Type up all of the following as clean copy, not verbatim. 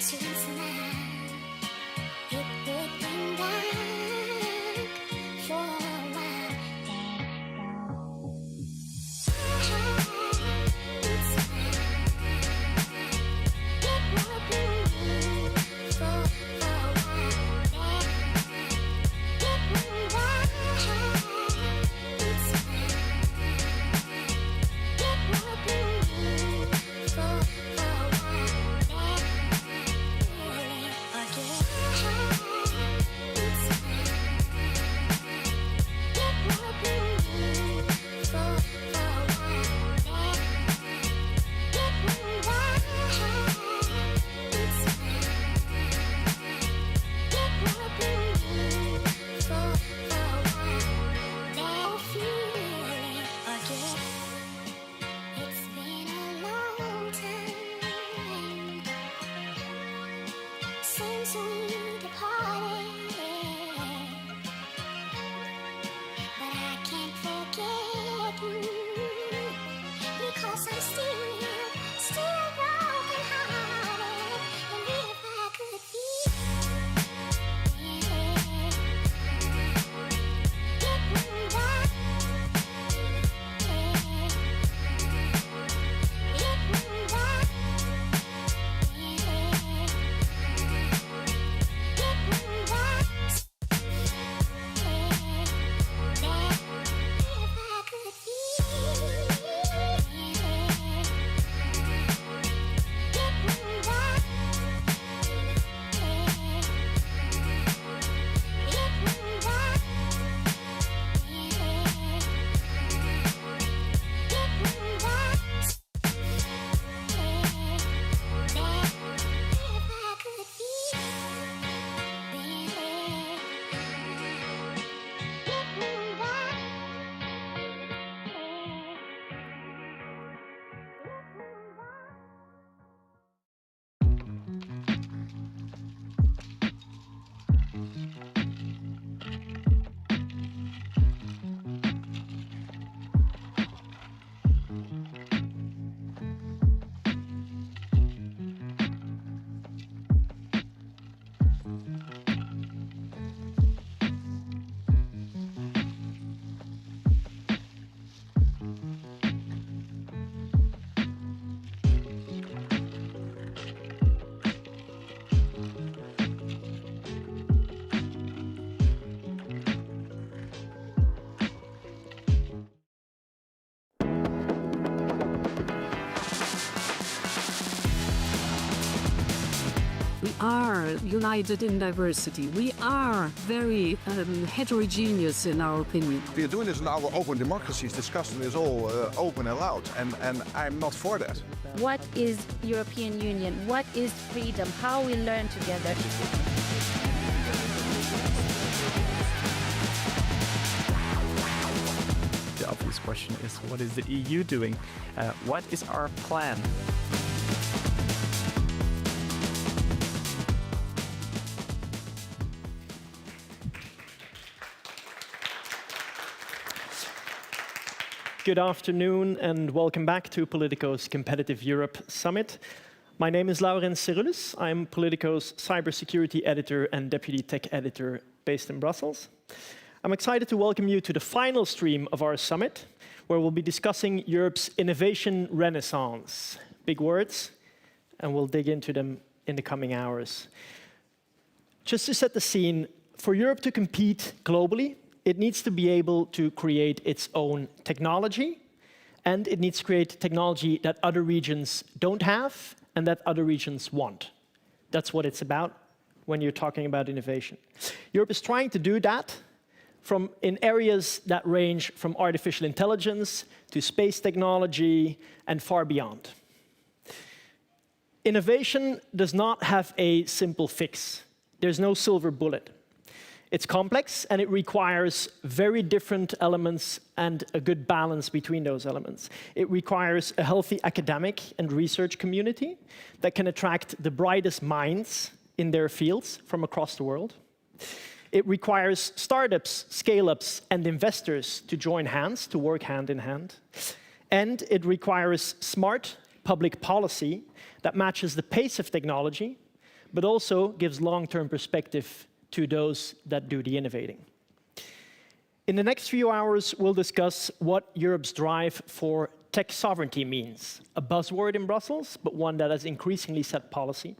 since now it would bring back for a while. It's it would bring for a while. It bring back. It's it would bring for a while. It's been a long time since we departed, but I can't forget you because I'm still broken-hearted. And if I could feel it bring back, it bring back. We are united in diversity. We are very heterogeneous in our opinion. We are doing this in our open democracies, discussing this all open and loud, and I'm not for that. What is European Union? What is freedom? How we learn together. The obvious question is, what is the EU doing? What is our plan? Good afternoon and welcome back to Politico's Competitive Europe Summit. My name is Laurens Cyrillus. I'm Politico's cybersecurity editor and deputy tech editor based in Brussels. I'm excited to welcome you to the final stream of our summit, where we'll be discussing Europe's innovation renaissance. Big words, and we'll dig into them in the coming hours. Just to set the scene, for Europe to compete globally, it needs to be able to create its own technology, and it needs to create technology that other regions don't have and that other regions want. That's what it's about when you're talking about innovation. Europe is trying to do that in areas that range from artificial intelligence to space technology and far beyond. Innovation does not have a simple fix. There's no silver bullet. It's complex, and it requires very different elements and a good balance between those elements. It requires a healthy academic and research community that can attract the brightest minds in their fields from across the world. It requires startups, scale-ups, and investors to join hands, to work hand in hand. And it requires smart public policy that matches the pace of technology, but also gives long-term perspective to those that do the innovating. In the next few hours, we'll discuss what Europe's drive for tech sovereignty means, a buzzword in Brussels, but one that has increasingly set policy.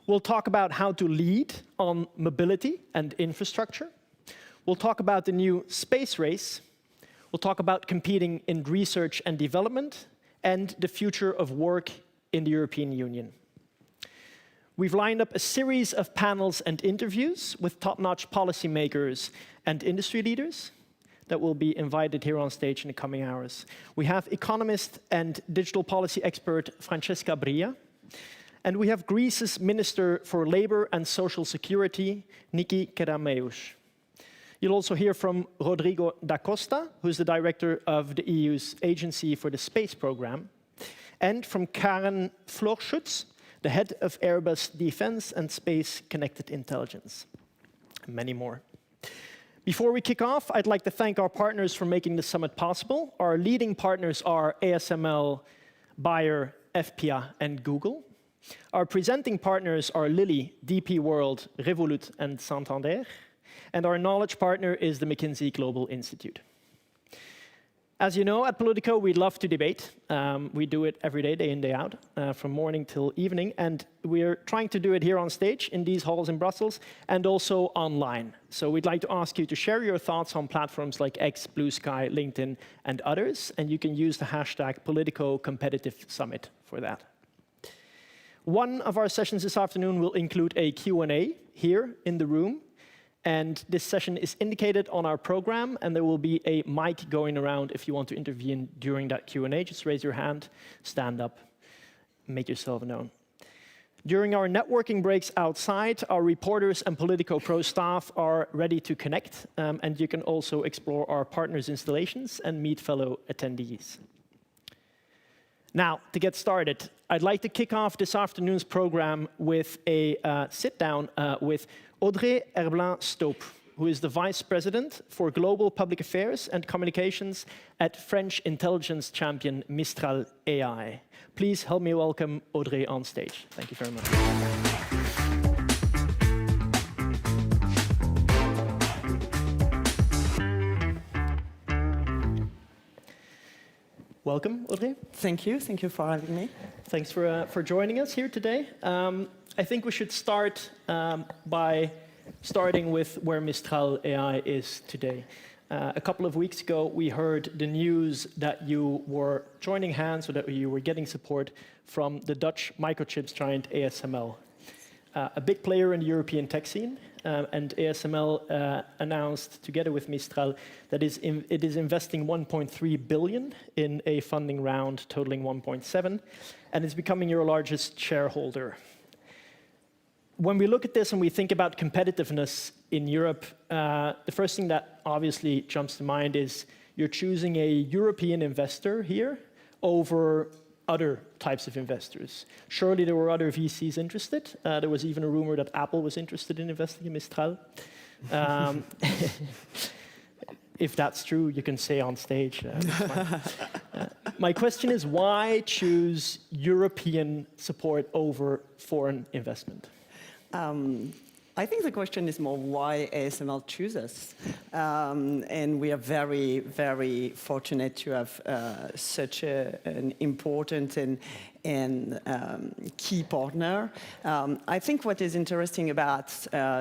We'll talk about how to lead on mobility and infrastructure. We'll talk about the new space race. We'll talk about competing in research and development and the future of work in the European Union. We've lined up a series of panels and interviews with top-notch policymakers and industry leaders that will be invited here on stage in the coming hours. We have economist and digital policy expert Francesca Bria, and we have Greece's Minister for Labour and Social Security, Niki Kerameus. You'll also hear from Rodrigo da Costa, who's the director of the EU's Agency for the Space Programme, and from Karen Florschutz, the head of Airbus Defence and Space Connected Intelligence, and many more. Before we kick off, I'd like to thank our partners for making the summit possible. Our leading partners are ASML, Bayer, FPA, and Google. Our presenting partners are Lilly, DP World, Revolut, and Santander. And our knowledge partner is the McKinsey Global Institute. As you know, at Politico, we love to debate. We do it every day, day in, day out, from morning till evening. And we're trying to do it here on stage in these halls in Brussels and also online. So we'd like to ask you to share your thoughts on platforms like X, Blue Sky, LinkedIn, and others. And you can use the hashtag Politico Competitive Summit for that. One of our sessions this afternoon will include a Q&A here in the room. And this session is indicated on our program, and there will be a mic going around if you want to intervene during that Q&A. Just raise your hand, stand up, make yourself known. During our networking breaks outside, our reporters and Politico Pro staff are ready to connect, and you can also explore our partners' installations and meet fellow attendees. Now, to get started, I'd like to kick off this afternoon's program with a sit-down with Audrey Herbelin-Staupe, who is the Vice President for Global Public Affairs and Communications at French intelligence champion Mistral AI. Please help me welcome Audrey on stage. Thank you very much. Welcome, Audrey. Thank you for having me. Thanks for joining us here today. I think we should start by starting with where Mistral AI is today. A couple of weeks ago, we heard the news that you were joining hands, or that you were getting support from the Dutch microchips giant ASML, a big player in the European tech scene. And ASML announced, together with Mistral, that it is investing 1.3 billion in a funding round totaling 1.7, and it's becoming your largest shareholder. When we look at this and we think about competitiveness in Europe, the first thing that obviously jumps to mind is you're choosing a European investor here over other types of investors. Surely there were other VCs interested. There was even a rumor that Apple was interested in investing in Mistral. If that's true, you can say on stage. My question is, why choose European support over foreign investment? I think the question is more why ASML chooses. And we are very, very fortunate to have such an important and key partner. I think what is interesting about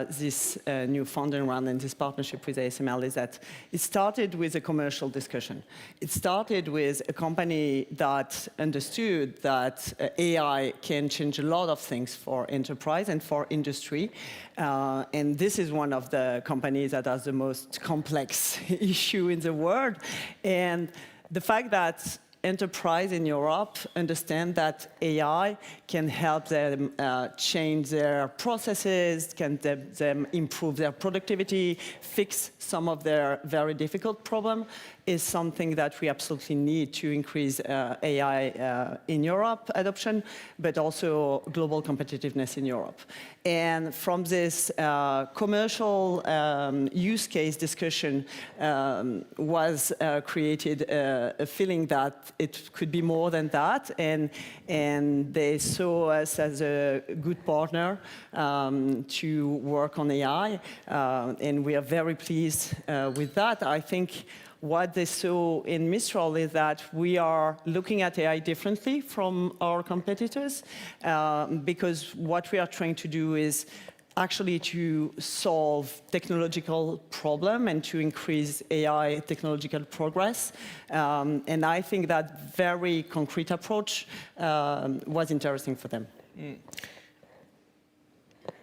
this new funding round and this partnership with ASML is that it started with a commercial discussion. It started with a company that understood that AI can change a lot of things for enterprise and for industry. And this is one of the companies that has the most complex issue in the world. And the fact that enterprise in Europe understand that AI can help them change their processes, can help them improve their productivity, fix some of their very difficult problems, is something that we absolutely need to increase AI in Europe adoption, but also global competitiveness in Europe. And from this commercial use case discussion was created a feeling that that it could be more than that, and they saw us as a good partner to work on AI, and we are very pleased with that. I think what they saw in Mistral is that we are looking at AI differently from our competitors, because what we are trying to do is actually to solve technological problem and to increase AI technological progress. And I think that very concrete approach was interesting for them.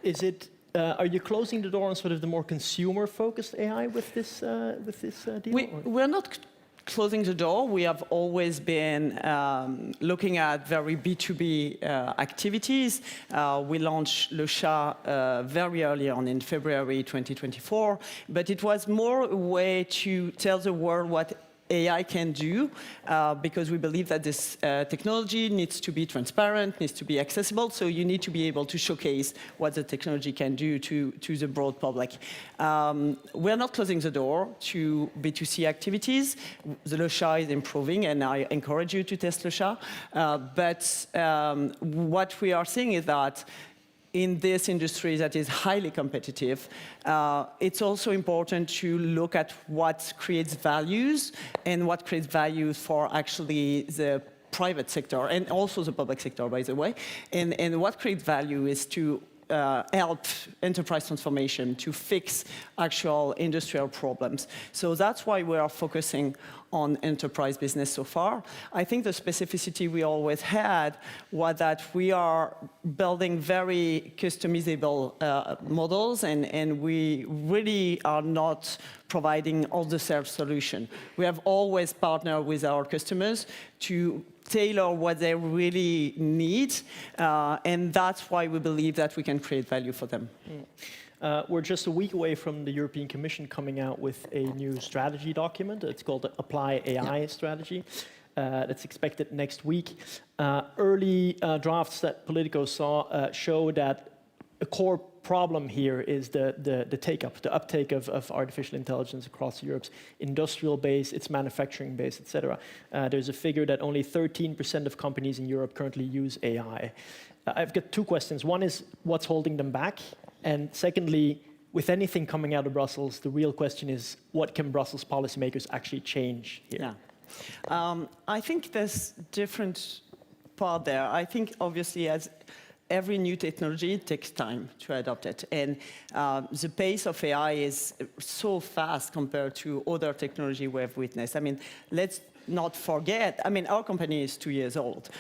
Is it? Are you closing the door on sort of the more consumer-focused AI with this deal? We're not closing the door. We have always been looking at very B2B activities. We launched Le Chat very early on in February 2024, but it was more a way to tell the world what AI can do, because we believe that this technology needs to be transparent, needs to be accessible, so you need to be able to showcase what the technology can do to the broad public. We're not closing the door to B2C activities. The Le Chat is improving, and I encourage you to test Le Chat. But what we are seeing is that in this industry that is highly competitive, it's also important to look at what creates values and what creates value for actually the private sector and also the public sector, by the way. And what creates value is to help enterprise transformation, to fix actual industrial problems. So that's why we are focusing on enterprise business so far. I think the specificity we always had was that we are building very customizable models, and we really are not providing off-the-shelf solution. We have always partnered with our customers to tailor what they really need, and that's why we believe that we can create value for them. We're just a week away from the European Commission coming out with a new strategy document. It's called the Apply AI Strategy. That's expected next week. Early drafts that Politico saw show that a core problem here is the uptake of artificial intelligence across Europe's industrial base, its manufacturing base, etc. There's a figure that only 13% of companies in Europe currently use AI. I've got two questions. One is, what's holding them back? And secondly, with anything coming out of Brussels, the real question is, what can Brussels policymakers actually change here? Yeah. I think there's different part there. I think obviously as every new technology, it takes time to adopt it. And the pace of AI is so fast compared to other technology we have witnessed. I mean, let's not forget, I mean, our company is 2 years old.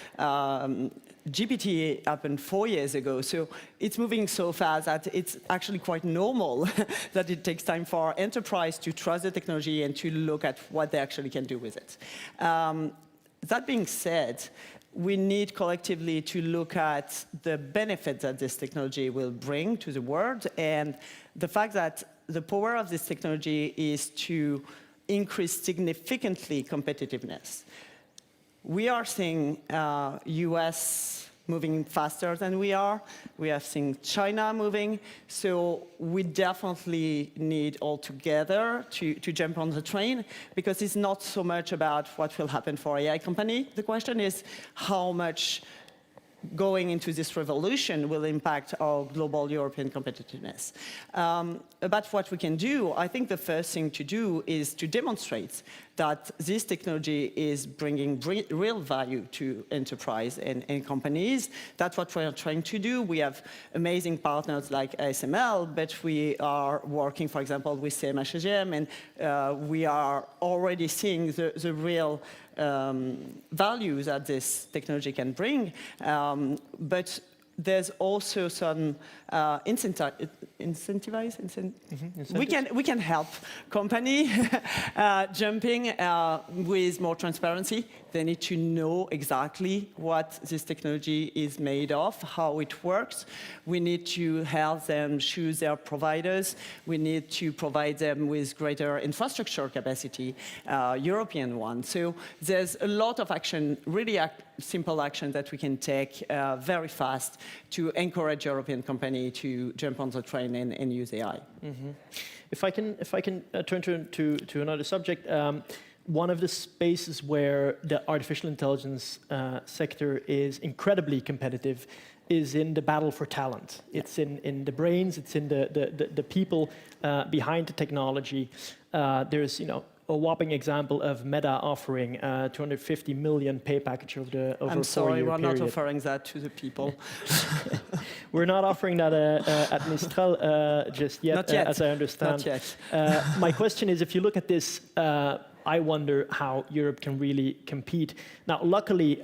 GPT happened 4 years ago, so it's moving so fast that it's actually quite normal that it takes time for enterprise to trust the technology and to look at what they actually can do with it. That being said, we need collectively to look at the benefits that this technology will bring to the world, and the fact that the power of this technology is to increase significantly competitiveness. We are seeing US moving faster than we are. We are seeing China moving. So we definitely need all together to jump on the train, because it's not so much about what will happen for AI company. The question is how much going into this revolution will impact our global European competitiveness. About what we can do, I think the first thing to do is to demonstrate that this technology is bringing real value to enterprise and companies. That's what we're trying to do. We have amazing partners like ASML, but we are working, for example, with CMA-CGM, and we are already seeing the real value that this technology can bring. But there's also some we can help company jumping with more transparency. They need to know exactly what this technology is made of, how it works. We need to help them choose their providers. We need to provide them with greater infrastructure capacity, European one. So there's a lot of action, really simple action that we can take very fast to encourage European company to jump on the train and use AI. Mm-hmm. If I can turn to another subject, one of the spaces where the artificial intelligence sector is incredibly competitive is in the battle for talent. It's in the brains, it's in the people behind the technology. There's, a whopping example of Meta offering 250 million pay package over the over I'm a sorry, 4-year we're period. not offering that to the people. We're not offering that at Mistral just yet, Not yet. as I understand. Not yet. My question is, if you look at this, I wonder how Europe can really compete. Now, luckily,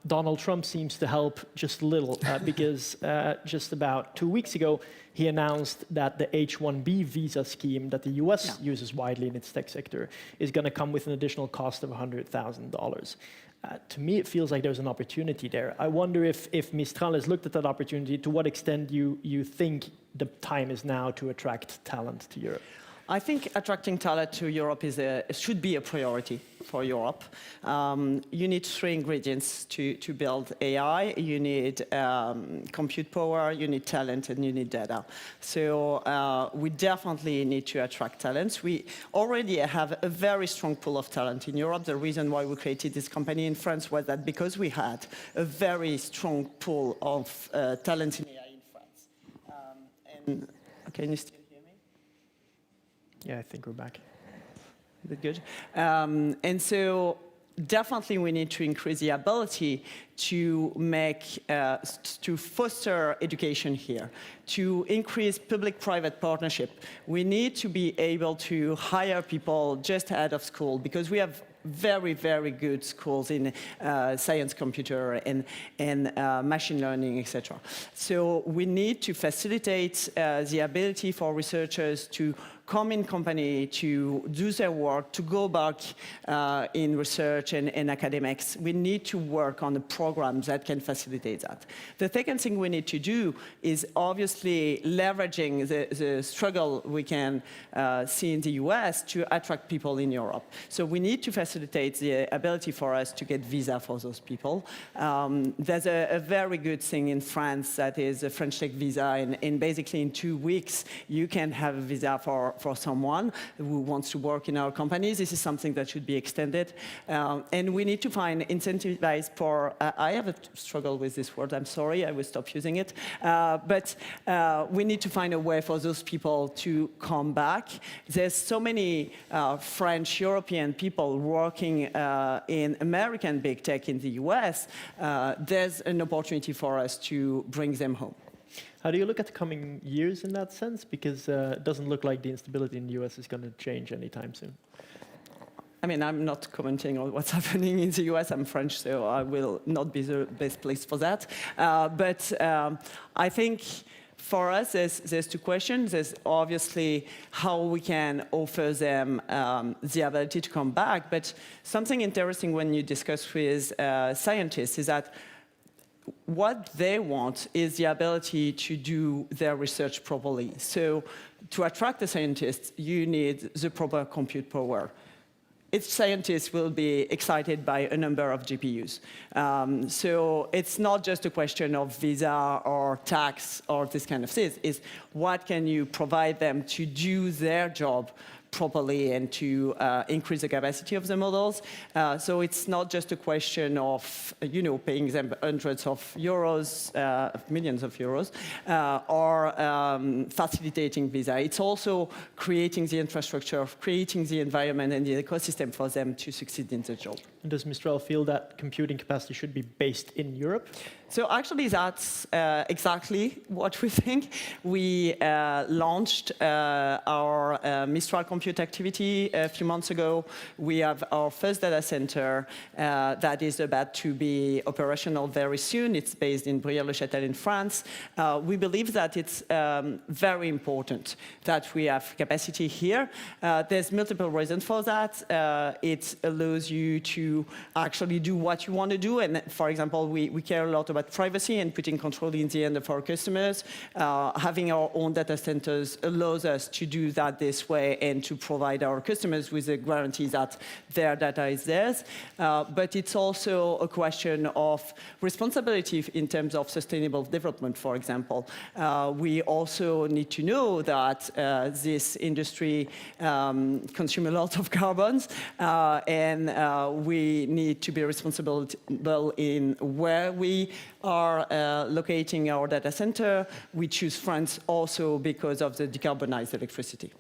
Donald Trump seems to help just a little because just about 2 weeks ago, he announced that the H-1B visa scheme that the US uses widely in its tech sector is going to come with an additional cost of $100,000. To me, it feels like there's an opportunity there. I wonder if Mistral has looked at that opportunity, to what extent you think the time is now to attract talent to Europe. I think attracting talent to Europe should be a priority for Europe. You need 3 ingredients to build AI. You need compute power, you need talent, and you need data. So we definitely need to attract talents. We already have a very strong pool of talent in Europe. The reason why we created this company in France was that because we had a very strong pool of talent in AI in France. Can you still hear me? Yeah, I think we're back. Good. And so definitely we need to increase the ability to to foster education here, to increase public-private partnership. We need to be able to hire people just out of school, because we have very, very good schools in science, computer, and machine learning, etc. So we need to facilitate the ability for researchers to come in company, to do their work, to go back in research and academics. We need to work on the programs that can facilitate that. The second thing we need to do is obviously leveraging the struggle we can see in the US to attract people in Europe. So we need to facilitate the ability for us to get visa for those people. There's a very good thing in France that is a French Tech visa, and basically in 2 weeks you can have a visa for someone who wants to work in our companies. This is something that should be extended. And we need to find incentivized for, I have a struggle with this word, I'm sorry, I will stop using it. But we need to find a way for those people to come back. There's so many French, European people working in American big tech in the US. There's an opportunity for us to bring them home. How do you look at the coming years in that sense? Because it doesn't look like the instability in the US is going to change anytime soon. I mean, I'm not commenting on what's happening in the US. I'm French, so I will not be the best place for that. But I think for us, there's 2 questions. There's obviously how we can offer them the ability to come back. But something interesting when you discuss with scientists is that what they want is the ability to do their research properly. So to attract the scientists, you need the proper compute power. Each scientist will be excited by a number of GPUs. So it's not just a question of visa or tax or this kind of things. It's what can you provide them to do their job properly and to increase the capacity of the models. So it's not just a question of paying them hundreds of euros, millions of euros, or facilitating visa. It's also creating the infrastructure, creating the environment and the ecosystem for them to succeed in the job. And does Mistral feel that computing capacity should be based in Europe? So actually, that's exactly what we think. We launched our Mistral Compute activity a few months ago. We have our first data center that is about to be operational very soon. It's based in Brière-le-Châtel in France. We believe that it's very important that we have capacity here. There's multiple reasons for that. It allows you to actually do what you want to do. And for example, we care a lot about privacy and putting control in the hand of our customers. Having our own data centers allows us to do that this way and to provide our customers with a guarantee that their data is theirs. But it's also a question of responsibility in terms of sustainable development, for example. We also need to know that this industry consumes a lot of carbons, and we need to be responsible in where we are locating our data center. We choose France also because of the decarbonized electricity.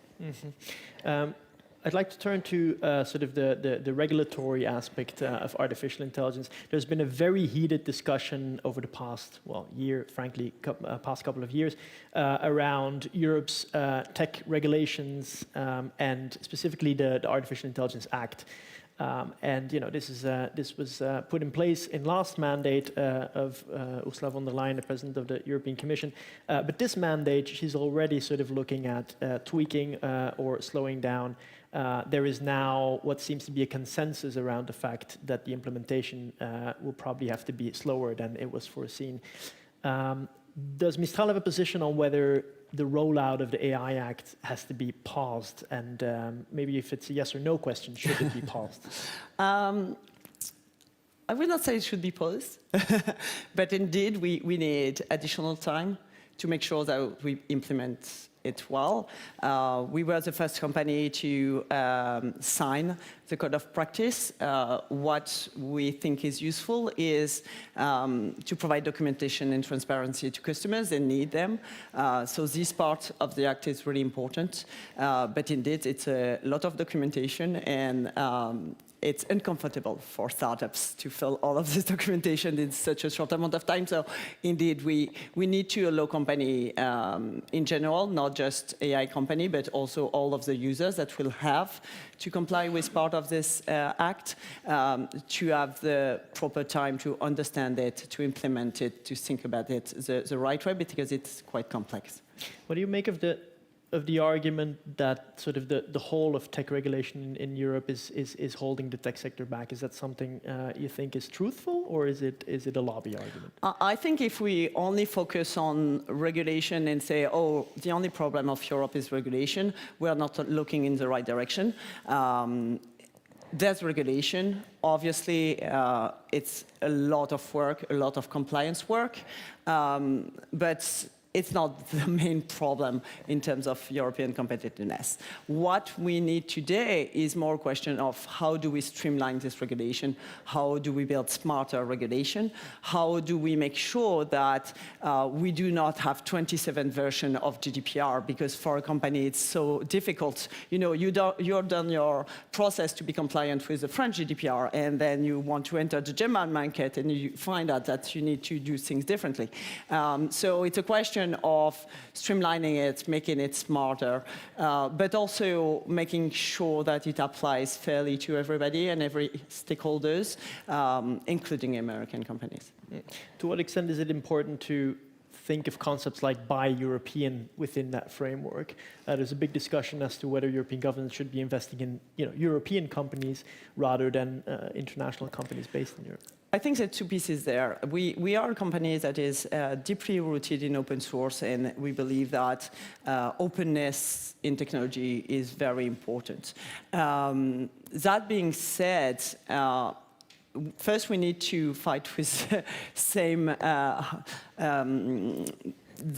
I'd like to turn to sort of the regulatory aspect of artificial intelligence. There's been a very heated discussion over the past, year, frankly, past couple of years, around Europe's tech regulations and specifically the Artificial Intelligence Act. And this was put in place in last mandate of Ursula von der Leyen, the president of the European Commission. But this mandate, she's already sort of looking at tweaking or slowing down. There is now what seems to be a consensus around the fact that the implementation will probably have to be slower than it was foreseen. Does Mistral have a position on whether the rollout of the AI Act has to be paused? And maybe if it's a yes or no question, should it be paused? I will not say it should be paused, but indeed we need additional time to make sure that we implement it well. We were the first company to sign the code of practice. What we think is useful is to provide documentation and transparency to customers. They need them. So this part of the act is really important. But indeed, it's a lot of documentation, and it's uncomfortable for startups to fill all of this documentation in such a short amount of time. So indeed, we need to allow company in general, not just AI company, but also all of the users that will have to comply with part of this act, to have the proper time to understand it, to implement it, to think about it the right way, because it's quite complex. What do you make of the argument that sort of the whole of tech regulation in Europe is holding the tech sector back? Is that something you think is truthful, or is it a lobby argument? I think if we only focus on regulation and say, oh, the only problem of Europe is regulation, we are not looking in the right direction. There's regulation. Obviously, it's a lot of work, a lot of compliance work, but it's not the main problem in terms of European competitiveness. What we need today is more a question of how do we streamline this regulation? How do we build smarter regulation? How do we make sure that we do not have 27 versions of GDPR? Because for a company, it's so difficult. You know, you're done your process to be compliant with the French GDPR, and then you want to enter the German market, and you find out that you need to do things differently. So it's a question of streamlining it, making it smarter, but also making sure that it applies fairly to everybody and every stakeholders, including American companies. To what extent is it important to think of concepts like Buy European within that framework? There's a big discussion as to whether European governments should be investing in European companies rather than international companies based in Europe. I think there are two pieces there. We are a company that is deeply rooted in open source, and we believe that openness in technology is very important. That being said, first we need to fight with the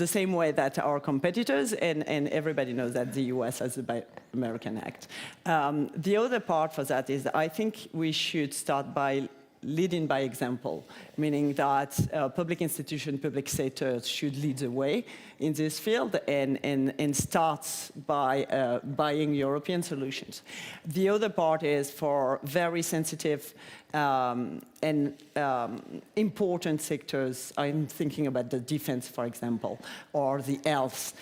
same way that our competitors, and everybody knows that the US has the Buy American Act. The other part for that is I think we should start by leading by example, meaning that public institutions, public sectors should lead the way in this field and starts by buying European solutions. The other part is for very sensitive and important sectors. I'm thinking about the defense, for example, or the health.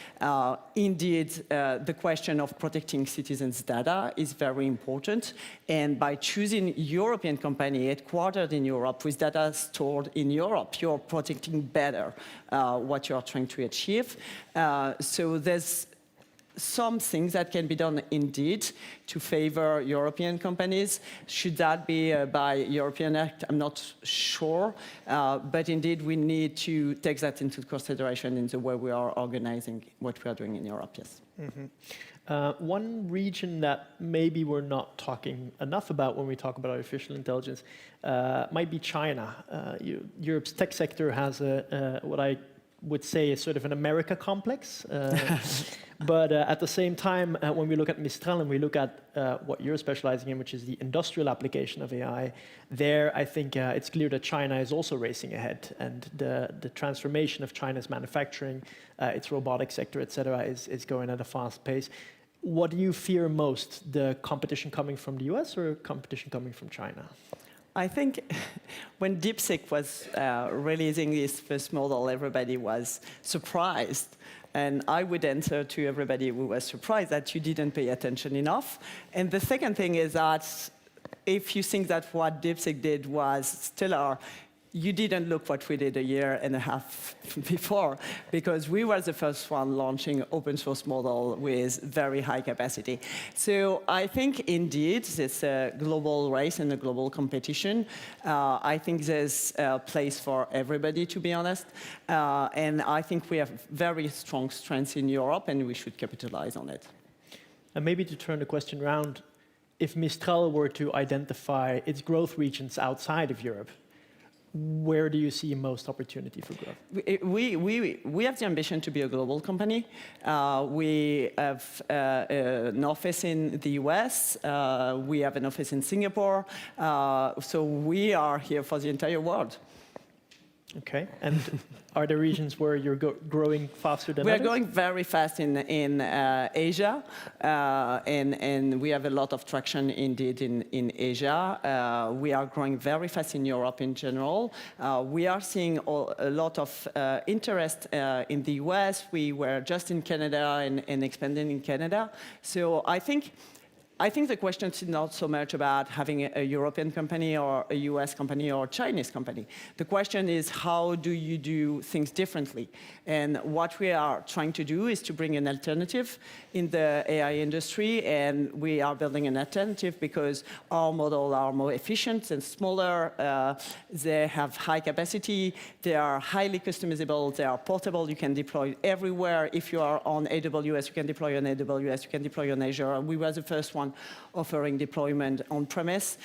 Indeed, the question of protecting citizens' data is very important. And by choosing European company headquartered in Europe with data stored in Europe, you're protecting better what you're trying to achieve. So there's some things that can be done indeed to favor European companies. Should that be by European Act? I'm not sure. But indeed, we need to take that into consideration in the way we are organizing what we are doing in Europe, yes. Mm-hmm. One region that maybe we're not talking enough about when we talk about artificial intelligence might be China. Europe's tech sector has what I would say is sort of an America complex. But at the same time, when we look at Mistral and we look at what you're specializing in, which is the industrial application of AI, there I think it's clear that China is also racing ahead. And the transformation of China's manufacturing, its robotic sector, et cetera, is going at a fast pace. What do you fear most, the competition coming from the US or competition coming from China? I think when DeepSeek was releasing its first model, everybody was surprised. And I would answer to everybody who was surprised that you didn't pay attention enough. And the second thing is that if you think that what DeepSeek did was stellar, you didn't look what we did a year and a half before, because we were the first one launching open source model with very high capacity. So I think indeed it's a global race and a global competition. I think there's a place for everybody, to be honest. And I think we have very strong strengths in Europe and we should capitalize on it. And maybe to turn the question around, if Mistral were to identify its growth regions outside of Europe, where do you see most opportunity for growth? We have the ambition to be a global company. We have an office in the US. We have an office in Singapore. So we are here for the entire world. Okay, and are there regions where you're growing faster than We're others? going very fast in Asia, and we have a lot of traction indeed in Asia. We are growing very fast in Europe in general. We are seeing a lot of interest in the US. We were just in Canada and expanding in Canada. So I think the question is not so much about having a European company or a US company or a Chinese company. The question is, how do you do things differently? And what we are trying to do is to bring an alternative in the AI industry, and we are building an alternative because our models are more efficient and smaller. They have high capacity. They are highly customizable. They are portable. You can deploy everywhere. If you are on AWS, you can deploy on AWS. You can deploy on Azure. We were the first one offering deployment on-premise.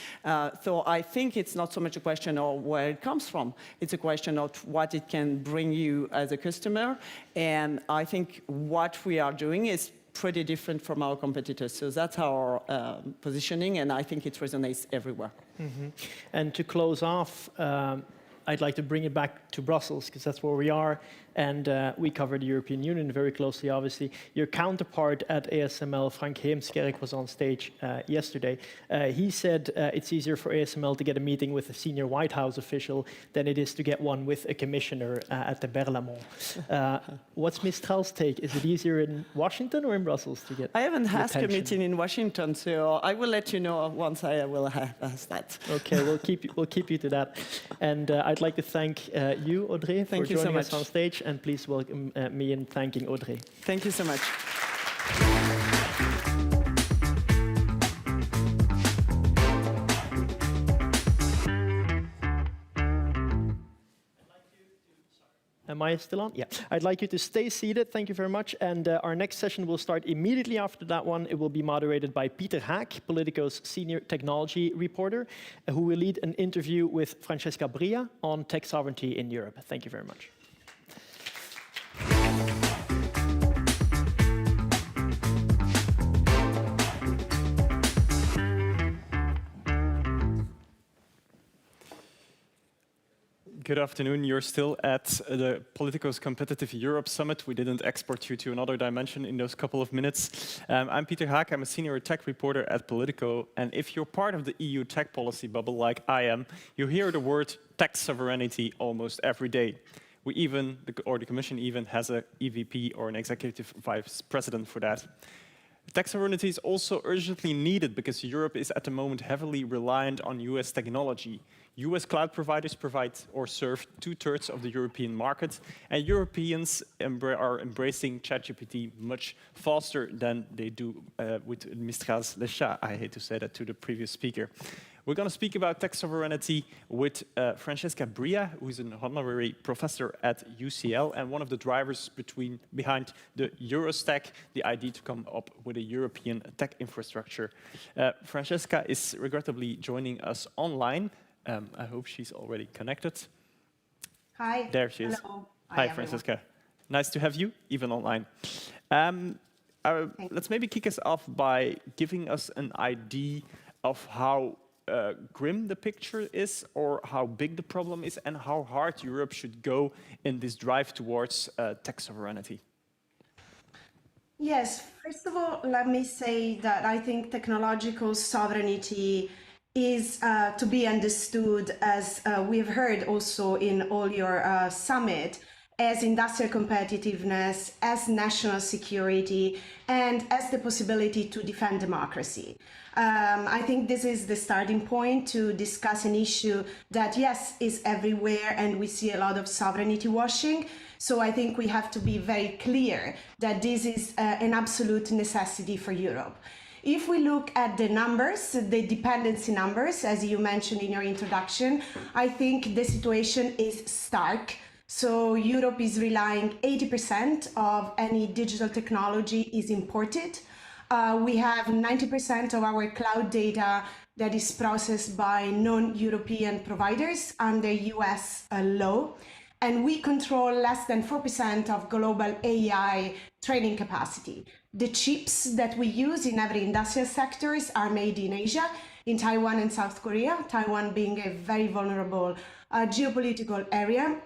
So I think it's not so much a question of where it comes from. It's a question of what it can bring you as a customer. And I think what we are doing is pretty different from our competitors. So that's our positioning, and I think it resonates everywhere. Mm-hmm. And to close off, I'd like to bring it back to Brussels, because that's where we are, and we cover the European Union very closely, obviously. Your counterpart at ASML, Frank Heemskerk, was on stage yesterday. He said it's easier for ASML to get a meeting with a senior White House official than it is to get one with a commissioner at the Berlaymont. What's Mistral's take? Is it easier in Washington or in Brussels to get I haven't the asked a attention? meeting in Washington, so I will let you know once I will have asked that. Okay, we'll keep you to that. And I'd like to thank you, Audrey, for Thank you so joining us much. on stage. And please welcome me in thanking Audrey. Thank you so much. Am I still on? Yeah. I'd like you to stay seated. Thank you very much. And our next session will start immediately after that one. It will be moderated by Pieter Haak, Politico's senior technology reporter, who will lead an interview with Francesca Bria on tech sovereignty in Europe. Thank you very much. Good afternoon. You're still at the Politico's Competitive Europe Summit. We didn't export you to another dimension in those couple of minutes. I'm Pieter Haak. I'm a senior tech reporter at Politico. And if you're part of the EU tech policy bubble like I am, you hear the word tech sovereignty almost every day. The Commission even has an EVP or an executive vice president for that. Tech sovereignty is also urgently needed because Europe is at the moment heavily reliant on US technology. US cloud providers provide or serve 2/3 of the European market, and Europeans are embracing ChatGPT much faster than they do with Mistral's Le Chat. I hate to say that to the previous speaker. We're going to speak about tech sovereignty with Francesca Bria, who is an honorary professor at UCL and one of the drivers behind the Eurostack, the idea to come up with a European tech infrastructure. Francesca is regrettably joining us online. I hope she's already connected. Hi. There she is. Hello. Hi, Francesca. Nice to have you, even online. Let's maybe kick us off by giving us an idea of how grim the picture is, or how big the problem is, and how hard Europe should go in this drive towards tech sovereignty. Yes, first of all, let me say that I think technological sovereignty is to be understood as we've heard also in all your summit, as industrial competitiveness, as national security, and as the possibility to defend democracy. I think this is the starting point to discuss an issue that, yes, is everywhere, and we see a lot of sovereignty washing. So I think we have to be very clear that this is an absolute necessity for Europe. If we look at the numbers, the dependency numbers, as you mentioned in your introduction, I think the situation is stark. So Europe is relying 80% of any digital technology is imported. We have 90% of our cloud data that is processed by non-European providers under US law. And we control less than 4% of global AI training capacity. The chips that we use in every industrial sectors are made in Asia, in Taiwan and South Korea, Taiwan being a very vulnerable geopolitical area.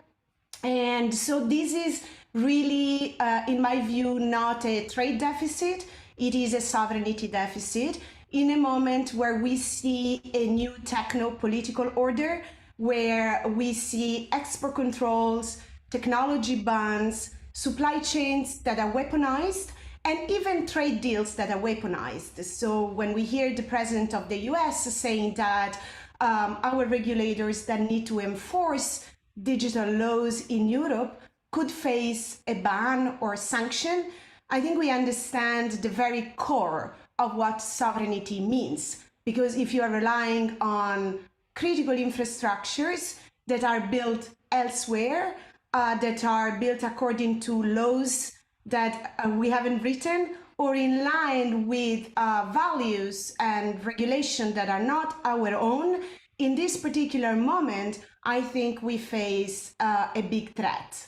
And so this is really, in my view, not a trade deficit. It is a sovereignty deficit in a moment where we see a new techno-political order, where we see export controls, technology bans, supply chains that are weaponized, and even trade deals that are weaponized. So when we hear the president of the US saying that our regulators that need to enforce digital laws in Europe could face a ban or sanction, I think we understand the very core of what sovereignty means. Because if you are relying on critical infrastructures that are built elsewhere, that are built according to laws that we haven't written, or in line with values and regulation that are not our own, in this particular moment, I think we face a big threat.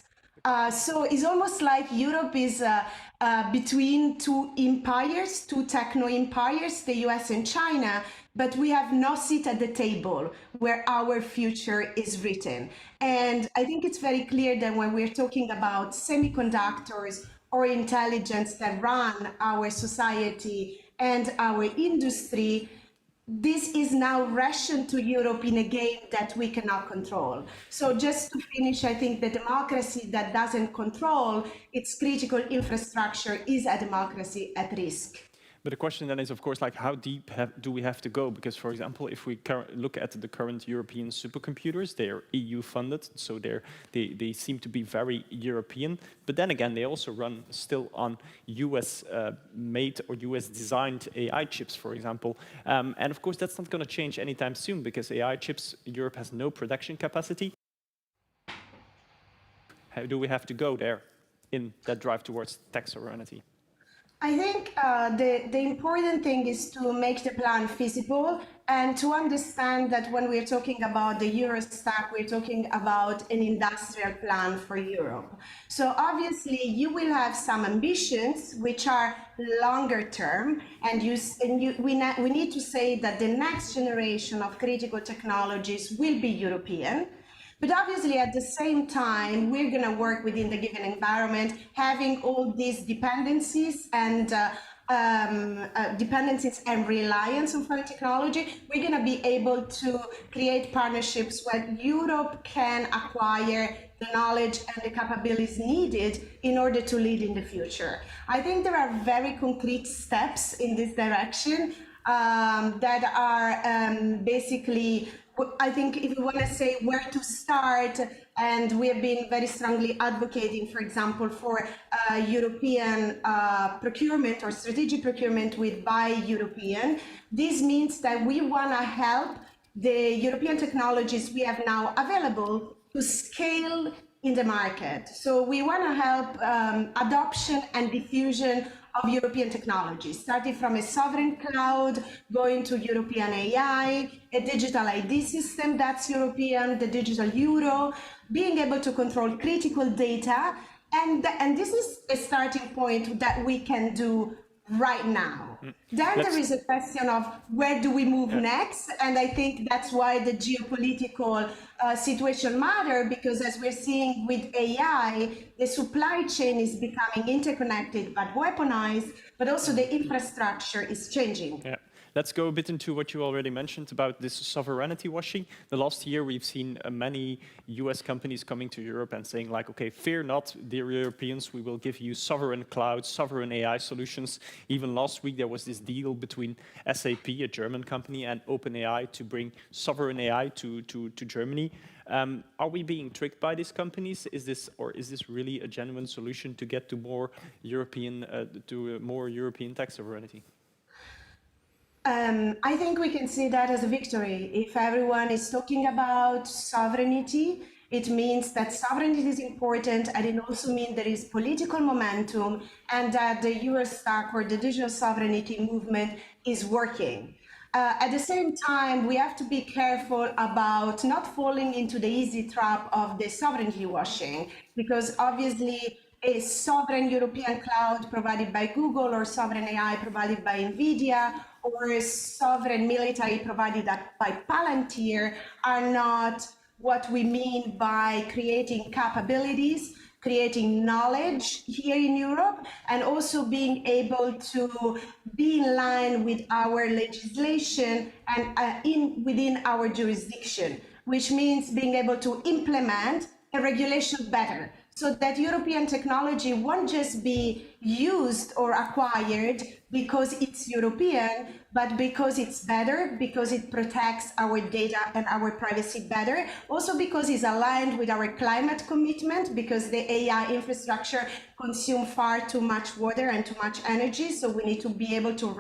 So it's almost like Europe is between two empires, two techno empires, the US and China, but we have no seat at the table where our future is written. And I think it's very clear that when we're talking about semiconductors or intelligence that run our society and our industry, this is now rationed to Europe in a game that we cannot control. So just to finish, I think the democracy that doesn't control its critical infrastructure is a democracy at risk. But the question then is, of course, like how deep do we have to go? Because, for example, if we look at the current European supercomputers, they are EU funded, so they seem to be very European. But then again, they also run still on US made or US designed AI chips, for example. And of course, that's not going to change anytime soon, because AI chips, Europe has no production capacity. How do we have to go there in that drive towards tech sovereignty? I think the important thing is to make the plan feasible and to understand that when we're talking about the Eurostack, we're talking about an industrial plan for Europe. So obviously you will have some ambitions which are longer term, and we need to say that the next generation of critical technologies will be European. But obviously, at the same time, we're going to work within the given environment, having all these dependencies and reliance on foreign technology. We're going to be able to create partnerships where Europe can acquire the knowledge and the capabilities needed in order to lead in the future. I think there are very concrete steps in this direction that are basically, I think if you want to say where to start, and we have been very strongly advocating, for example, for European procurement or strategic procurement with Buy European. This means that we want to help the European technologies we have now available to scale in the market. So we want to help adoption and diffusion of European technologies, starting from a sovereign cloud, going to European AI, a digital ID system that's European, the digital euro, being able to control critical data. And this is a starting point that we can do right now. Then there is a question of where do we move next, and I think that's why the geopolitical situation matters, because as we're seeing with AI, the supply chain is becoming interconnected but weaponized, but also the infrastructure is changing. Yeah. Let's go a bit into what you already mentioned about this sovereignty washing. The last year, we've seen many US companies coming to Europe and saying like, okay, fear not, dear Europeans, we will give you sovereign cloud, sovereign AI solutions. Even last week, there was this deal between SAP, a German company, and OpenAI to bring sovereign AI to Germany. Are we being tricked by these companies? Is this really a genuine solution to get to more European tech sovereignty? I think we can see that as a victory. If everyone is talking about sovereignty, it means that sovereignty is important, and it also means there is political momentum and that the Eurostack or the digital sovereignty movement is working. At the same time, we have to be careful about not falling into the easy trap of the sovereignty washing, because obviously a sovereign European cloud provided by Google or sovereign AI provided by NVIDIA or a sovereign military provided by Palantir are not what we mean by creating capabilities, creating knowledge here in Europe, and also being able to be in line with our legislation and within our jurisdiction, which means being able to implement a regulation better, so that European technology won't just be used or acquired because it's European, but because it's better, because it protects our data and our privacy better, also because it's aligned with our climate commitment, because the AI infrastructure consumes far too much water and too much energy, so we need to be able to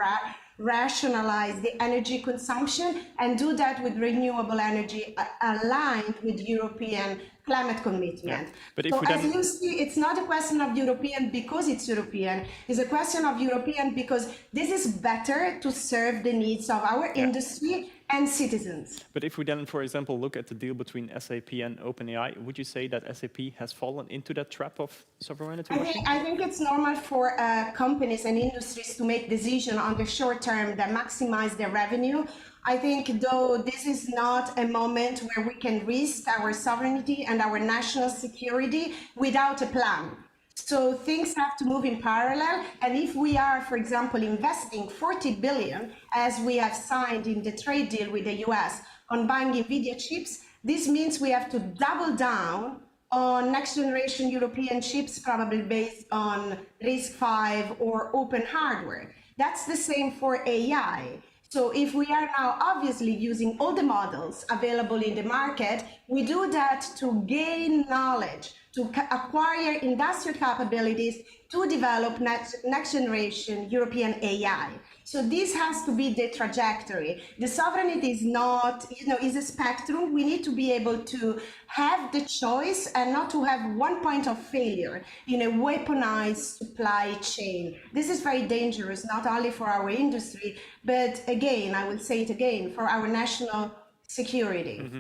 rationalize the energy consumption and do that with renewable energy aligned with European climate commitment. Yeah. But if so we as you see, it's not a question of European because it's European. It's a question of European because this is better to serve the needs of our industry and citizens. But if we then, for example, look at the deal between SAP and OpenAI, would you say that SAP has fallen into that trap of sovereignty washing? I think it's normal for companies and industries to make decisions on the short term that maximize their revenue. I think, though, this is not a moment where we can risk our sovereignty and our national security without a plan. So things have to move in parallel. And if we are, for example, investing 40 billion, as we have signed in the trade deal with the US, on buying NVIDIA chips, this means we have to double down on next generation European chips, probably based on RISC-V or open hardware. That's the same for AI. So if we are now obviously using all the models available in the market, we do that to gain knowledge, to acquire industrial capabilities, to develop next generation European AI. So this has to be the trajectory. The sovereignty is not, is a spectrum. We need to be able to have the choice and not to have one point of failure in a weaponized supply chain. This is very dangerous, not only for our industry, but again, I will say it again, for our national security. Mm-hmm.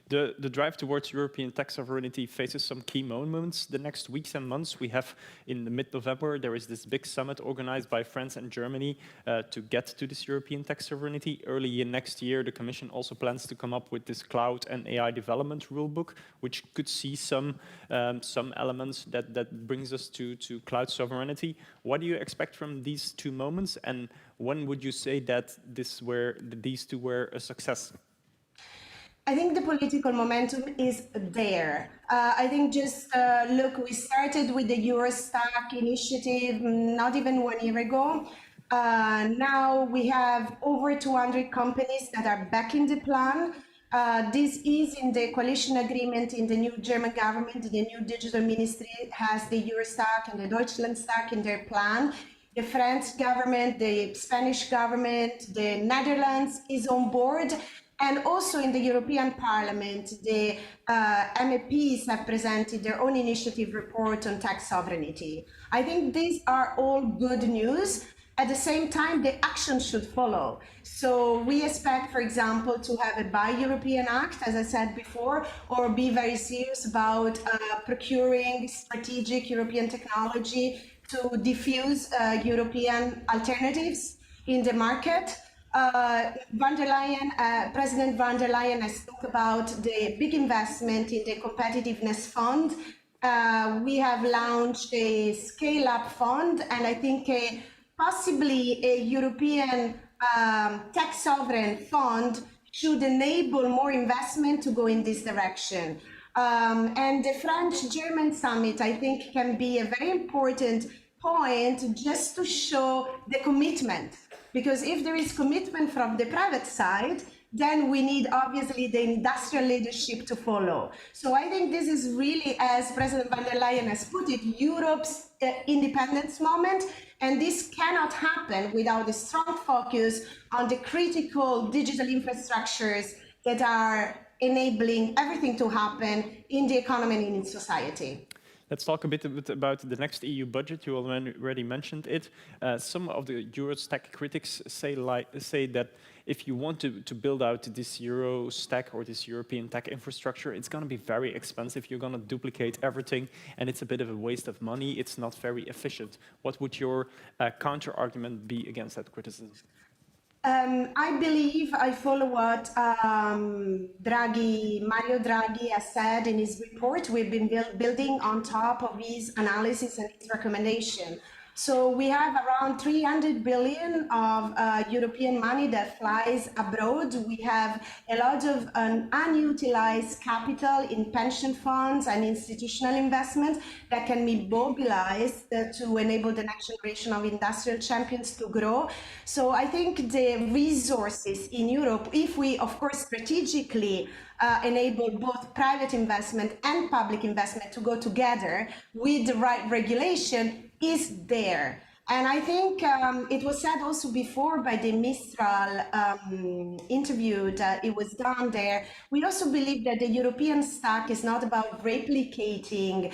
The drive towards European tech sovereignty faces some key moments the next weeks and months. We have, in the mid-November, there is this big summit organized by France and Germany to get to this European tech sovereignty. Early in next year, the Commission also plans to come up with this cloud and AI development rulebook, which could see some elements that brings us to cloud sovereignty. What do you expect from these two moments, and when would you say that these two were a success? I think the political momentum is there. I think just look, we started with the Eurostack initiative not even 1 year ago. Now we have over 200 companies that are backing the plan. This is in the coalition agreement in the new German government. The new digital ministry has the Eurostack and the Deutschlandstack in their plan. The French government, the Spanish government, the Netherlands is on board. And also in the European Parliament, the MEPs have presented their own initiative report on tech sovereignty. I think these are all good news. At the same time, the action should follow. So we expect, for example, to have a Buy European Act, as I said before, or be very serious about procuring strategic European technology to diffuse European alternatives in the market. President von der Leyen has talked about the big investment in the competitiveness fund. We have launched a scale-up fund, and I think possibly a European tech sovereign fund should enable more investment to go in this direction. And the French-German summit, I think, can be a very important point just to show the commitment. Because if there is commitment from the private side, then we need obviously the industrial leadership to follow. So I think this is really, as President von der Leyen has put it, Europe's independence moment. And this cannot happen without a strong focus on the critical digital infrastructures that are enabling everything to happen in the economy and in society. Let's talk a bit about the next EU budget. You already mentioned it. Some of the Eurotech critics say that if you want to build out this Euro stack or this European tech infrastructure, it's going to be very expensive. You're going to duplicate everything, and it's a bit of a waste of money. It's not very efficient. What would your counter-argument be against that criticism? I believe I follow what Mario Draghi has said in his report. We've been building on top of his analysis and his recommendation. So we have around 300 billion of European money that flies abroad. We have a lot of unutilized capital in pension funds and institutional investments that can be mobilized to enable the next generation of industrial champions to grow. So I think the resources in Europe, if we, of course, strategically enable both private investment and public investment to go together with the right regulation, is there. And I think it was said also before by the Mistral interview that it was done there. We also believe that the European stack is not about replicating,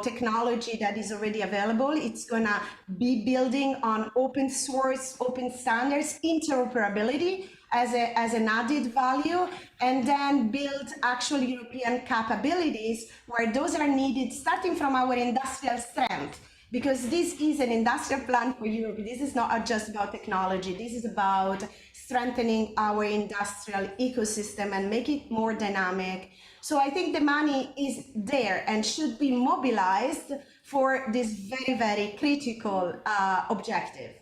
technology that is already available. It's gonna be building on open source, open standards, interoperability as an added value, and then build actual European capabilities where those are needed, starting from our industrial strength. Because this is an industrial plan for Europe. This is not just about technology. This is about strengthening our industrial ecosystem and make it more dynamic. So I think the money is there and should be mobilized for this very, very critical objective.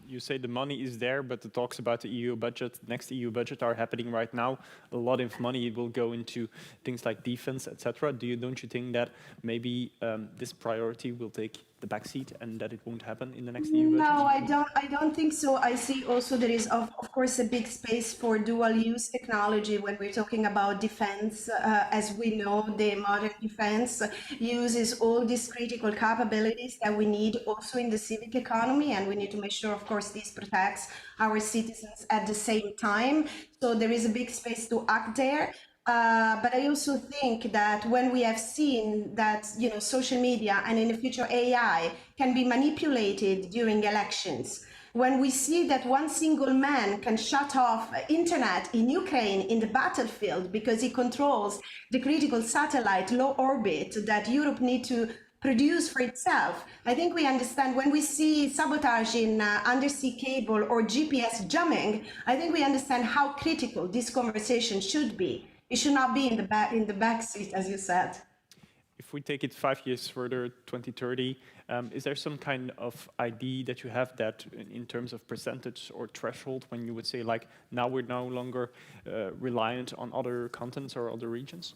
You say the money is there, but the talks about the EU budget, next EU budget, are happening right now. A lot of money will go into things like defense, etc. Don't you think that maybe this priority will take the backseat and that it won't happen in the next EU budget? No, I don't think so. I see also there is, of course, a big space for dual-use technology when we're talking about defense. As we know, the modern defense uses all these critical capabilities that we need also in the civic economy, and we need to make sure, of course, this protects our citizens at the same time. So there is a big space to act there. But I also think that when we have seen that social media and in the future AI can be manipulated during elections, when we see that one single man can shut off internet in Ukraine in the battlefield because he controls the critical satellite low orbit that Europe needs to produce for itself, I think we understand when we see sabotage in undersea cable or GPS jamming, I think we understand how critical this conversation should be. It should not be in the back seat, as you said. If we take it 5 years further, 2030, is there some kind of idea that you have that in terms of percentage or threshold when you would say, like, now we're no longer reliant on other continents or other regions?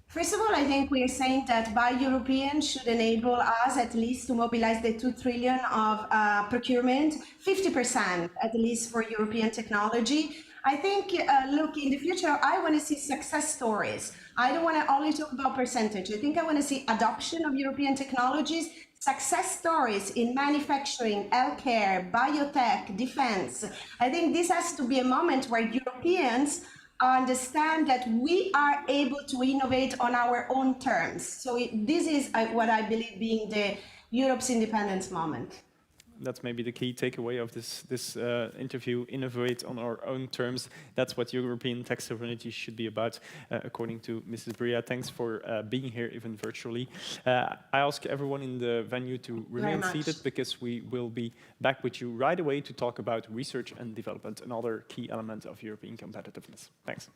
First of all, I think we are saying that Buy European should enable us at least to mobilize the 2 trillion of procurement, 50% at least for European technology. I think, look, in the future, I want to see success stories. I don't want to only talk about percentage. I think I want to see adoption of European technologies, success stories in manufacturing, healthcare, biotech, defense. I think this has to be a moment where Europeans understand that we are able to innovate on our own terms. So this is what I believe being the Europe's independence moment. That's maybe the key takeaway of this interview, innovate on our own terms. That's what European tech sovereignty should be about, according to Mrs. Bria. Thanks for being here, even virtually. I ask everyone in the venue to remain seated, because we will be back with you right away to talk about research and development, another key element of European competitiveness. Thanks.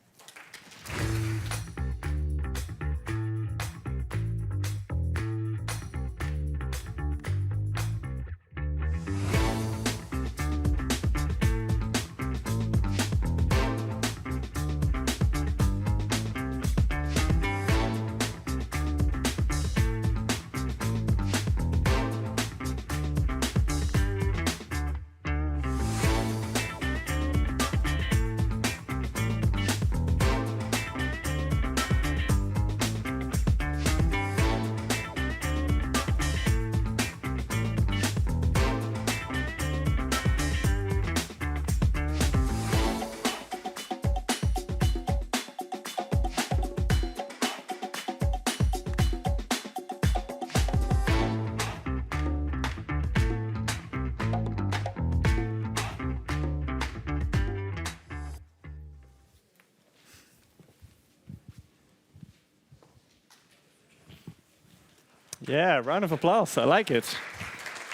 Yeah, round of applause. I like it.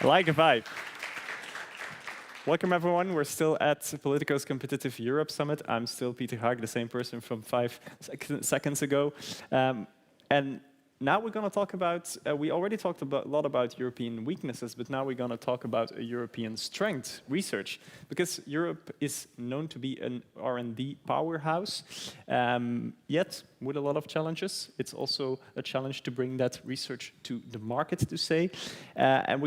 I like a vibe. Welcome, everyone. We're still at Politico's Competitive Europe Summit. I'm still Peter Haag, the same person from 5 seconds ago. And now we're going to talk about, we already talked a lot about European weaknesses, but now we're going to talk about a European strength, research, because Europe is known to be an R&D powerhouse, yet with a lot of challenges. It's also a challenge to bring that research to the market, to say. And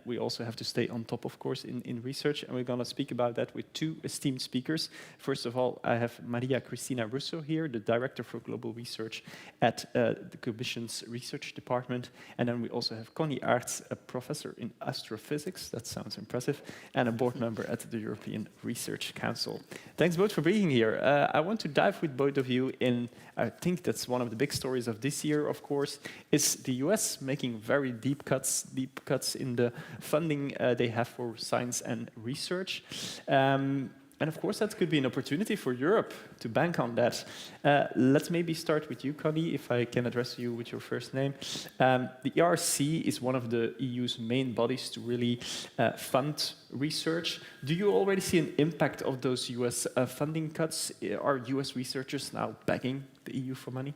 we also have to stay on top, of course, in research, and we're going to speak about that with two esteemed speakers. First of all, I have Maria Cristina Russo here, the Director for Global Research at the Commission's Research Department. And then we also have Connie Aerts, a professor in astrophysics, that sounds impressive, and a board member at the European Research Council. Thanks both for being here. I want to dive with both of you in, I think that's one of the big stories of this year, of course, is the US making very deep cuts in the funding they have for science and research. And of course, that could be an opportunity for Europe to bank on that. Let's maybe start with you, Connie, if I can address you with your first name. The ERC is one of the EU's main bodies to really fund research. Do you already see an impact of those US funding cuts? Are US researchers now begging the EU for money?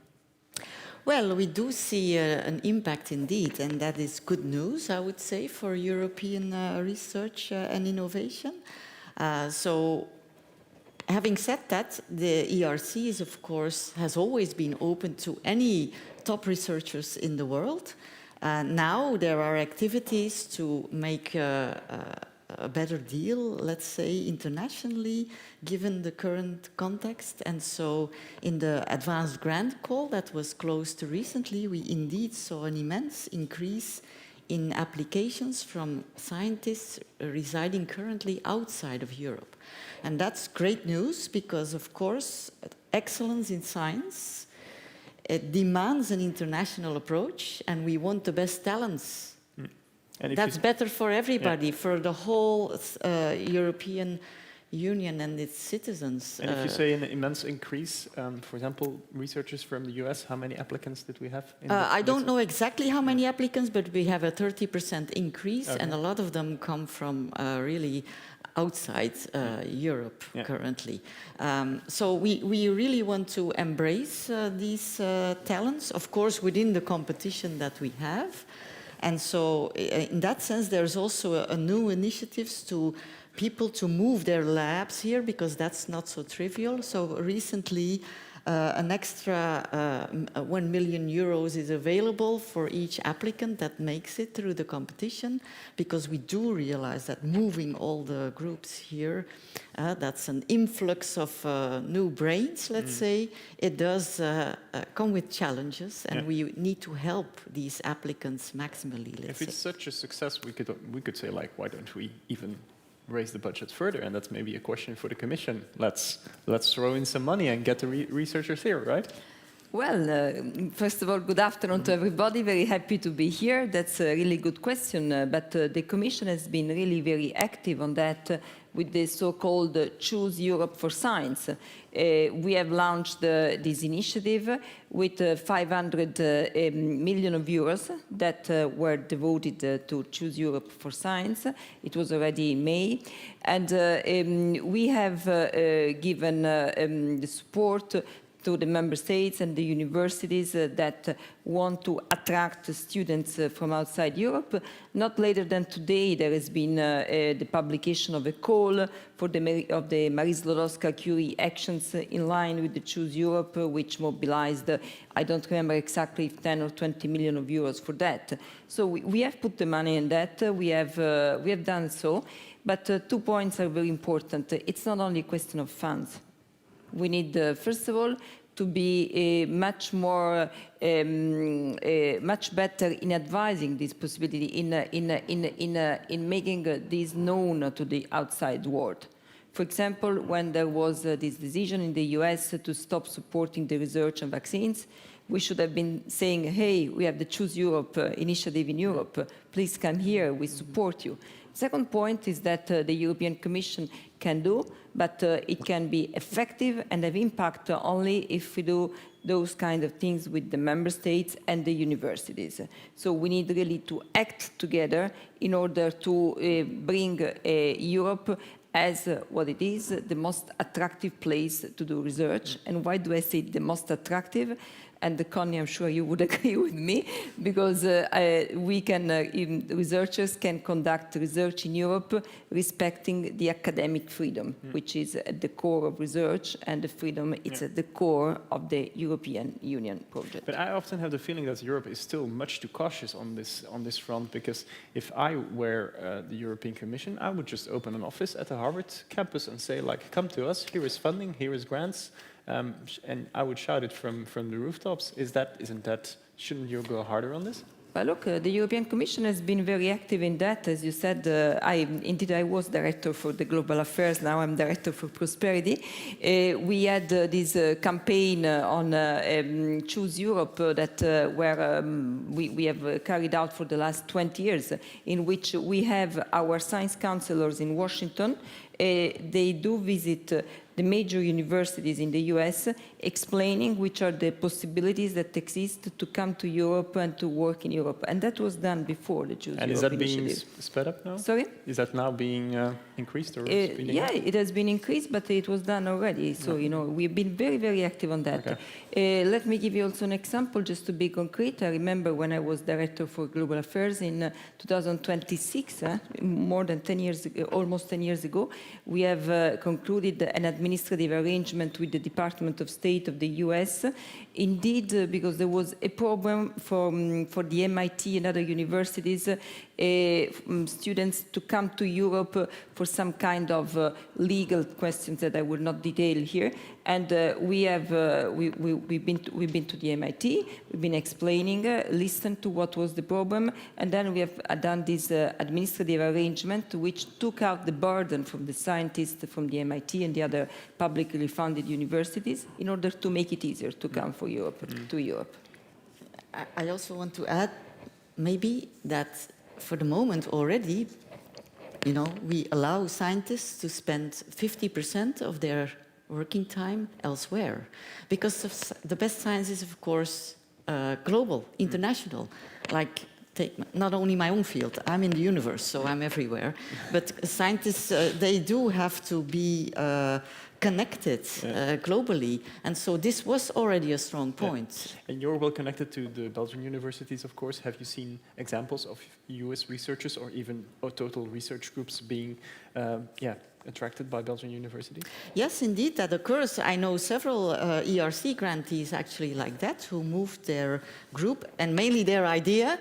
Well, we do see an impact indeed, and that is good news, I would say, for European research and innovation. So, having said that, the ERC is, of course, has always been open to any top researchers in the world. Now there are activities to make a better deal, let's say, internationally, given the current context. And so in the advanced grant call that was closed recently, we indeed saw an immense increase in applications from scientists residing currently outside of Europe. And that's great news because, of course, excellence in science, it demands an international approach, and we want the best talents. And that's better for everybody, for the whole European Union and its citizens. And if you say an immense increase, for example, researchers from the US, how many applicants did we have? I don't know exactly how many applicants, but we have a 30% increase, and a lot of them come from really outside Europe currently. So we really want to embrace these talents, of course, within the competition that we have. And so in that sense, there's also a new initiatives to people to move their labs here, because that's not so trivial. So recently, an extra 1 million euros is available for each applicant that makes it through the competition, because we do realize that moving all the groups here, that's an influx of new brains, let's say. It does come with challenges, and we need to help these applicants maximally, let's say. If it's such a success, we could say, like, why don't we even raise the budget further, and that's maybe a question for the Commission. Let's throw in some money and get the researchers here, right? Well, first of all, good afternoon to everybody. Very happy to be here. That's a really good question. But the Commission has been really very active on that with the so-called Choose Europe for Science. We have launched this initiative with 500 million of euros that were devoted to Choose Europe for Science. It was already in May. And we have given the support to the member states and the universities that want to attract students from outside Europe. Not later than today, there has been the publication of a call for the Marie Sklodowska-Curie actions in line with the Choose Europe, which mobilized, I don't remember exactly, 10 or 20 million of euros for that. So we have put the money in that. We have done so. But 2 points are very important. It's not only a question of funds. We need, first of all, to be much better in advising this possibility, in making this known to the outside world. For example, when there was this decision in the US to stop supporting the research on vaccines, we should have been saying, hey, we have the Choose Europe initiative in Europe. Please come here, we support you. Second point is that the European Commission can do, but it can be effective and have impact only if we do those kind of things with the member states and the universities. So we need really to act together in order to bring Europe as what it is, the most attractive place to do research. And why do I say the most attractive? And Connie, I'm sure you would agree with me, because researchers can conduct research in Europe respecting the academic freedom, which is at the core of research, and the freedom is at the core of the European Union project. But I often have the feeling that Europe is still much too cautious on this front, because if I were the European Commission, I would just open an office at the Harvard campus and say, like, come to us, here is funding, here is grants. And I would shout it from the rooftops. Shouldn't you go harder on this? Well, look, the European Commission has been very active in that. As you said, I was director for the global affairs. Now I'm director for prosperity. We had this campaign on Choose Europe that we have carried out for the last 20 years, in which we have our science counselors in Washington. They do visit the major universities in the US, explaining which are the possibilities that exist to come to Europe and to work in Europe. And that was done before the Choose Europe initiative. And is that being sped up now? Sorry? Is that now being increased or speeding yeah, up? it has been increased, but it was done already. So, you know, we've been very, very active on that. Okay. Let me give you also an example, just to be concrete. I remember when I was director for global affairs in 2026, more than 10 years ago, almost 10 years ago, we have concluded an administrative arrangement with the Department of State of the US. Indeed, because there was a problem for the MIT and other universities, students to come to Europe for some kind of legal questions that I will not detail here. And we've been to the MIT, we've been explaining, listened to what was the problem, and then we have done this administrative arrangement which took out the burden from the scientists from the MIT and the other publicly funded universities in order to make it easier to come for Europe, to Europe. I also want to add maybe that for the moment already, you know, we allow scientists to spend 50% of their working time elsewhere, because the best science is, of course, global, international. Like, take not only my own field, I'm in the universe, so I'm everywhere. But scientists, they do have to be connected globally, and so this was already a strong point. Yeah. And you're well connected to the Belgian universities, of course. Have you seen examples of US researchers or even total research groups being attracted by Belgian universities? Yes, indeed, that occurs. I know several ERC grantees actually like that, who moved their group and mainly their idea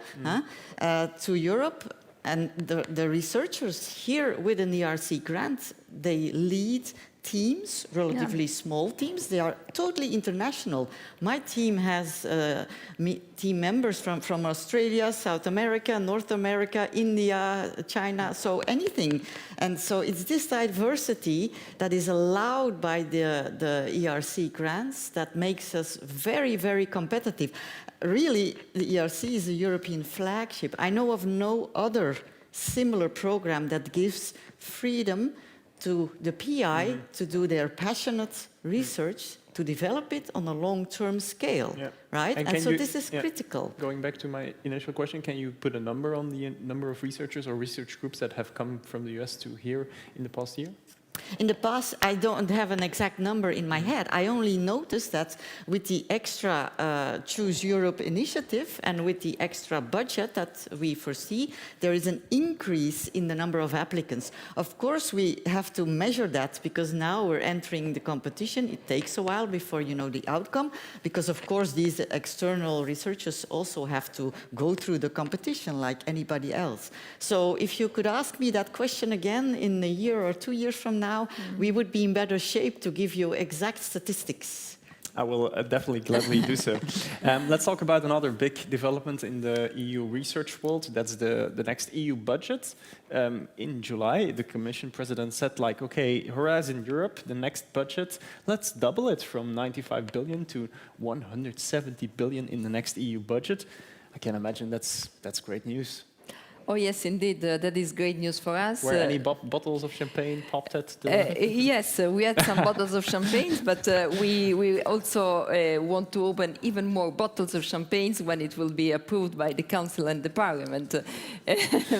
to Europe. And the researchers here with an ERC grant, they lead teams, relatively small teams. They are totally international. My team has team members from Australia, South America, North America, India, China, so anything. And so it's this diversity that is allowed by the ERC grants that makes us very, very competitive. Really, the ERC is a European flagship. I know of no other similar program that gives freedom to the PI to do their passionate research, to develop it on a long-term scale, right? And so this is critical. Going back to my initial question, can you put a number on the number of researchers or research groups that have come from the US to here in the past year? In the past, I don't have an exact number in my head. I only noticed that with the extra Choose Europe initiative and with the extra budget that we foresee, there is an increase in the number of applicants. Of course, we have to measure that because now we're entering the competition. It takes a while before you know the outcome because, of course, these external researchers also have to go through the competition like anybody else. So if you could ask me that question again in a year or 2 years from now, we would be in better shape to give you exact statistics. I will definitely gladly do so. Let's talk about another big development in the EU research world. That's the next EU budget. In July, the Commission President said, like, okay, Horizon Europe, the next budget, let's double it from 95 billion to 170 billion in the next EU budget. I can imagine that's great news. Oh yes, indeed, that is great news for us. Were any bottles of champagne popped at the... Yes, we had some bottles of champagne, but we also want to open even more bottles of champagne when it will be approved by the Council and the Parliament,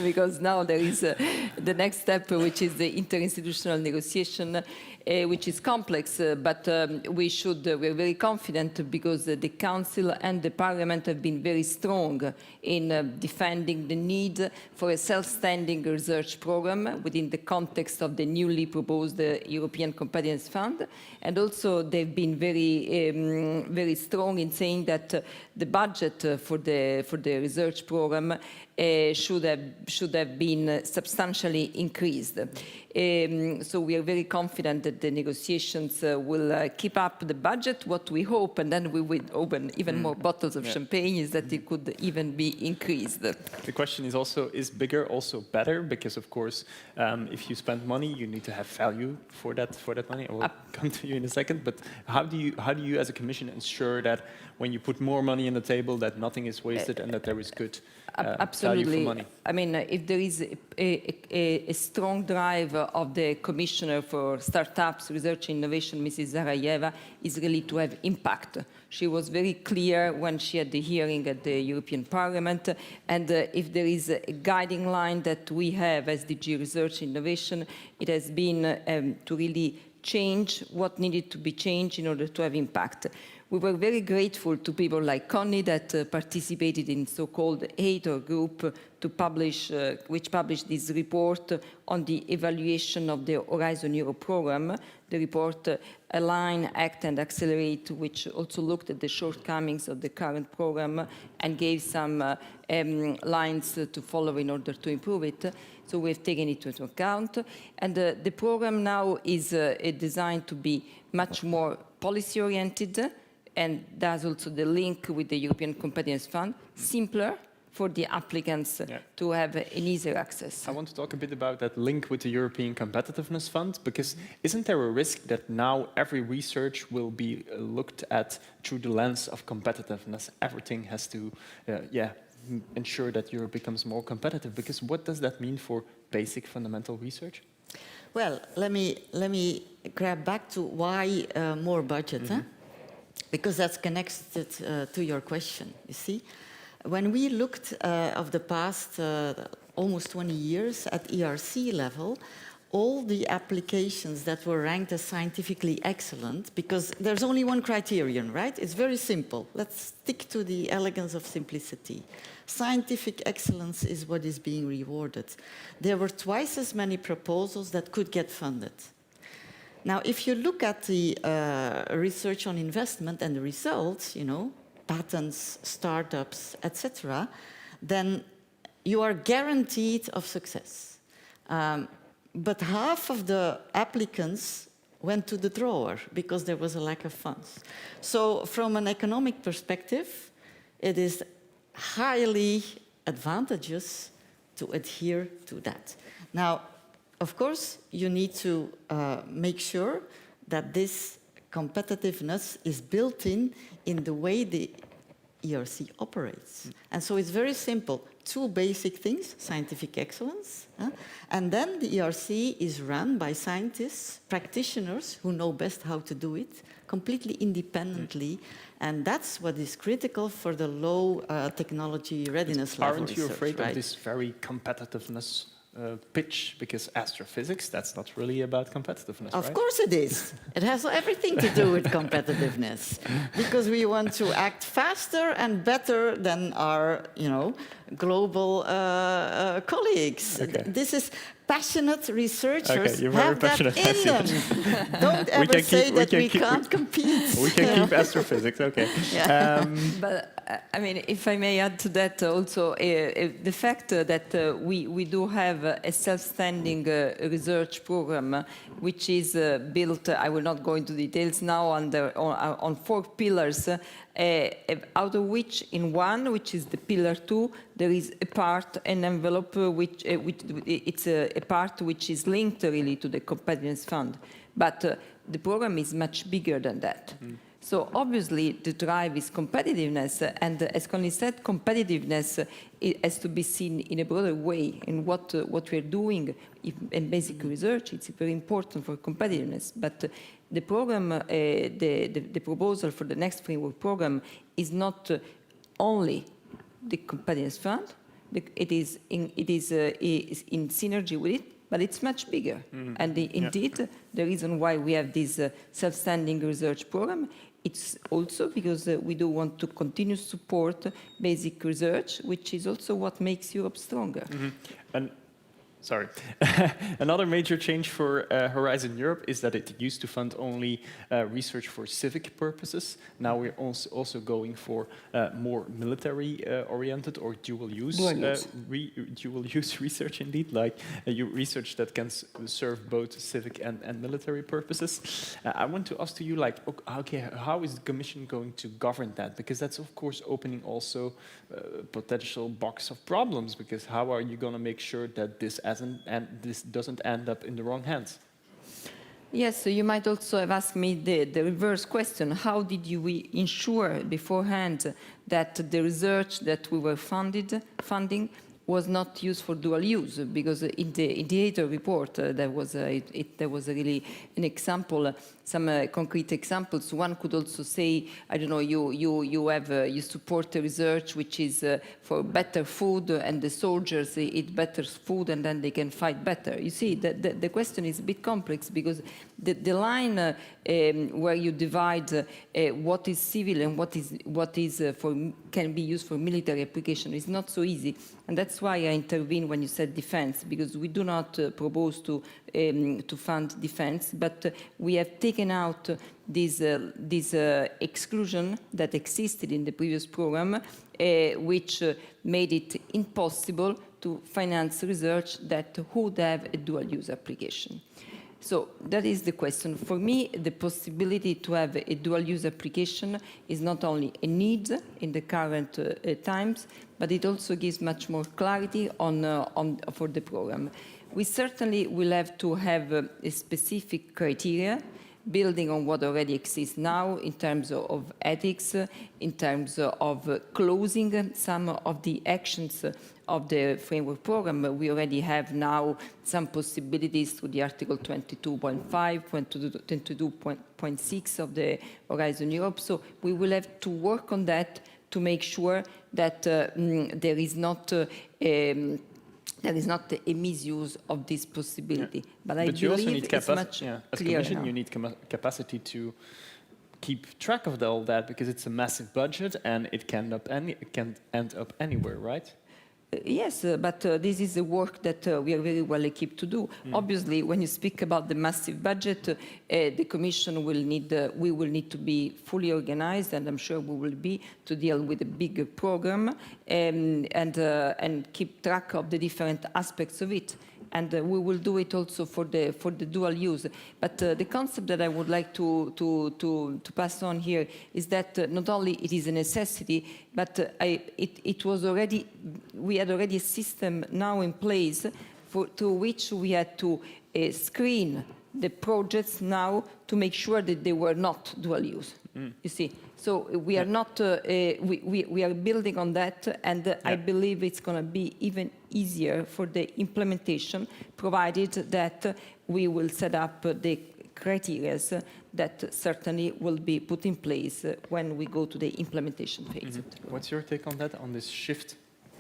because now there is the next step, which is the interinstitutional negotiation, which is complex, but we're very confident because the Council and the Parliament have been very strong in defending the need for a self-standing research program within the context of the newly proposed European Competence Fund. And also they've been very strong in saying that the budget for the research program should have been substantially increased. So we are very confident that the negotiations will keep up the budget. What we hope, and then we will open even more bottles of champagne, is that it could even be increased. The question is also, is bigger also better? Because of course, if you spend money, you need to have value for that money. I will come to you in a second. But how do you as a Commission ensure that when you put more money on the table, that nothing is wasted and that there is good value for money? I mean, if there is a strong drive of the Commissioner for Startups, Research and Innovation, Mrs. Zarajeva, is really to have impact. She was very clear when she had the hearing at the European Parliament, and if there is a guiding line that we have as DG Research and Innovation, it has been to really change what needed to be changed in order to have impact. We were very grateful to people like Connie that participated in so-called Hater Group to publish, which published this report on the evaluation of the Horizon Europe program. The report Align, Act and Accelerate, which also looked at the shortcomings of the current program and gave some lines to follow in order to improve it. So we've taken it into account. And the program now is designed to be much more policy-oriented, and there's also the link with the European Competence Fund, simpler for the applicants to have an easier access. I want to talk a bit about that link with the European Competitiveness Fund, because isn't there a risk that now every research will be looked at through the lens of competitiveness? Everything has to ensure that Europe becomes more competitive, because what does that mean for basic fundamental research? Well, let me grab back to why more budget, because that's connected to your question, you see. When we looked of the past almost 20 years at ERC level, all the applications that were ranked as scientifically excellent, because there's only one criterion, right? It's very simple. Let's stick to the elegance of simplicity. Scientific excellence is what is being rewarded. There were twice as many proposals that could get funded. Now, if you look at the research on investment and the results, you know, patents, startups, etc., then you are guaranteed of success. But half of the applicants went to the drawer because there was a lack of funds. So from an economic perspective, it is highly advantageous to adhere to that. Now, of course, you need to make sure that this competitiveness is built in the way the ERC operates. And so it's very simple. 2 basic things, scientific excellence, and then the ERC is run by scientists, practitioners who know best how to do it, completely independently, and that's what is critical for the low technology readiness level Aren't you research, afraid right? of this very competitiveness pitch? Because astrophysics, that's not really about competitiveness, Of right? course it is. It has everything to do with competitiveness, because we want to act faster and better than our, global colleagues. Okay. This is passionate researchers Okay, you're very have that passionate, I in see them. it. Don't ever say that we can't compete. We can keep astrophysics, okay. But I mean, if I may add to that also, the fact that we do have a self-standing research program, which is built, I will not go into details now, on 4 pillars, out of which in one, which is the pillar 2, there is a part, an envelope, which it's a part which is linked really to the competitiveness fund. But the program is much bigger than that. So obviously the drive is competitiveness, and as Connie said, competitiveness it has to be seen in a broader way. In what we're doing in basic research, it's very important for competitiveness. But the program, the proposal for the next framework program is not only the competitiveness fund. It is in synergy with it, but it's much bigger. And indeed, the reason why we have this self-standing research program, it's also because we do want to continue to support basic research, which is also what makes Europe stronger. And sorry. Another major change for Horizon Europe is that it used to fund only research for civic purposes. Now we're also going for more military-oriented or dual-use research, indeed, like research that can serve both civic and military purposes. I want to ask to you, like, okay, how is the Commission going to govern that? Because that's, of course, opening also a potential box of problems, because how are you going to make sure that this doesn't end up in the wrong hands? Yes, so you might also have asked me the reverse question. How did we ensure beforehand that the research that we were funding was not used for dual use? Because in the ATO report, there was really an example, some concrete examples. One could also say, I don't know, you support the research which is for better food, and the soldiers eat better food, and then they can fight better. You see, the question is a bit complex, because the line where you divide what is civil and what is can be used for military application is not so easy, and that's why I intervened when you said defense, because we do not propose to fund defense, but we have taken out this exclusion that existed in the previous program, which made it impossible to finance research that would have a dual-use application. So that is the question. For me, the possibility to have a dual-use application is not only a need in the current times, but it also gives much more clarity for the program. We certainly will have to have a specific criteria building on what already exists now in terms of ethics, in terms of closing some of the actions of the framework program. We already have now some possibilities through the Article 22.5, 22.6 of the Horizon Europe. So we will have to work on that to make sure that there is not a misuse of this possibility. But I you also believe need it's much as clearer Commission, now. you need capacity to keep track of all that, because it's a massive budget and it can end up anywhere, right? Yes, but this is the work that we are very well equipped to do. Obviously, when you speak about the massive budget, the Commission will need, we will need to be fully organized, and I'm sure we will be, to deal with a bigger program and keep track of the different aspects of it. and we will do it also for the dual use. But the concept that I would like to pass on here is that not only it is a necessity, but we had already a system now in place to which we had to screen the projects now to make sure that they were not dual use. You see, so we are not we are building on that, and I believe it's going to be even easier for the implementation, provided that we will set up the criteria that certainly will be put in place when we go to the implementation phase. What's your take on that, on this shift?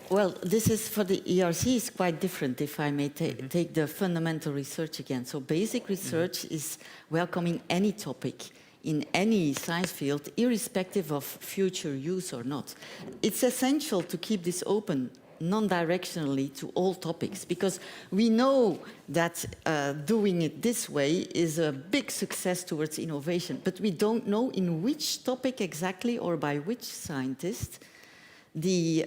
Well, this is for the ERC is quite different, if I may take the fundamental research again. So basic research is welcoming any topic in any science field, irrespective of future use or not. It's essential to keep this open non-directionally to all topics, because we know that doing it this way is a big success towards innovation, but we don't know in which topic exactly or by which scientist the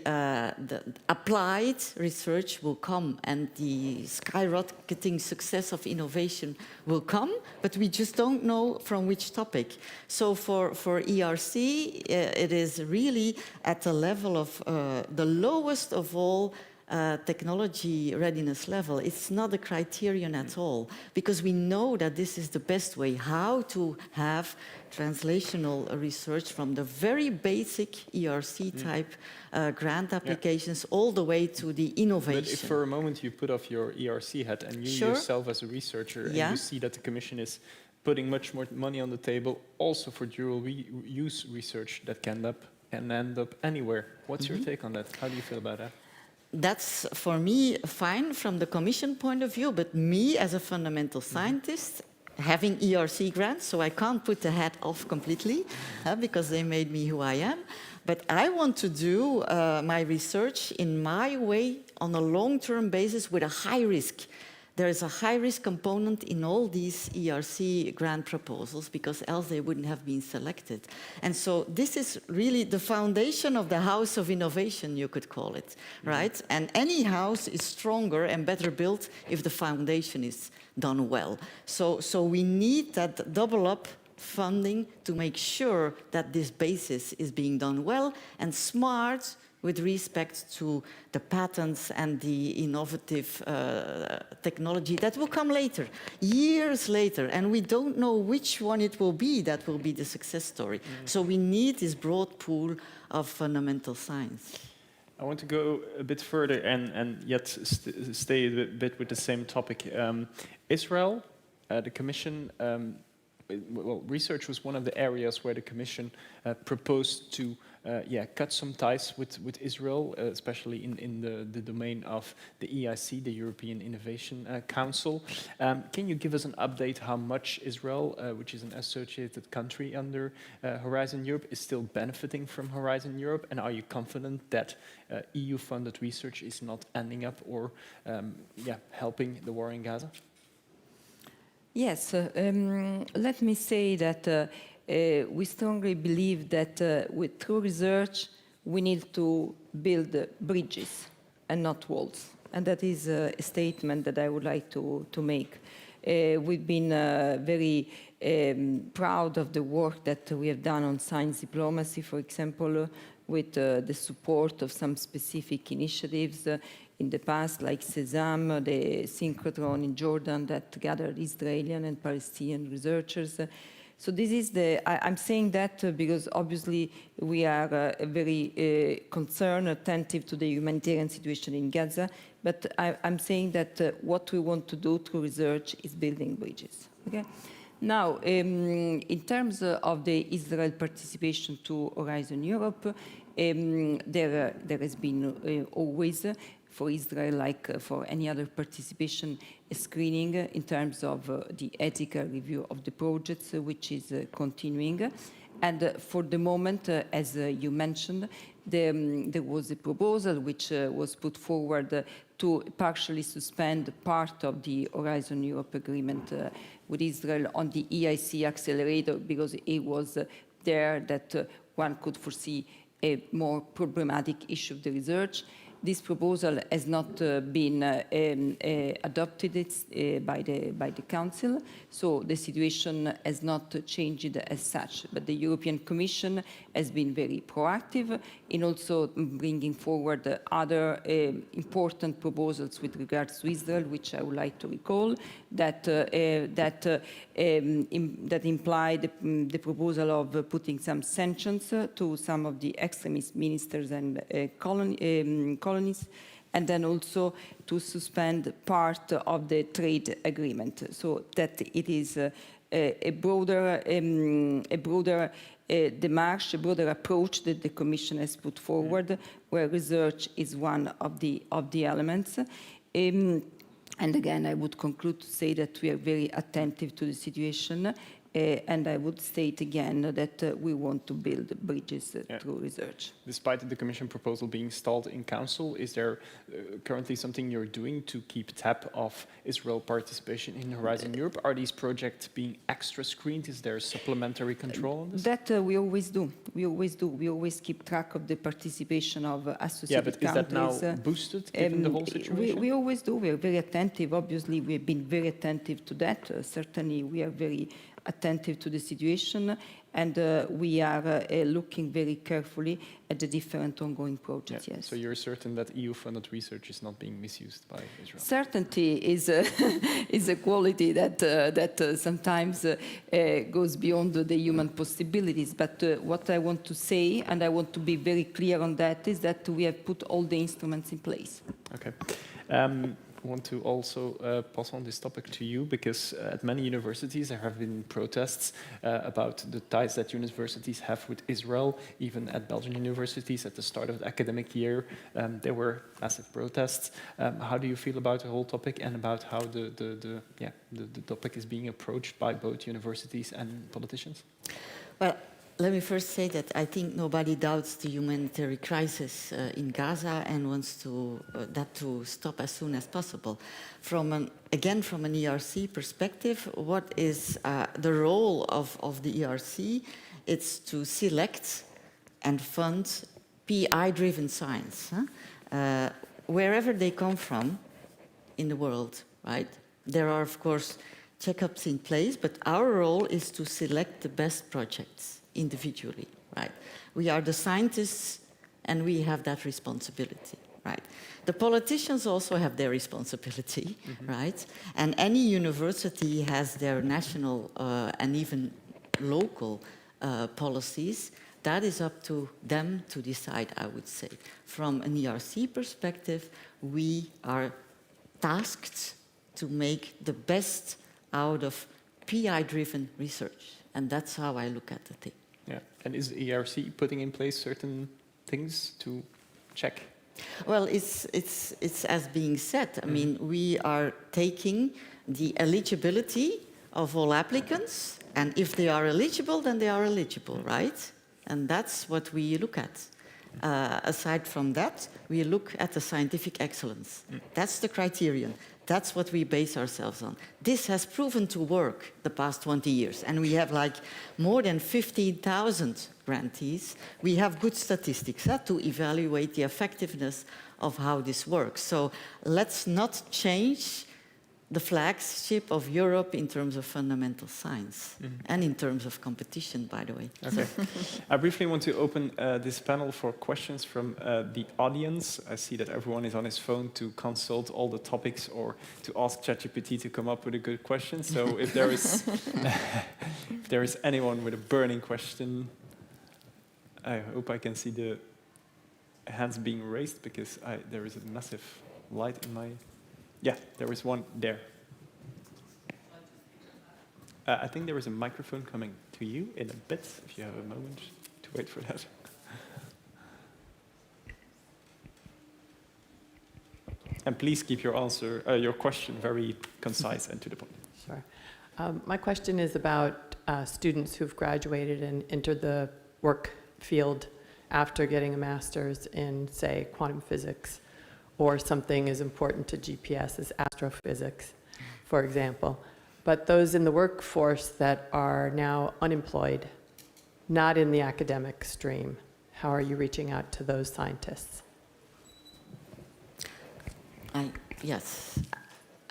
applied research will come and the skyrocketing success of innovation will come, but we just don't know from which topic. So for ERC, it is really at the level of the lowest of all technology readiness level. It's not a criterion at all, because we know that this is the best way how to have translational research from the very basic ERC type grant applications all the way to the innovation. But if for a moment you put off your ERC hat and you yourself as a researcher and you see that the Commission is putting much more money on the table also for dual use research that can end up anywhere. What's your take on that? How do you feel about that? That's, for me, fine from the Commission point of view, but me as a fundamental scientist, having ERC grants, so I can't put the hat off completely, because they made me who I am. But I want to do my research in my way on a long-term basis with a high risk. There is a high-risk component in all these ERC grant proposals, because else they wouldn't have been selected. And so this is really the foundation of the house of innovation, you could call it, right? And any house is stronger and better built if the foundation is done well. So we need that double-up funding to make sure that this basis is being done well and smart, with respect to the patents and the innovative technology that will come later, years later, and we don't know which one it will be that will be the success story. So we need this broad pool of fundamental science. I want to go a bit further and yet stay a bit with the same topic. Israel, the Commission, well, research was one of the areas where the Commission proposed to cut some ties with Israel, especially in the domain of the EIC, the European Innovation Council. Can you give us an update how much Israel, which is an associated country under Horizon Europe, is still benefiting from Horizon Europe? And are you confident that EU-funded research is not ending up or helping the war in Gaza? Yes, let me say that we strongly believe that through research we need to build bridges and not walls. And that is a statement that I would like to make. We've been very proud of the work that we have done on science diplomacy, for example, with the support of some specific initiatives in the past, like Sesam, the synchrotron in Jordan that gathered Israeli and Palestinian researchers. So this is I'm saying that because obviously we are very concerned, attentive to the humanitarian situation in Gaza, but I'm saying that what we want to do through research is building bridges. Okay? Now, in terms of the Israel participation to Horizon Europe, there has been always, for Israel, like for any other participation, a screening in terms of the ethical review of the projects, which is continuing. And for the moment, as you mentioned, there was a proposal which was put forward to partially suspend part of the Horizon Europe agreement with Israel on the EIC accelerator, because it was there that one could foresee a more problematic issue of the research. this proposal has not been adopted by the Council, so the situation has not changed as such. But the European Commission has been very proactive in also bringing forward other important proposals with regards to Israel, which I would like to recall, that implied the proposal of putting some sanctions to some of the extremist ministers and colonies, and then also to suspend part of the trade agreement, so that it is a broader démarche, a broader approach that the Commission has put forward, where research is one of the elements. And again, I would conclude to say that we are very attentive to the situation, and I would state again that we want to build bridges through research. Despite the Commission proposal being stalled in Council, is there currently something you're doing to keep tab of Israel participation in Horizon Europe? Are these projects being extra screened? Is there supplementary control on this? That we always do. We always do. We always keep track of the participation of associated countries. Yeah, but is that now boosted given the whole situation? We always do. We are very attentive. Obviously, we have been very attentive to that. Certainly, we are very attentive to the situation, and we are looking very carefully at the different ongoing projects, yes. So you're certain that EU-funded research is not being misused by Israel? Certainty is a quality that sometimes goes beyond the human possibilities. But what I want to say, and I want to be very clear on that, is that we have put all the instruments in place. Okay. I want to also pass on this topic to you, because at many universities there have been protests about the ties that universities have with Israel. Even at Belgian universities at the start of the academic year, there were massive protests. How do you feel about the whole topic, and about how the topic is being approached by both universities and politicians? Well, let me first say that I think nobody doubts the humanitarian crisis in Gaza and wants that to stop as soon as possible. From an ERC perspective, what is the role of the ERC? It's to select and fund PI-driven science, wherever they come from in the world, right? There are, of course, checkups in place, but our role is to select the best projects individually, right? We are the scientists, and we have that responsibility, right? The politicians also have their responsibility, right? And any university has their national and even local policies. That is up to them to decide, I would say. From an ERC perspective, we are tasked to make the best out of PI-driven research. And that's how I look at the thing. Yeah. And is the ERC putting in place certain things to check? Well, it's as being said. I mean, we are taking the eligibility of all applicants, and if they are eligible, then they are eligible, right? And that's what we look at. Aside from that, we look at the scientific excellence. That's the criterion. That's what we base ourselves on. This has proven to work the past 20 years, and we have like more than 15,000 grantees. We have good statistics to evaluate the effectiveness of how this works. So let's not change the flagship of Europe in terms of fundamental science and in terms of competition, by the way. Okay. I briefly want to open this panel for questions from the audience. I see that everyone is on his phone to consult all the topics or to ask ChatGPT to come up with a good question. So if there is, if there is anyone with a burning question, I hope I can see the hands being raised, because there is a massive light in my... Yeah, there is one there. I think there is a microphone coming to you in a bit, if you have a moment to wait for that. And please keep your answer, your question very concise and to the point. Sure. My question is about students who've graduated and entered the work field after getting a master's in, say, quantum physics, or something as important to GPS as astrophysics, for example. But those in the workforce that are now unemployed, not in the academic stream, how are you reaching out to those scientists? Yes.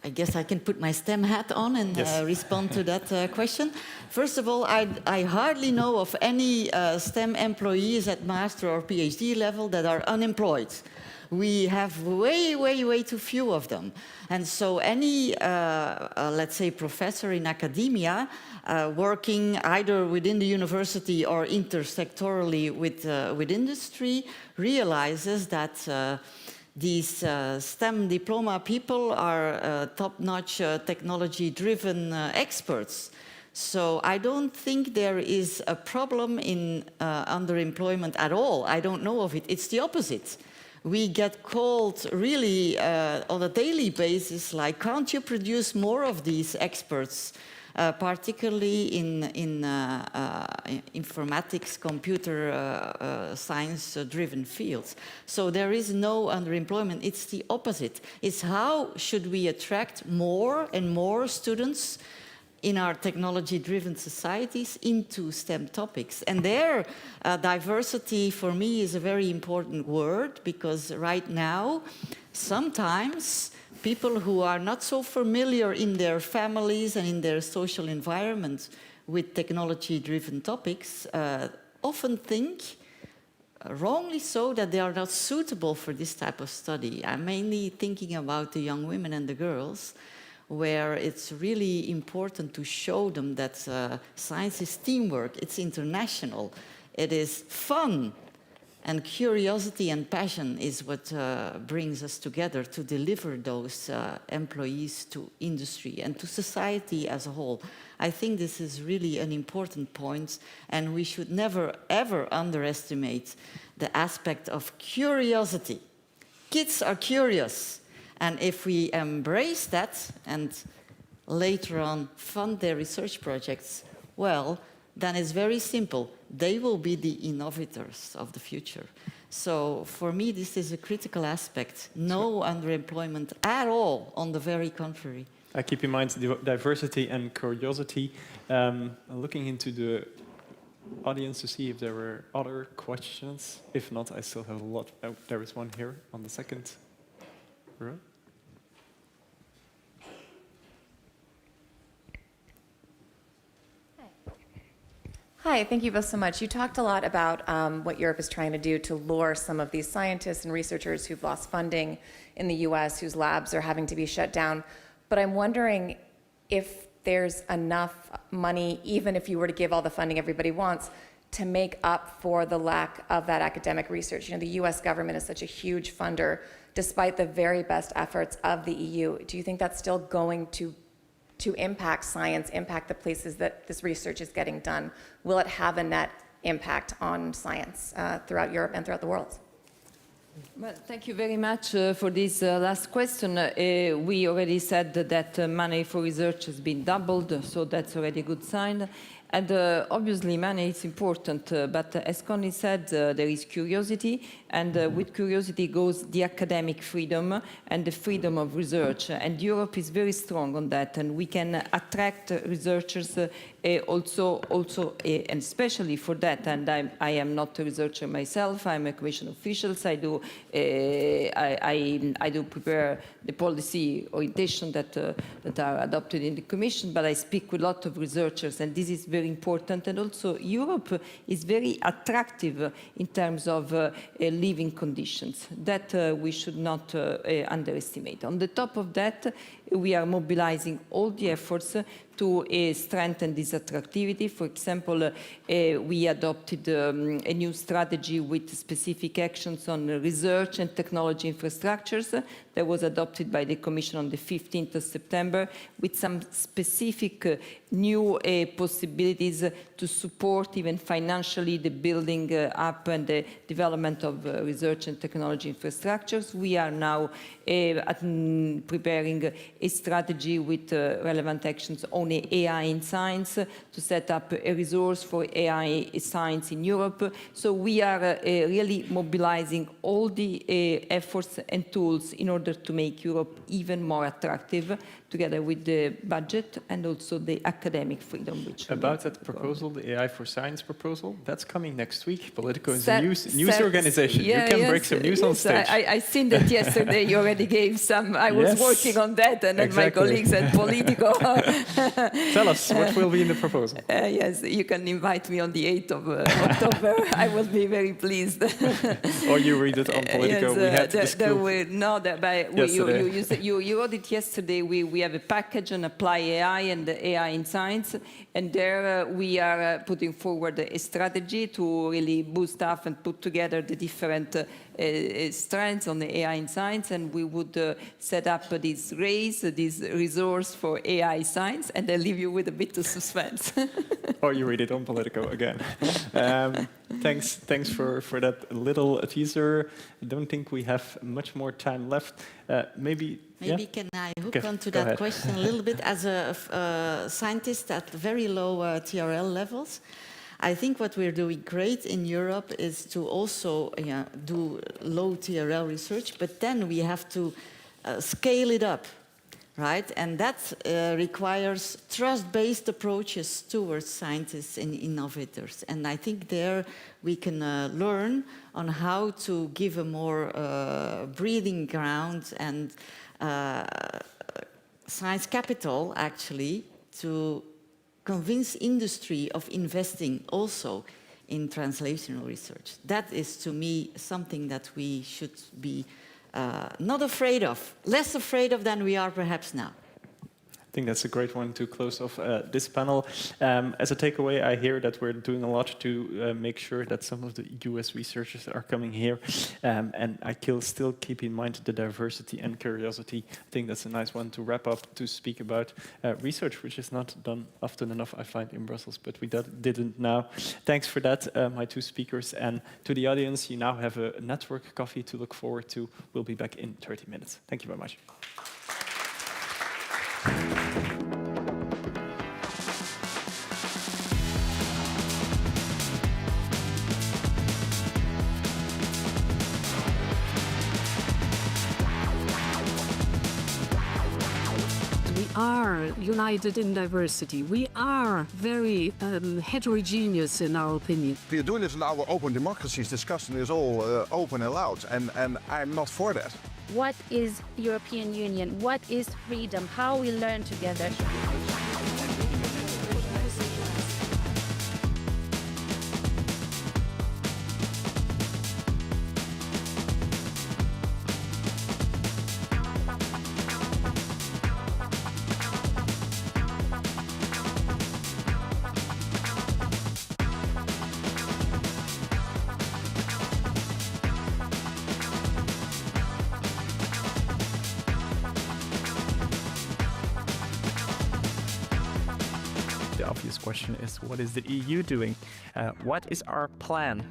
I guess I can put my STEM hat on and respond to that question. First of all, I hardly know of any STEM employees at master or PhD level that are unemployed. We have way too few of them. And so any, let's say, professor in academia working either within the university or intersectorally with industry realizes that these STEM diploma people are top-notch technology-driven experts. So I don't think there is a problem in underemployment at all. I don't know of it. It's the opposite. We get called really on a daily basis, like, can't you produce more of these experts, particularly in informatics, computer science-driven fields. So there is no underemployment. It's the opposite. It's how should we attract more and more students in our technology-driven societies into STEM topics. And there, diversity for me is a very important word, because right now, sometimes people who are not so familiar in their families and in their social environment with technology-driven topics often think, wrongly so, that they are not suitable for this type of study. I'm mainly thinking about the young women and the girls, where it's really important to show them that science is teamwork, it's international, it is fun, and curiosity and passion is what brings us together to deliver those employees to industry and to society as a whole. I think this is really an important point, and we should never, ever underestimate the aspect of curiosity. Kids are curious. And if we embrace that and later on fund their research projects, well, then it's very simple. They will be the innovators of the future. So for me, this is a critical aspect. No underemployment at all, on the very contrary. I keep in mind diversity and curiosity. Looking into the audience to see if there were other questions. If not, I still have a lot. Oh, there is one here on the second row. Hi, thank you both so much. You talked a lot about what Europe is trying to do to lure some of these scientists and researchers who've lost funding in the US, whose labs are having to be shut down. But I'm wondering if there's enough money, even if you were to give all the funding everybody wants, to make up for the lack of that academic research. You know, the US government is such a huge funder, despite the very best efforts of the EU. Do you think that's still going to impact science, impact the places that this research is getting done? Will it have a net impact on science throughout Europe and throughout the world? Well, thank you very much for this last question. We already said that money for research has been doubled, so that's already a good sign. And obviously money is important, but as Connie said, there is curiosity, and with curiosity goes the academic freedom and the freedom of research. And Europe is very strong on that, and we can attract researchers also, and especially for that. And I am not a researcher myself. I'm a commission official. I do prepare the policy orientation that are adopted in the commission, but I speak with a lot of researchers, and this is very important. And also Europe is very attractive in terms of living conditions that we should not underestimate. On the top of that, we are mobilizing all the efforts to strengthen this attractivity. For example, we adopted a new strategy with specific actions on research and technology infrastructures that was adopted by the Commission on the 15th of September, with some specific new possibilities to support even financially the building up and the development of research and technology infrastructures. We are now preparing a strategy with relevant actions on own AI in science, to set up a resource for AI science in Europe. So we are really mobilizing all the efforts and tools in order to make Europe even more attractive, together with the budget and also the academic freedom. About that proposal, the AI for Science proposal, that's coming next week. Politico is a news organization. Yeah, you can break some news on stage. I seen that yesterday. You already gave some. I was working on that, and then my colleagues at Politico. Tell us, what will be in the proposal? Yes, you can invite me on the 8th of October. I will be very pleased. Or you read it on Politico. Yes, we had the scoop. You wrote it yesterday. We have a package on Apply AI and AI in Science, and there we are putting forward a strategy to really boost up and put together the different strands on the AI in Science, and we would set up this race, this resource for AI science, and I'll leave you with a bit of suspense. Or you read it on Politico again. Thanks for that little teaser. I don't think we have much more time left. Maybe can I hook onto that question a little bit? As a scientist at very low TRL levels, I think what we're doing great in Europe is to also do low TRL research, but then we have to scale it up, right? And that requires trust-based approaches towards scientists and innovators. And I think there we can learn on how to give a more breathing ground and science capital, actually, to convince industry of investing also in translational research. That is, to me, something that we should be not afraid of, less afraid of than we are perhaps now. I think that's a great one to close off this panel. As a takeaway, I hear that we're doing a lot to make sure that some of the US researchers are coming here. And I still keep in mind the diversity and curiosity. I think that's a nice one to wrap up, to speak about research, which is not done often enough, I find, in Brussels, but we didn't now. Thanks for that, my two speakers. And to the audience, you now have a network coffee to look forward to. We'll be back in 30 minutes. Thank you very much. We are united in diversity. We are very heterogeneous in our opinion. We are doing this in our open democracies, discussing this all open and loud, and I'm not for that. What is European Union? What is freedom? How we learn together. The obvious question is, what is the EU doing? What is our plan?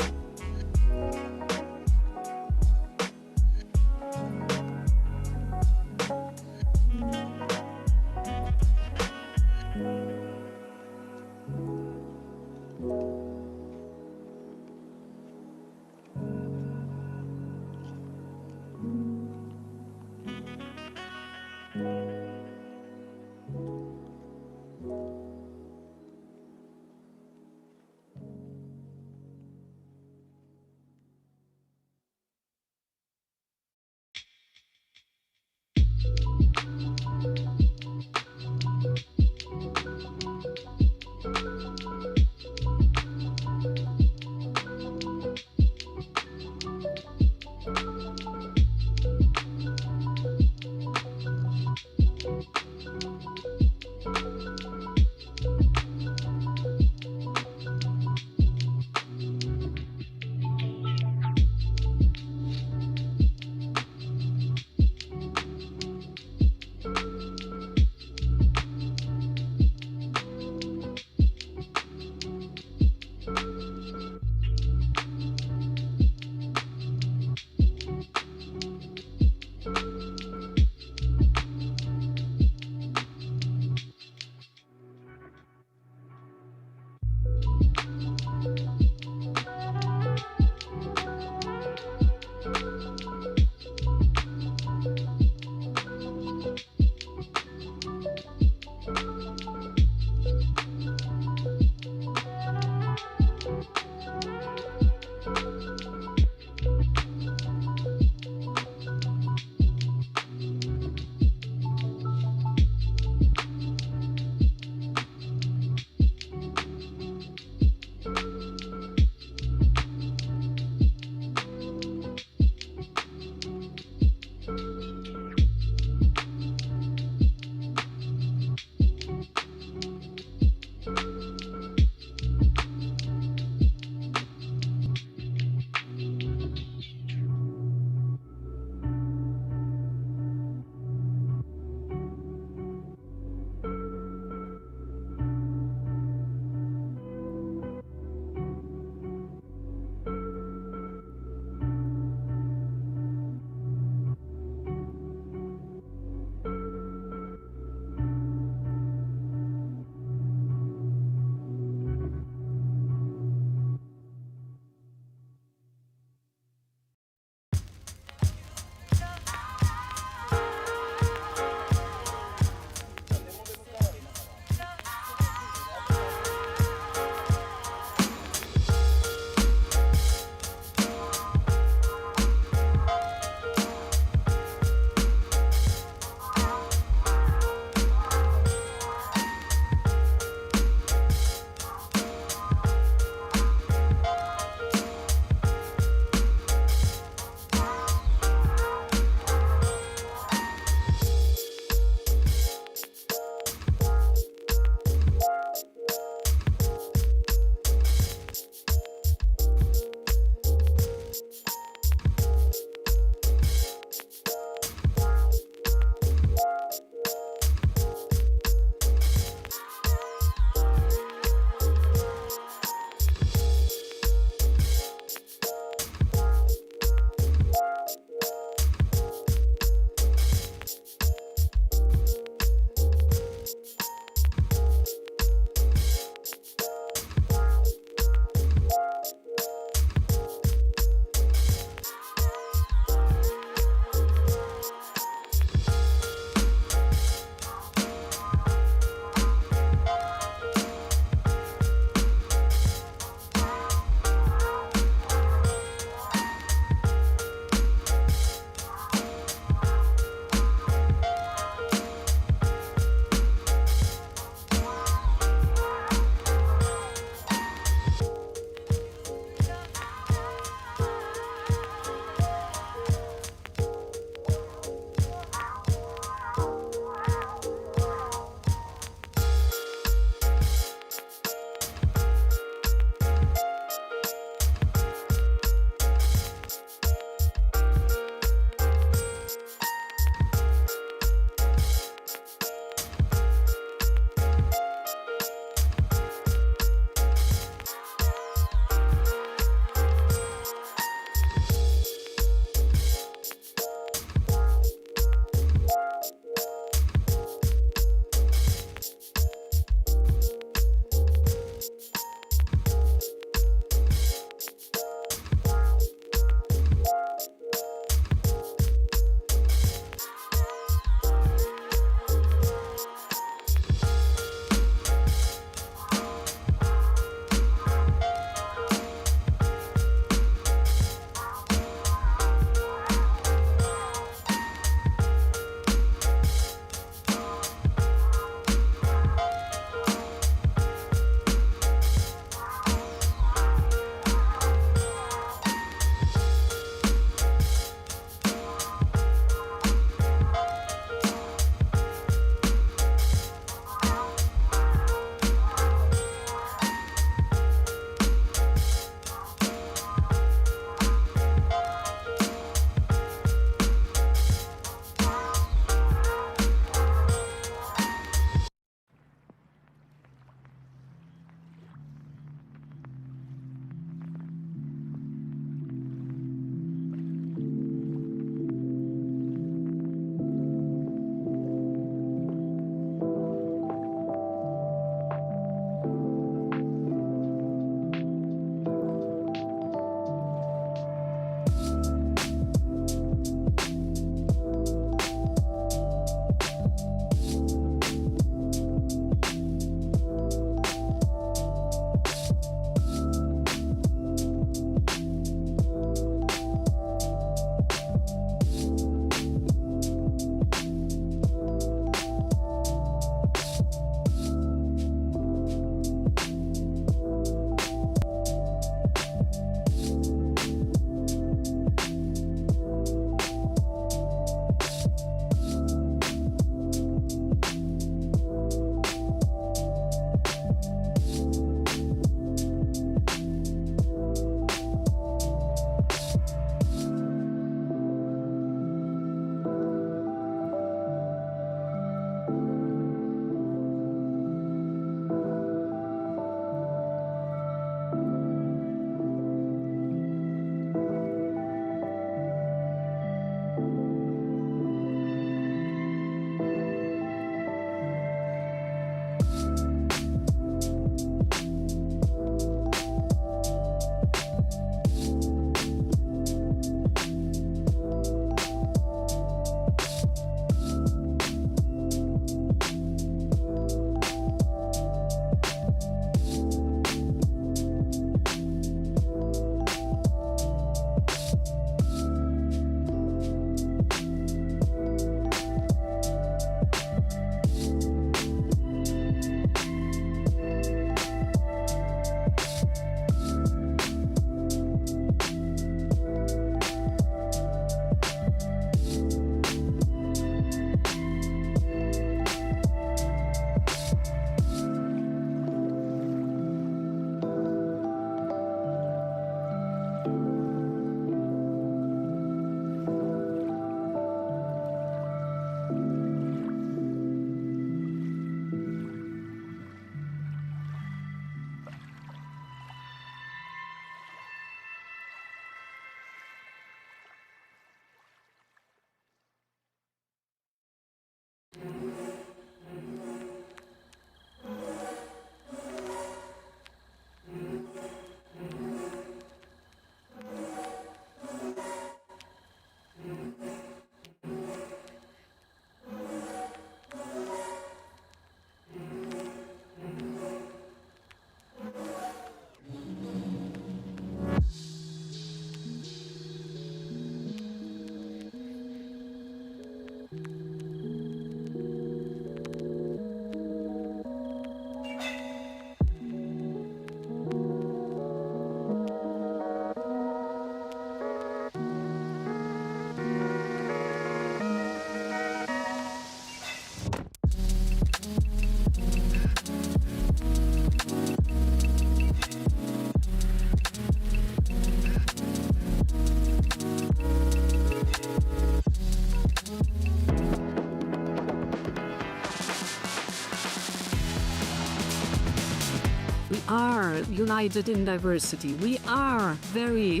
united in diversity. We are very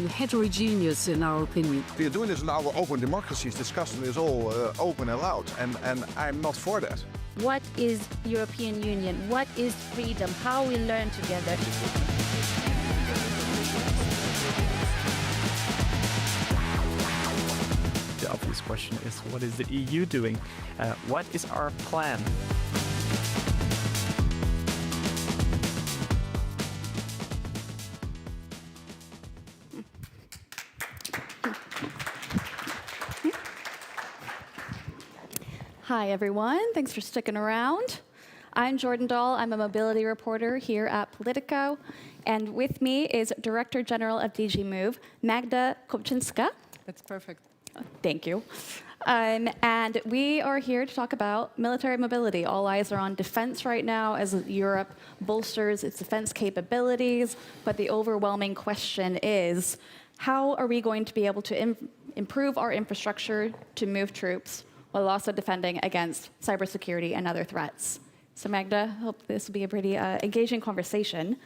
heterogeneous in our opinion. We are doing this in our open democracies, discussing this all open and loud, and I'm not for that. What is European Union? What is freedom? How we learn together. The obvious question is, what is the EU doing? What is our plan? Hi, everyone. Thanks for sticking around. I'm Jordan Dahl. I'm a mobility reporter here at Politico. And with me is Director General of DG Move, Magda Kopczynska. That's perfect. Thank you. And we are here to talk about military mobility. All eyes are on defense right now as Europe bolsters its defense capabilities. But the overwhelming question is, how are we going to be able to improve our infrastructure to move troops while also defending against cybersecurity and other threats? So Magda, I hope this will be a pretty engaging conversation.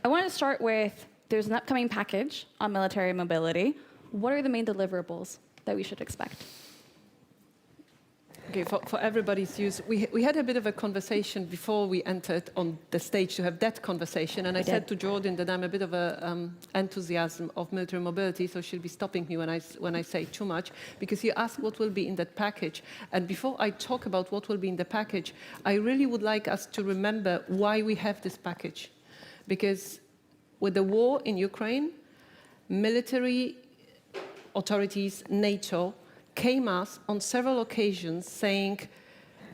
I want to start with, there's an upcoming package on military mobility. What are the main deliverables that we should expect? Okay, for everybody's use, we had a bit of a conversation before we entered on the stage to have that conversation, and I said to Jordan that I'm a bit of a enthusiasm of military mobility, so she'll be stopping me when I say too much, because you asked what will be in that package. And before I talk about what will be in the package, I really would like us to remember why we have this package. Because with the war in Ukraine, military authorities, NATO, came us on several occasions saying,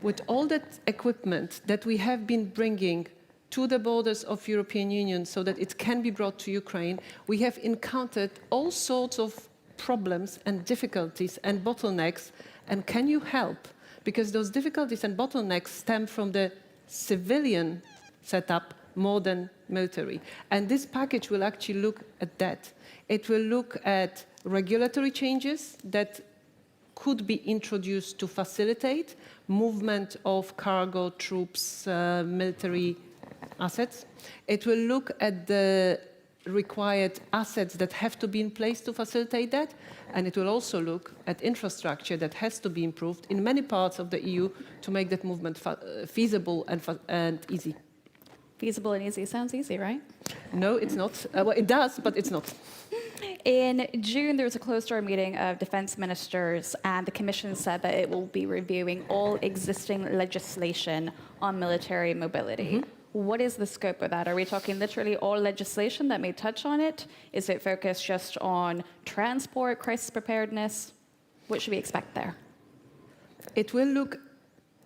with all that equipment that we have been bringing to the borders of European Union so that it can be brought to Ukraine, we have encountered all sorts of problems and difficulties and bottlenecks, and can you help? Because those difficulties and bottlenecks stem from the civilian setup more than military. And this package will actually look at that. It will look at regulatory changes that could be introduced to facilitate movement of cargo, troops, military assets. It will look at the required assets that have to be in place to facilitate that, and it will also look at infrastructure that has to be improved in many parts of the EU to make that movement feasible and easy. Feasible and easy sounds easy, right? No, it's not. Well, it does, but it's not. In June, there was a closed-door meeting of defense ministers, and the Commission said that it will be reviewing all existing legislation on military mobility. What is the scope of that? Are we talking literally all legislation that may touch on it? Is it focused just on transport, crisis preparedness? What should we expect there? It will look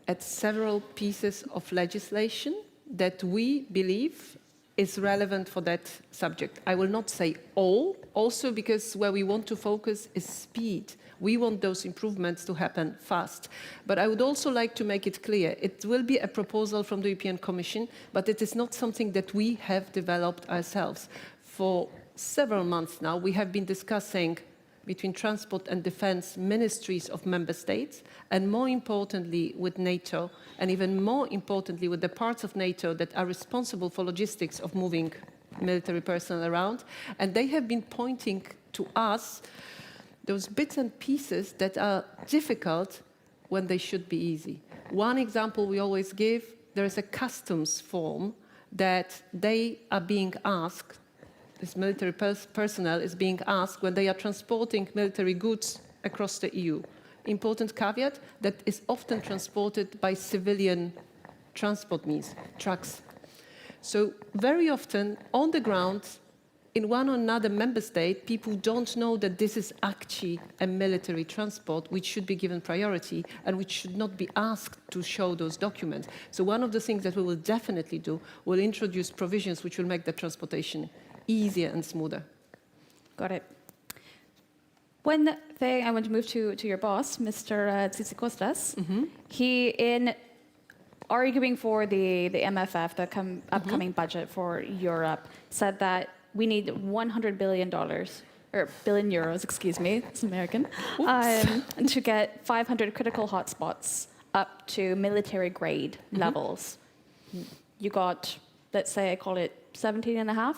at several pieces of legislation that we believe is relevant for that subject. I will not say all, also because where we want to focus is speed. We want those improvements to happen fast. But I would also like to make it clear, it will be a proposal from the European Commission, but it is not something that we have developed ourselves. For several months now, we have been discussing between transport and defense ministries of member states, and more importantly with NATO, and even more importantly with the parts of NATO that are responsible for logistics of moving military personnel around. And they have been pointing to us those bits and pieces that are difficult when they should be easy. One example we always give, there is a customs form that they are being asked, this military personnel is being asked when they are transporting military goods across the EU. Important caveat, that is often transported by civilian transport means, trucks. So very often on the ground, in one or another member state, people don't know that this is actually a military transport which should be given priority and which should not be asked to show those documents. So one of the things that we will definitely do, will introduce provisions which will make the transportation easier and smoother. Got it. One thing I want to move to your boss, Mr. Tzitzikostas. He, in arguing for the MFF, the upcoming budget for Europe, said that we need $100 billion, or billion euros, excuse me, it's American, to get 500 critical hotspots up to military grade levels. You got, let's say I call it 17.5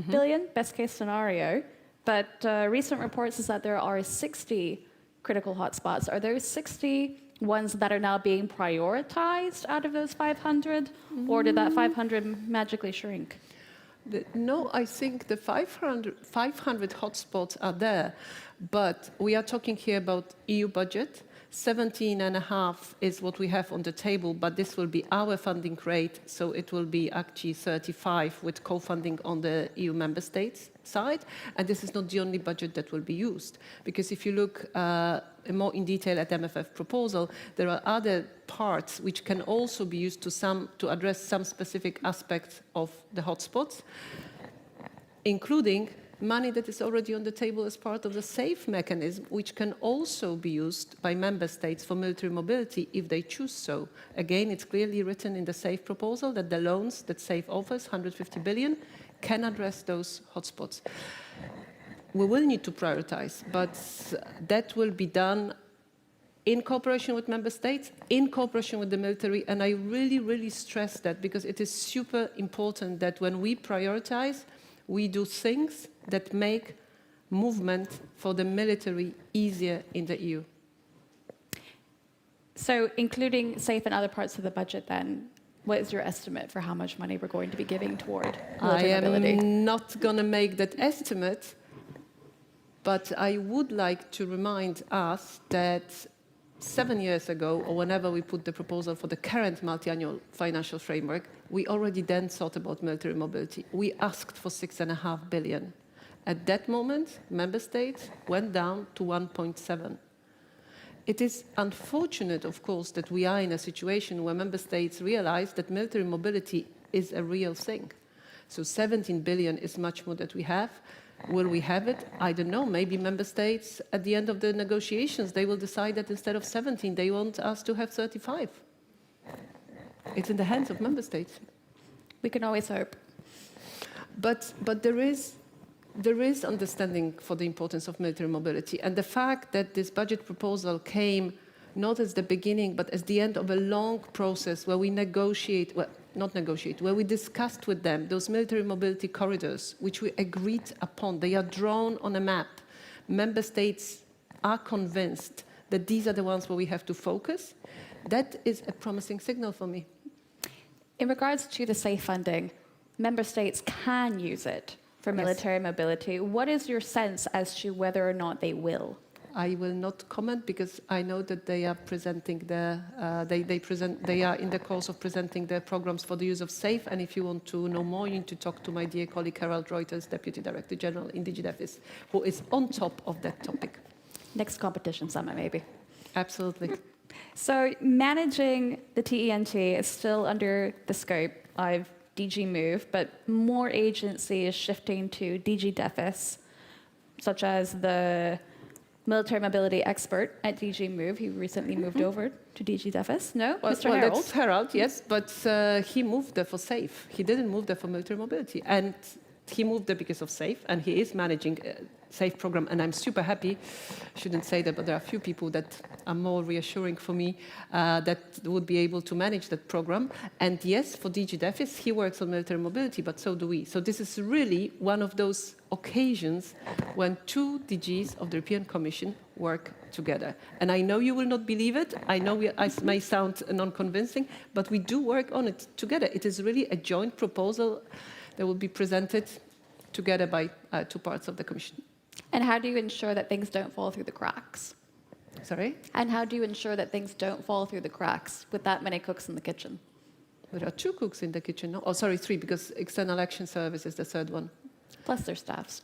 billion, best case scenario. But recent reports is that there are 60 critical hotspots. Are those 60 ones that are now being prioritized out of those 500, or did that 500 magically shrink? No, I think the 500 hotspots are there, but we are talking here about EU budget. 17.5 is what we have on the table, but this will be our funding rate, so it will be actually 35 with co-funding on the EU member states side. And this is not the only budget that will be used, because if you look more in detail at MFF proposal, there are other parts which can also be used to address some specific aspects of the hotspots, including money that is already on the table as part of the SAFE mechanism, which can also be used by member states for military mobility if they choose so. Again, it's clearly written in the SAFE proposal that the loans that SAFE offers, 150 billion, can address those hotspots. We will need to prioritize, but that will be done in cooperation with member states, in cooperation with the military, and I really, really stress that because it is super important that when we prioritize, we do things that make movement for the military easier in the EU. So including SAFE and other parts of the budget then, what is your estimate for how much money we're going to be giving toward military mobility? I am not going to make that estimate, but I would like to remind us that 7 years ago, or whenever we put the proposal for the current multi-annual financial framework, we already then thought about military mobility. We asked for 6.5 billion. At that moment, member states went down to 1.7. It is unfortunate, of course, that we are in a situation where member states realize that military mobility is a real thing. So 17 billion is much more that we have. Will we have it? I don't know. Maybe member states, at the end of the negotiations, they will decide that instead of 17, they want us to have 35. It's in the hands of member states. We can always hope. But there is understanding for the importance of military mobility. And the fact that this budget proposal came not as the beginning, but as the end of a long process where we negotiate, well, not negotiate, where we discussed with them those military mobility corridors, which we agreed upon. They are drawn on a map. Member states are convinced that these are the ones where we have to focus. That is a promising signal for me. In regards to the SAFE funding, member states can use it for military mobility. What is your sense as to whether or not they will? I will not comment because I know that they are presenting they are in the course of presenting their programs for the use of SAFE. And if you want to know more, you need to talk to my dear colleague Harald Reuters, Deputy Director General in DG DEFIS, who is on top of that topic. Next competition summit, maybe. Absolutely. So managing the TENT is still under the scope of DG Move, but more agency is shifting to DG DEFIS, such as the military mobility expert at DG Move. He recently moved over to DG DEFIS. No, Mr. Harald? That's Harald, yes, but he moved there for SAFE. He didn't move there for military mobility. And he moved there because of SAFE, and he is managing a SAFE program, and I'm super happy. I shouldn't say that, but there are a few people that are more reassuring for me that would be able to manage that program. And yes, for DG DEFIS, he works on military mobility, but so do we. So this is really one of those occasions when two DGs of the European Commission work together. And I know you will not believe it. I know I may sound non-convincing, but we do work on it together. It is really a joint proposal that will be presented together by two parts of the Commission. And how do you ensure that things don't fall through the cracks? Sorry? And how do you ensure that things don't fall through the cracks with that many cooks in the kitchen? There are two cooks in the kitchen. No? Oh, sorry, three, because External Action Service is the third one. Plus their staffs.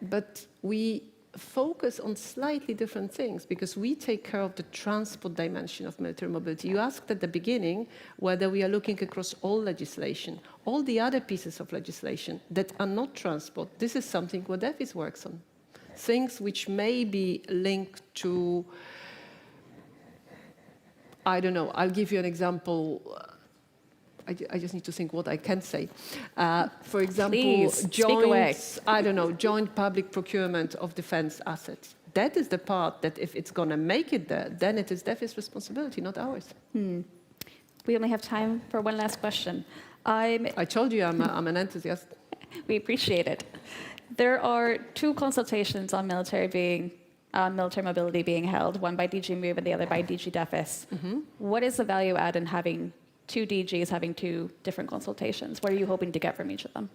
But we focus on slightly different things because we take care of the transport dimension of military mobility. You asked at the beginning whether we are looking across all legislation. All the other pieces of legislation that are not transport, this is something what DEFIS works on. Things which may be linked to, I don't know, I'll give you an example. I just need to think what I can say. For example, Please, speak away. Joint public procurement of defense assets. That is the part that if it's going to make it there, then it is DEFIS' responsibility, not ours. We only have time for one last question. I told you I'm an enthusiast. We appreciate it. There are 2 consultations on military mobility being held, one by DG Move and the other by DG DEFIS. What is the value add in having 2 DGs having 2 different consultations? What are you hoping to get from each of them?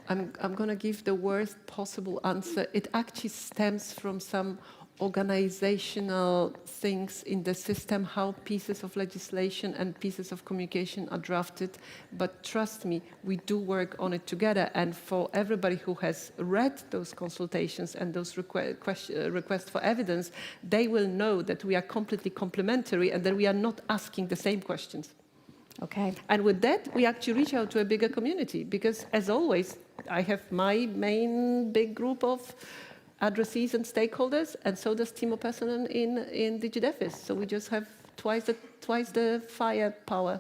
I'm going to give the worst possible answer. It actually stems from some organizational things in the system, how pieces of legislation and pieces of communication are drafted. But trust me, we do work on it together. And for everybody who has read those consultations and those requests for evidence, they will know that we are completely complementary and that we are not asking the same questions. Okay. And with that, we actually reach out to a bigger community because, as always, I have my main big group of addressees and stakeholders, and so does Timo Pessonen in DigiDefis. So we just have twice the firepower.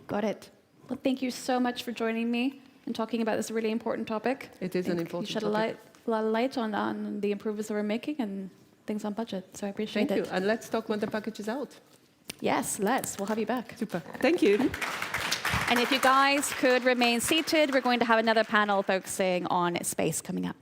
Got it. Well, thank you so much for joining me and talking about this really important topic. It is an important topic. topic. You shed a lot of light on the improvements that we're making and things on budget, so I appreciate it. Thank you, and let's talk when the package is out. Yes, let's. We'll have you back. Super. Thank you. And if you guys could remain seated, we're going to have another panel focusing on space coming up.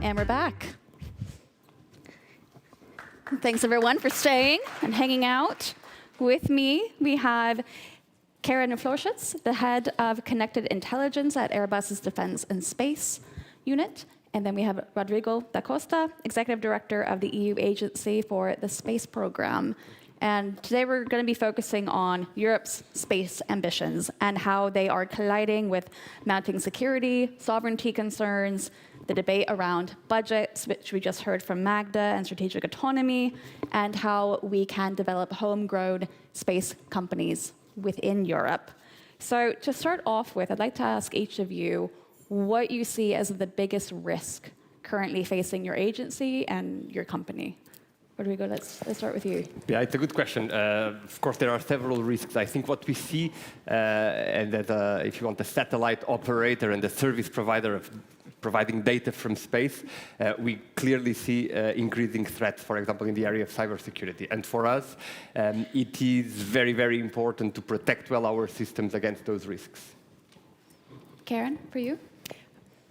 And we're back. Thanks everyone for staying and hanging out. With me, we have Karen Florschutz, the head of Connected Intelligence at Airbus's Defense and Space Unit. And then we have Rodrigo da Costa, Executive Director of the EU Agency for the Space Program. And today we're going to be focusing on Europe's space ambitions and how they are colliding with mounting security, sovereignty concerns, the debate around budgets, which we just heard from Magda, and strategic autonomy, and how we can develop homegrown space companies within Europe. So to start off with, I'd like to ask each of you what you see as the biggest risk currently facing your agency and your company. Rodrigo, let's start with you. Yeah, it's a good question. Of course, there are several risks. I think what we see, and that if you want, the satellite operator and the service provider of providing data from space, we clearly see increasing threats, for example, in the area of cybersecurity. And for us, it is very, very important to protect well our systems against those risks. Karen, for you?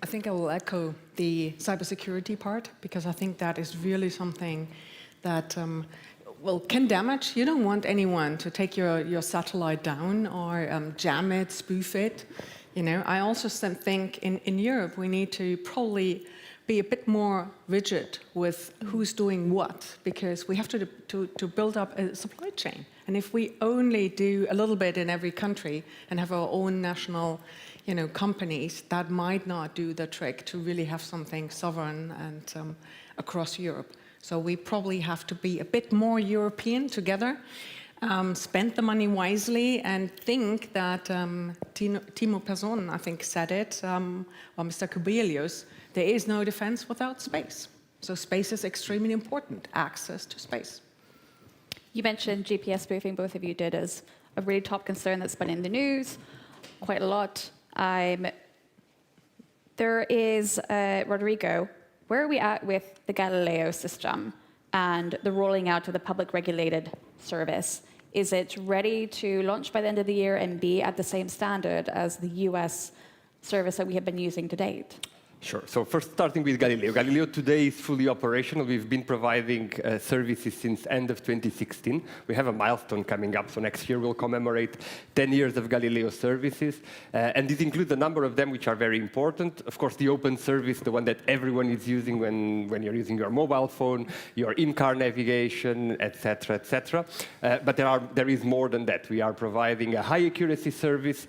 I think I will echo the cybersecurity part, because I think that is really something that can damage. You don't want anyone to take your satellite down or jam it, spoof it. You know, I also think in Europe we need to probably be a bit more rigid with who's doing what, because we have to build up a supply chain. And if we only do a little bit in every country and have our own national, companies, that might not do the trick to really have something sovereign and across Europe. So we probably have to be a bit more European together, spend the money wisely, and think that Timo Pessonen, I think, said it, or Mr. Kubelius, there is no defense without space. So space is extremely important, access to space. You mentioned GPS spoofing, both of you did, as a really top concern that's been in the news quite a lot. There is, Rodrigo, where are we at with the Galileo system and the rolling out of the public regulated service? Is it ready to launch by the end of the year and be at the same standard as the US service that we have been using to date? Sure. So first, starting with Galileo. Galileo today is fully operational. We've been providing services since end of 2016. We have a milestone coming up, so next year we'll commemorate 10 years of Galileo services. And this includes a number of them which are very important. Of course, the open service, the one that everyone is using when you're using your mobile phone, your in-car navigation, etc., etc. But there is more than that. We are providing a high accuracy service.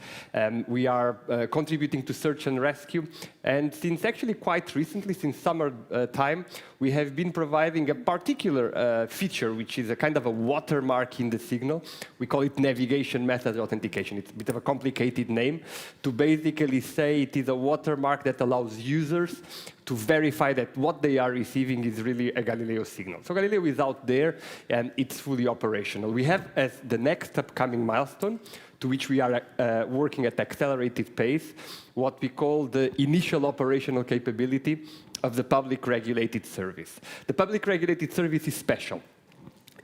We are contributing to search and rescue. And since actually quite recently, since summer time, we have been providing a particular feature, which is a kind of a watermark in the signal. We call it navigation method authentication. It's a bit of a complicated name to basically say it is a watermark that allows users to verify that what they are receiving is really a Galileo signal. So Galileo is out there and it's fully operational. We have as the next upcoming milestone, to which we are working at accelerated pace, what we call the initial operational capability of the public regulated service. The public regulated service is special.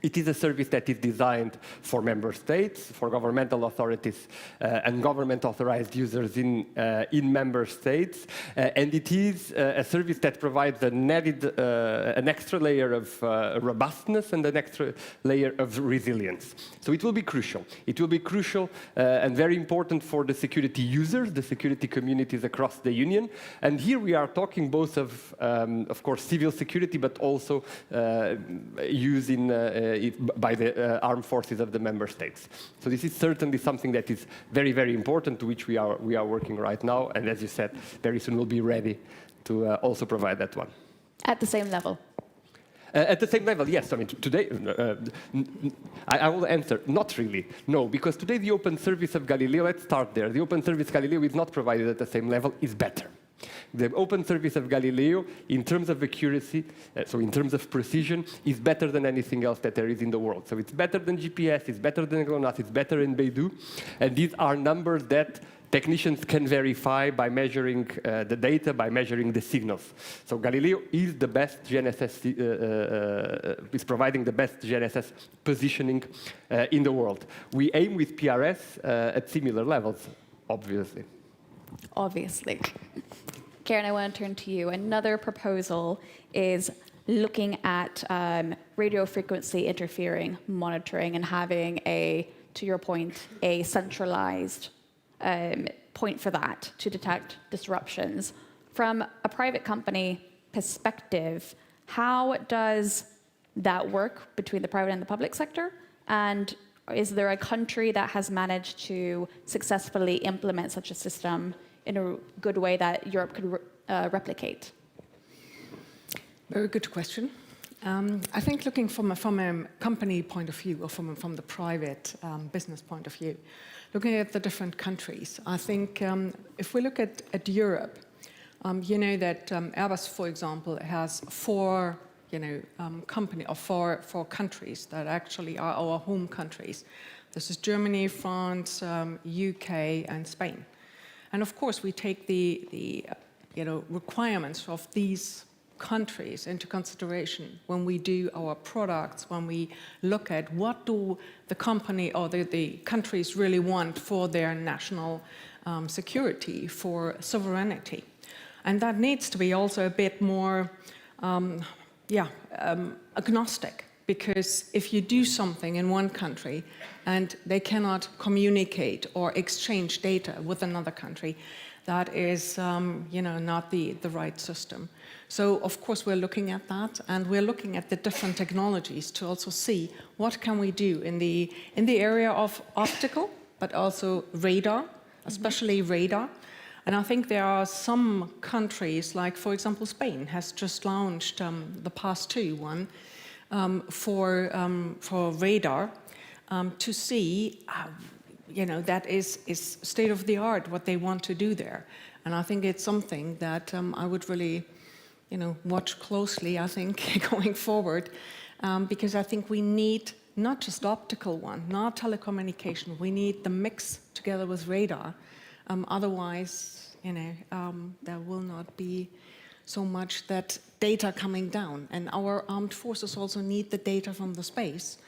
It is a service that is designed for member states, for governmental authorities and government-authorized users in member states. And it is a service that provides an extra layer of robustness and an extra layer of resilience. So it will be crucial. It will be crucial and very important for the security users, the security communities across the Union. And here we are talking both of course, civil security, but also use by the armed forces of the member states. So this is certainly something that is very, very important, to which we are working right now. And as you said, very soon we'll be ready to also provide that one. At the same level? At the same level, yes. I mean, today, I will answer, not really, no, because today the open service of Galileo, let's start there. The open service Galileo is not provided at the same level, is better. The open service of Galileo, in terms of accuracy, so in terms of precision, is better than anything else that there is in the world. So it's better than GPS, it's better than GLONASS, it's better than Beidou. And these are numbers that technicians can verify by measuring the data, by measuring the signals. So Galileo is the best GNSS, is providing the best GNSS positioning in the world. We aim with PRS at similar levels, obviously. Obviously. Karen, I want to turn to you. Another proposal is looking at radio frequency interfering monitoring and having to your point, a centralized point for that to detect disruptions. From a private company perspective, how does that work between the private and the public sector? And is there a country that has managed to successfully implement such a system in a good way that Europe could replicate? Very good question. I think looking from a company point of view or from the private business point of view, looking at the different countries, I think if we look at Europe, you know that Airbus, for example, has four countries that actually are our home countries. This is Germany, France, UK, and Spain. And of course, we take the requirements of these countries into consideration when we do our products, when we look at what do the company or the countries really want for their national security, for sovereignty. And that needs to be also a bit more agnostic, because if you do something in one country and they cannot communicate or exchange data with another country, that is not the right system. So of course we're looking at that, and we're looking at the different technologies to also see what can we do in the area of optical, but also radar, especially radar. And I think there are some countries, like for example Spain has just launched the PAS-2 one for radar to see that is state of the art what they want to do there. And I think it's something that I would really watch closely, I think, going forward, because I think we need not just optical one, not telecommunication, we need the mix together with radar. Otherwise, there will not be so much that data coming down. And our armed forces also need the data from the space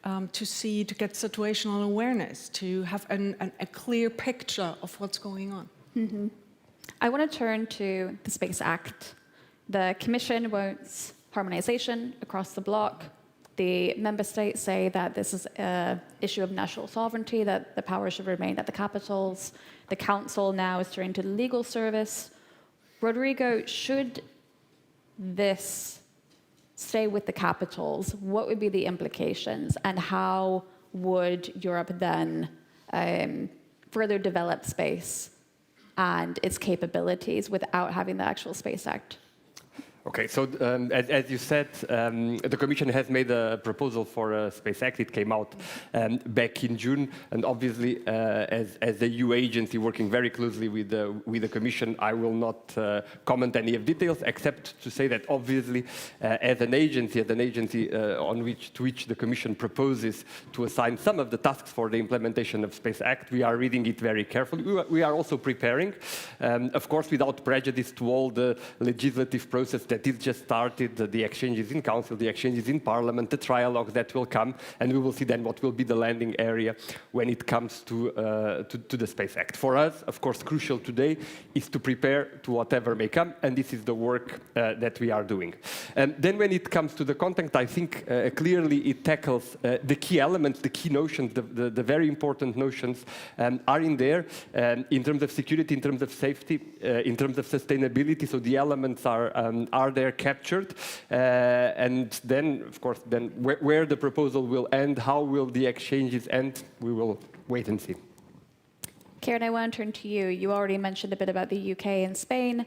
to get situational awareness, to have a clear picture of what's going on. Mm-hmm. I want to turn to the Space Act. The Commission wants harmonization across the bloc. The member states say that this is an issue of national sovereignty, that the power should remain at the capitals. The Council now is turning to the legal service. Rodrigo, should this stay with the capitals? What would be the implications, and how would Europe then further develop space and its capabilities without having the actual Space Act? Okay, so as you said, the Commission has made a proposal for a Space Act. It came out back in June, and obviously, as the EU agency working very closely with the Commission, I will not comment any of details, except to say that obviously, as an agency on which the Commission proposes to assign some of the tasks for the implementation of Space Act, we are reading it very carefully. We are also preparing, of course, without prejudice to all the legislative process that is just started, the exchanges in Council, the exchanges in Parliament, the trialogue that will come, and we will see then what will be the landing area when it comes to the Space Act. For us, of course, crucial today is to prepare to whatever may come, and this is the work that we are doing. Then when it comes to the content, I think clearly it tackles the key elements, the key notions, the very important notions are in there in terms of security, in terms of safety, in terms of sustainability, so the elements are there captured, and then, of course, then where the proposal will end, how will the exchanges end, we will wait and see. Karen, I want to turn to you. You already mentioned a bit about the UK and Spain.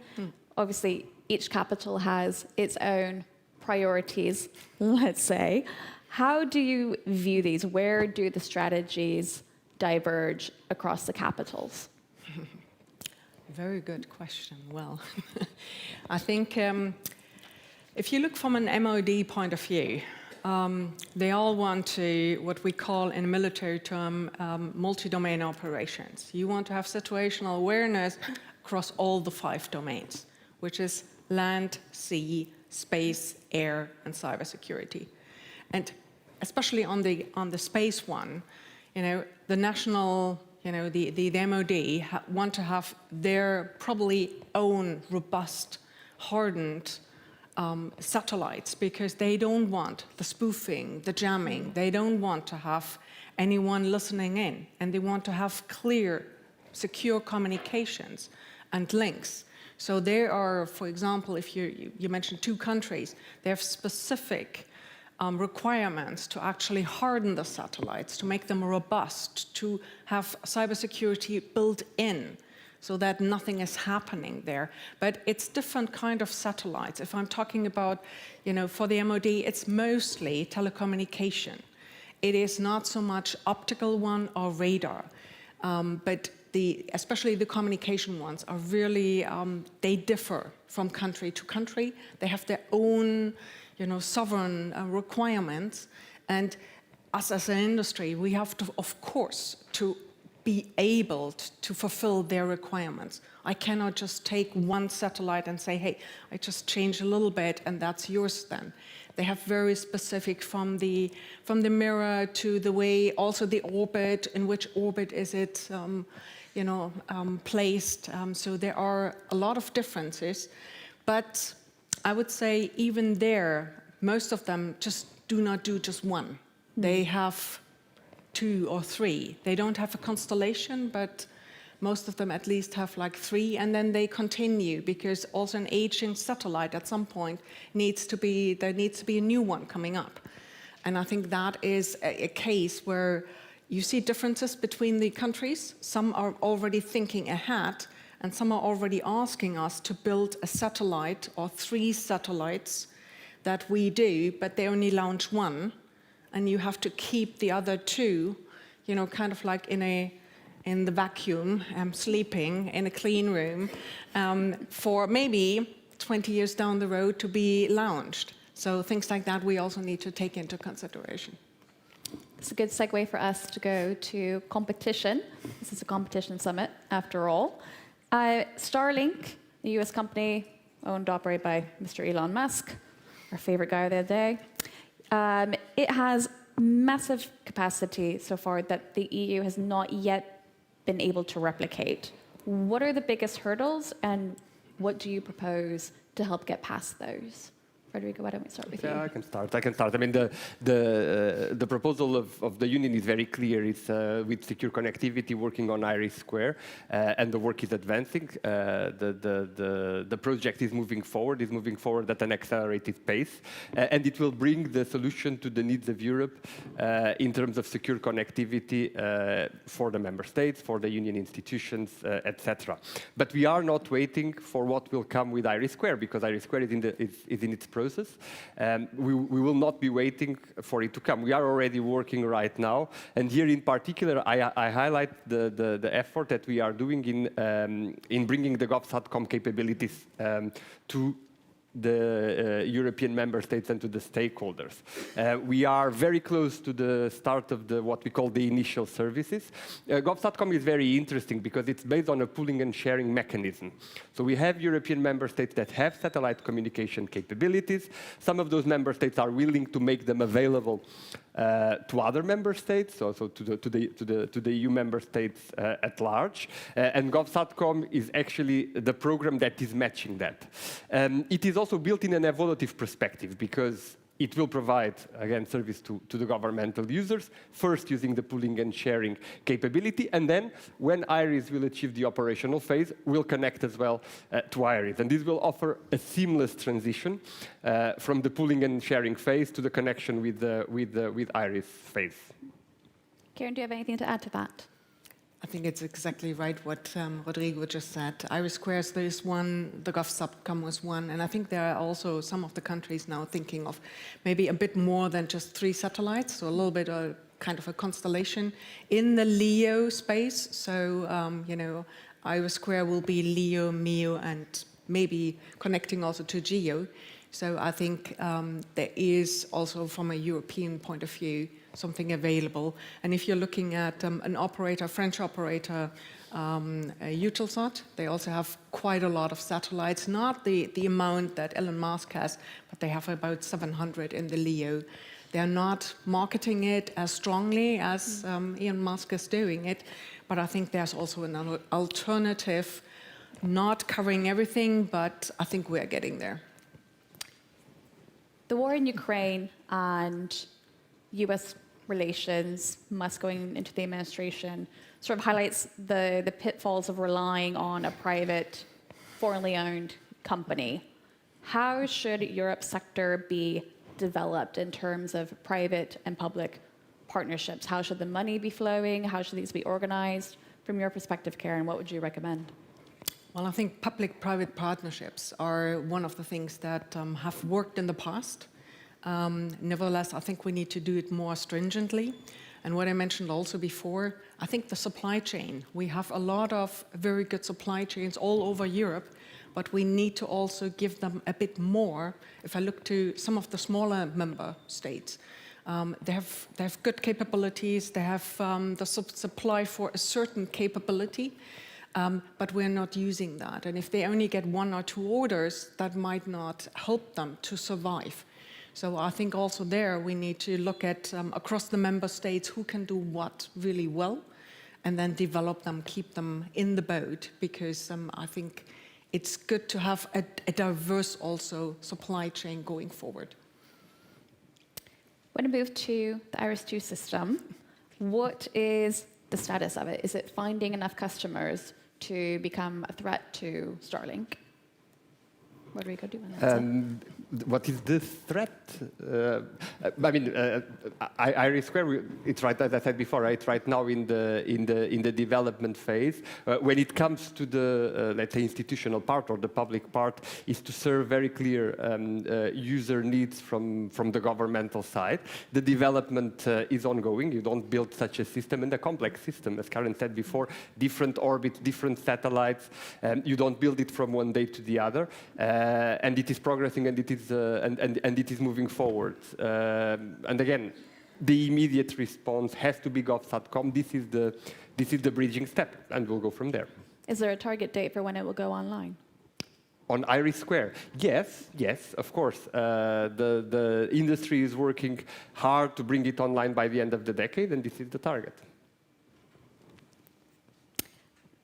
Obviously, each capital has its own priorities, let's say. How do you view these? Where do the strategies diverge across the capitals? Very good question. Well, I think if you look from an MOD point of view, they all want to, what we call in military term, multi-domain operations. You want to have situational awareness across all the 5 domains, which is land, sea, space, air, and cybersecurity. And especially on the space one, the national, the MOD want to have their probably own robust, hardened satellites, because they don't want the spoofing, the jamming. They don't want to have anyone listening in, and they want to have clear, secure communications and links. So there are, for example, if you mentioned 2 countries, they have specific requirements to actually harden the satellites, to make them robust, to have cybersecurity built in, so that nothing is happening there. But it's different kind of satellites. If I'm talking about, for the MOD, it's mostly telecommunication. It is not so much optical one or radar, but especially the communication ones are really, they differ from country to country. They have their own, sovereign requirements. And us as an industry, we have to, of course, to be able to fulfill their requirements. I cannot just take one satellite and say, hey, I just change a little bit and that's yours then. They have very specific from the mirror to the way, also the orbit, in which orbit is it placed. So there are a lot of differences, but I would say even there, most of them just do not do just one. They have 2 or 3. They don't have a constellation, but most of them at least have like 3, and then they continue, because also an aging satellite at some point there needs to be a new one coming up. And I think that is a case where you see differences between the countries. Some are already thinking ahead, and some are already asking us to build a satellite or 3 satellites that we do, but they only launch 1. And you have to keep the other 2, kind of like in the vacuum, sleeping in a clean room, for maybe 20 years down the road to be launched. So things like that we also need to take into consideration. It's a good segue for us to go to competition. This is a competition summit, after all. Starlink, the US company owned and operated by Mr. Elon Musk, our favorite guy of the other day. It has massive capacity so far that the EU has not yet been able to replicate. What are the biggest hurdles, and what do you propose to help get past those? Federico, why don't we start with you? Yeah, I can start. I mean, the proposal of the Union is very clear. It's with secure connectivity, working on Iris Square, and the work is advancing. The project is moving forward at an accelerated pace, and it will bring the solution to the needs of Europe in terms of secure connectivity for the member states, for the Union institutions, etc. But we are not waiting for what will come with Iris Square, because Iris Square is in its process. We will not be waiting for it to come. We are already working right now, and here in particular, I highlight the effort that we are doing in bringing the GovSatcom capabilities to the European member states and to the stakeholders. We are very close to the start of what we call the initial services. GovSatcom is very interesting because it's based on a pooling and sharing mechanism. So we have European member states that have satellite communication capabilities. Some of those member states are willing to make them available to other member states, so to the EU member states at large. And GovSatcom is actually the program that is matching that. It is also built in an evolutive perspective, because it will provide, again, service to the governmental users, first using the pooling and sharing capability, and then when IRIS will achieve the operational phase, we'll connect as well to IRIS. And this will offer a seamless transition from the pooling and sharing phase to the connection with IRIS phase. Karen, do you have anything to add to that? I think it's exactly right what Rodrigo just said. Iris Squares, there is one, the GovSatcom was one, and I think there are also some of the countries now thinking of maybe a bit more than just 3 satellites, so a little bit of kind of a constellation in the LEO space. So, you know, Iris Square will be LEO, MEO, and maybe connecting also to GEO. So I think there is also, from a European point of view, something available. And if you're looking at an operator, French operator, Eutelsat, they also have quite a lot of satellites, not the amount that Elon Musk has, but they have about 700 in the LEO. They're not marketing it as strongly as Elon Musk is doing it, but I think there's also an alternative, not covering everything, but I think we're getting there. The war in Ukraine and US relations, Musk going into the administration, sort of highlights the pitfalls of relying on a private, foreignly owned company. How should Europe's sector be developed in terms of private and public partnerships? How should the money be flowing? How should these be organized? From your perspective, Karen, what would you recommend? Well, I think public-private partnerships are one of the things that have worked in the past. Nevertheless, I think we need to do it more stringently. And what I mentioned also before, I think the supply chain. We have a lot of very good supply chains all over Europe, but we need to also give them a bit more. If I look to some of the smaller member states, they have good capabilities, they have the supply for a certain capability, but we're not using that. And if they only get 1 or 2 orders, that might not help them to survive. So I think also there we need to look at across the member states who can do what really well, and then develop them, keep them in the boat, because I think it's good to have a diverse also supply chain going forward. When I move to the IRIS-2 system, what is the status of it? Is it finding enough customers to become a threat to Starlink? Rodrigo, do you want to answer? What is the threat? I mean, Iris Square, it's right, as I said before, right? Right now in the development phase. When it comes to the let's say institutional part or the public part, is to serve very clear user needs from the governmental side. The development is ongoing. You don't build such a system, and a complex system, as Karen said before, different orbits, different satellites. You don't build it from one day to the other. And it is progressing, and it is and it is moving forward. And again, the immediate response has to be GovSatcom. This is the bridging step, and we'll go from there. Is there a target date for when it will go online? On Iris Square, yes, of course. The industry is working hard to bring it online by the end of the decade, and this is the target.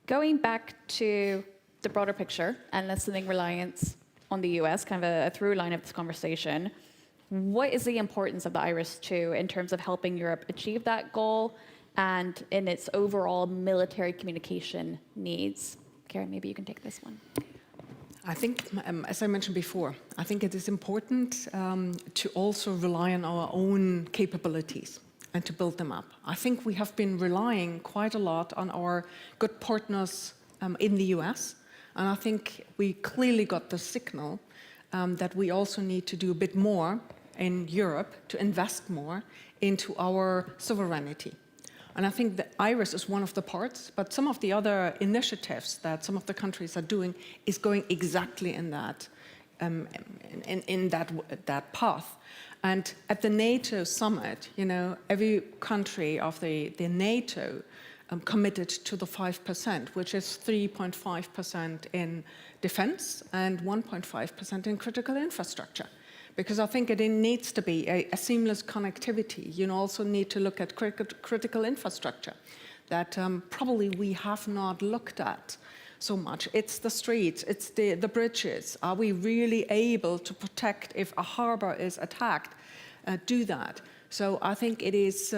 Going back to the broader picture and lessening reliance on the US, kind of a through line of this conversation, what is the importance of the IRIS-2 in terms of helping Europe achieve that goal and in its overall military communication needs? Karen, maybe you can take this one. I think, as I mentioned before, I think it is important to also rely on our own capabilities and to build them up. I think we have been relying quite a lot on our good partners in the US, and I think we clearly got the signal that we also need to do a bit more in Europe to invest more into our sovereignty. And I think the IRIS is one of the parts, but some of the other initiatives that some of the countries are doing is going exactly in that, that path. And at the NATO summit, you know, every country of the NATO committed to the 5%, which is 3.5% in defense and 1.5% in critical infrastructure. Because I think it needs to be a seamless connectivity. You also need to look at critical infrastructure that probably we have not looked at so much. It's the streets, it's the bridges. Are we really able to protect if a harbor is attacked? Do that. So I think it is,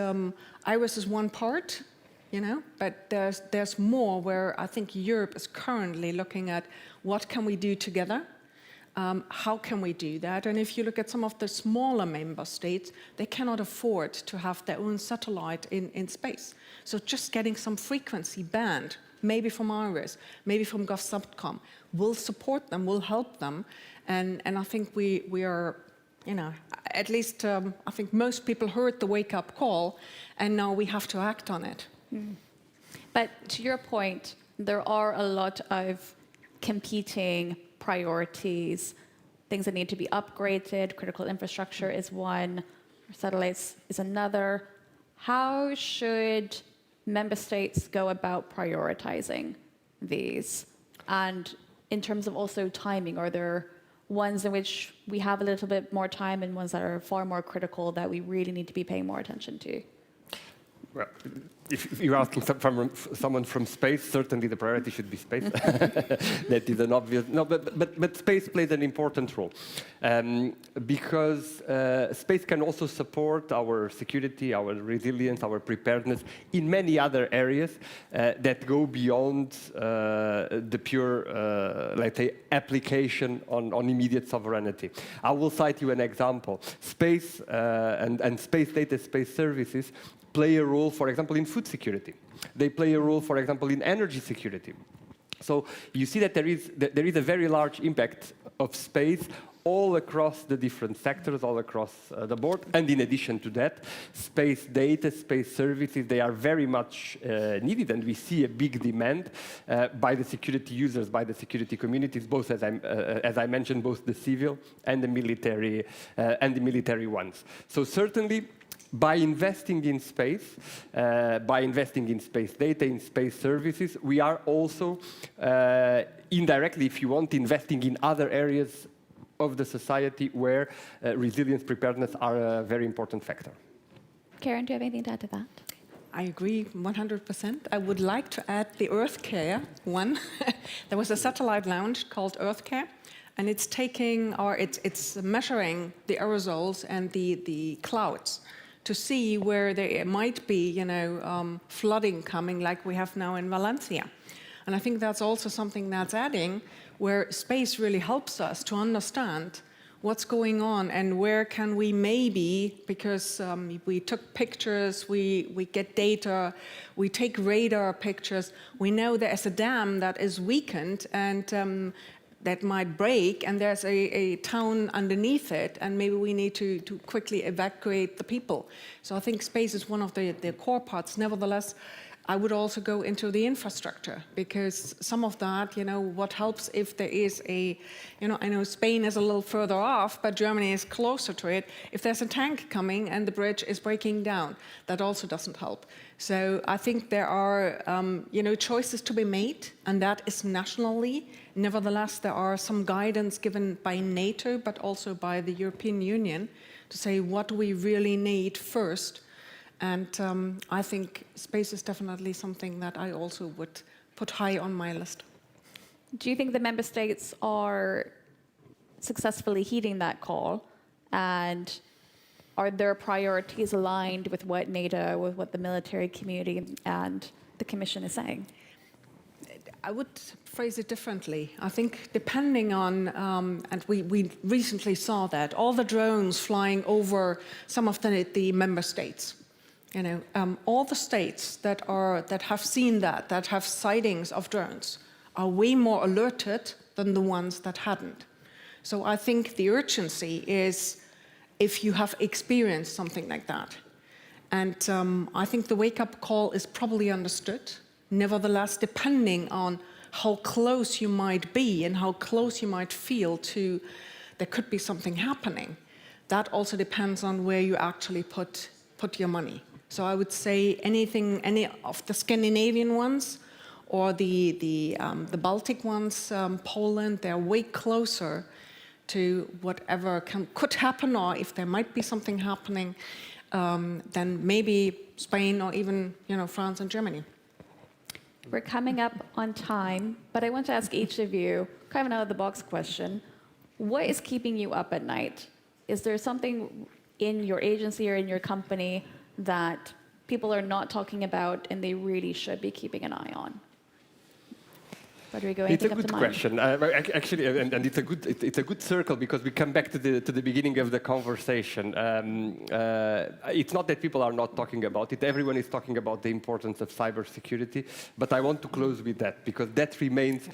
IRIS is one part, you know, but there's more where I think Europe is currently looking at what can we do together. How can we do that? And if you look at some of the smaller member states, they cannot afford to have their own satellite in space. So just getting some frequency band, maybe from IRIS, maybe from GovSubcom, will support them, will help them. And I think we are, you know, at least I think most people heard the wake-up call, and now we have to act on it. Mm. But to your point, there are a lot of competing priorities, things that need to be upgraded. Critical infrastructure is one, satellites is another. How should member states go about prioritizing these? And in terms of also timing, are there ones in which we have a little bit more time and ones that are far more critical that we really need to be paying more attention to? Well, if you're asking someone from space, certainly the priority should be space. That is an obvious. No, but space plays an important role because space can also support our security, our resilience, our preparedness in many other areas that go beyond the pure, let's say, application on immediate sovereignty. I will cite you an example. Space and space data, space services play a role, for example, in food security. They play a role, for example, in energy security. So you see that there is a very large impact of space all across the different sectors, all across the board. And in addition to that, space data, space services, they are very much needed. And we see a big demand by the security users, by the security communities, both, as I mentioned, both the civil and the military ones. So certainly, by investing in space data, in space services, we are also indirectly, if you want, investing in other areas of the society where resilience, preparedness are a very important factor. Karen, do you have anything to add to that? I agree 100%. I would like to add the EarthCare one. There was a satellite launch called EarthCare, and it's taking, or it's measuring the aerosols and the clouds to see where there might be, you know, flooding coming like we have now in Valencia. And I think that's also something that's adding where space really helps us to understand what's going on and where can we maybe, because we took pictures, we get data, we take radar pictures, we know there's a dam that is weakened and that might break, and there's a town underneath it, and maybe we need to quickly evacuate the people. So I think space is one of the core parts. Nevertheless, I would also go into the infrastructure, because some of that, you know, what helps if there is a, you know, I know Spain is a little further off, but Germany is closer to it. If there's a tank coming and the bridge is breaking down, that also doesn't help. So I think there are, you know, choices to be made, and that is nationally. Nevertheless, there are some guidance given by NATO, but also by the European Union to say what we really need first. And I think space is definitely something that I also would put high on my list. Do you think the member states are successfully heeding that call? And are their priorities aligned with what NATO, with what the military community and the Commission is saying? I would phrase it differently. I think depending on, and we recently saw that, all the drones flying over some of the member states. You know, all the states that have seen that have sightings of drones are way more alerted than the ones that hadn't. So I think the urgency is if you have experienced something like that. And I think the wake-up call is probably understood. Nevertheless, depending on how close you might be and how close you might feel to there could be something happening, that also depends on where you actually put your money. So I would say any of the Scandinavian ones or the Baltic ones, Poland, they're way closer to whatever could happen, or if there might be something happening, than maybe Spain or even France and Germany. We're coming up on time, but I want to ask each of you kind of an out-of-the-box question. What is keeping you up at night? Is there something in your agency or in your company that people are not talking about and they really should be keeping an eye on? Rodrigo, it's a anything good up to question. Actually, and it's a good circle because we come back to the beginning of the conversation. It's not that people are not talking about it. Everyone is talking about the importance of cybersecurity. But I want to close with that because that remains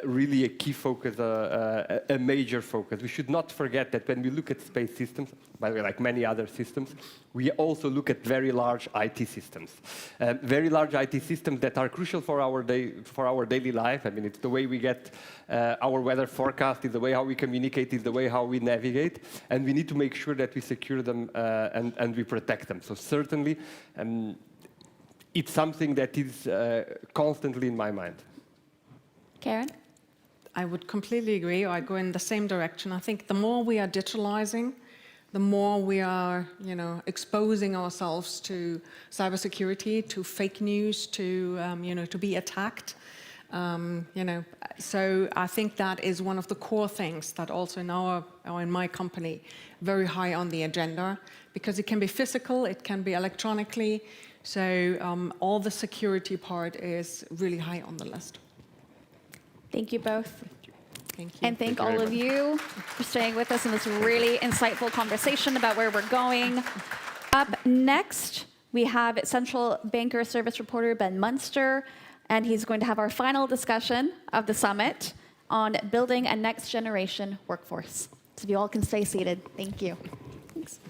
really a key focus, a major focus. We should not forget that when we look at space systems, by the way, like many other systems, we also look at very large IT systems. Very large IT systems that are crucial for our daily life. I mean, it's the way we get our weather forecast, it's the way how we communicate, it's the way how we navigate, and we need to make sure that we secure them and we protect them. So certainly, it's something that is constantly in my mind. Karen? I would completely agree. I go in the same direction. I think the more we are digitalizing, the more we are, exposing ourselves to cybersecurity, to fake news, to, to be attacked. So I think that is one of the core things that also in my company, very high on the agenda, because it can be physical, it can be electronically. So all the security part is really high on the list. Thank you both. Thank you. And thank all of you for staying with us in this really insightful conversation about where we're going. Up next, we have Central Banker Service reporter Ben Munster, and he's going to have our final discussion of the summit on building a next generation workforce. So if you all can stay seated, thank you. Thanks.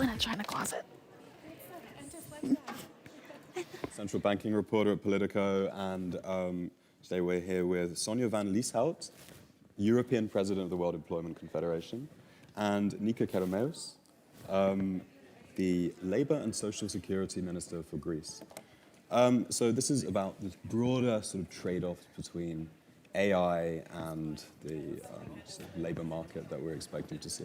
In a China closet. Central banking reporter at Politico, and today we're here with Sonja van Lieshout, European President of the World Employment Confederation, and Nika Kerameus, the Labour and Social Security Minister for Greece. So this is about this broader sort of trade-off between AI and the sort of labour market that we're expecting to see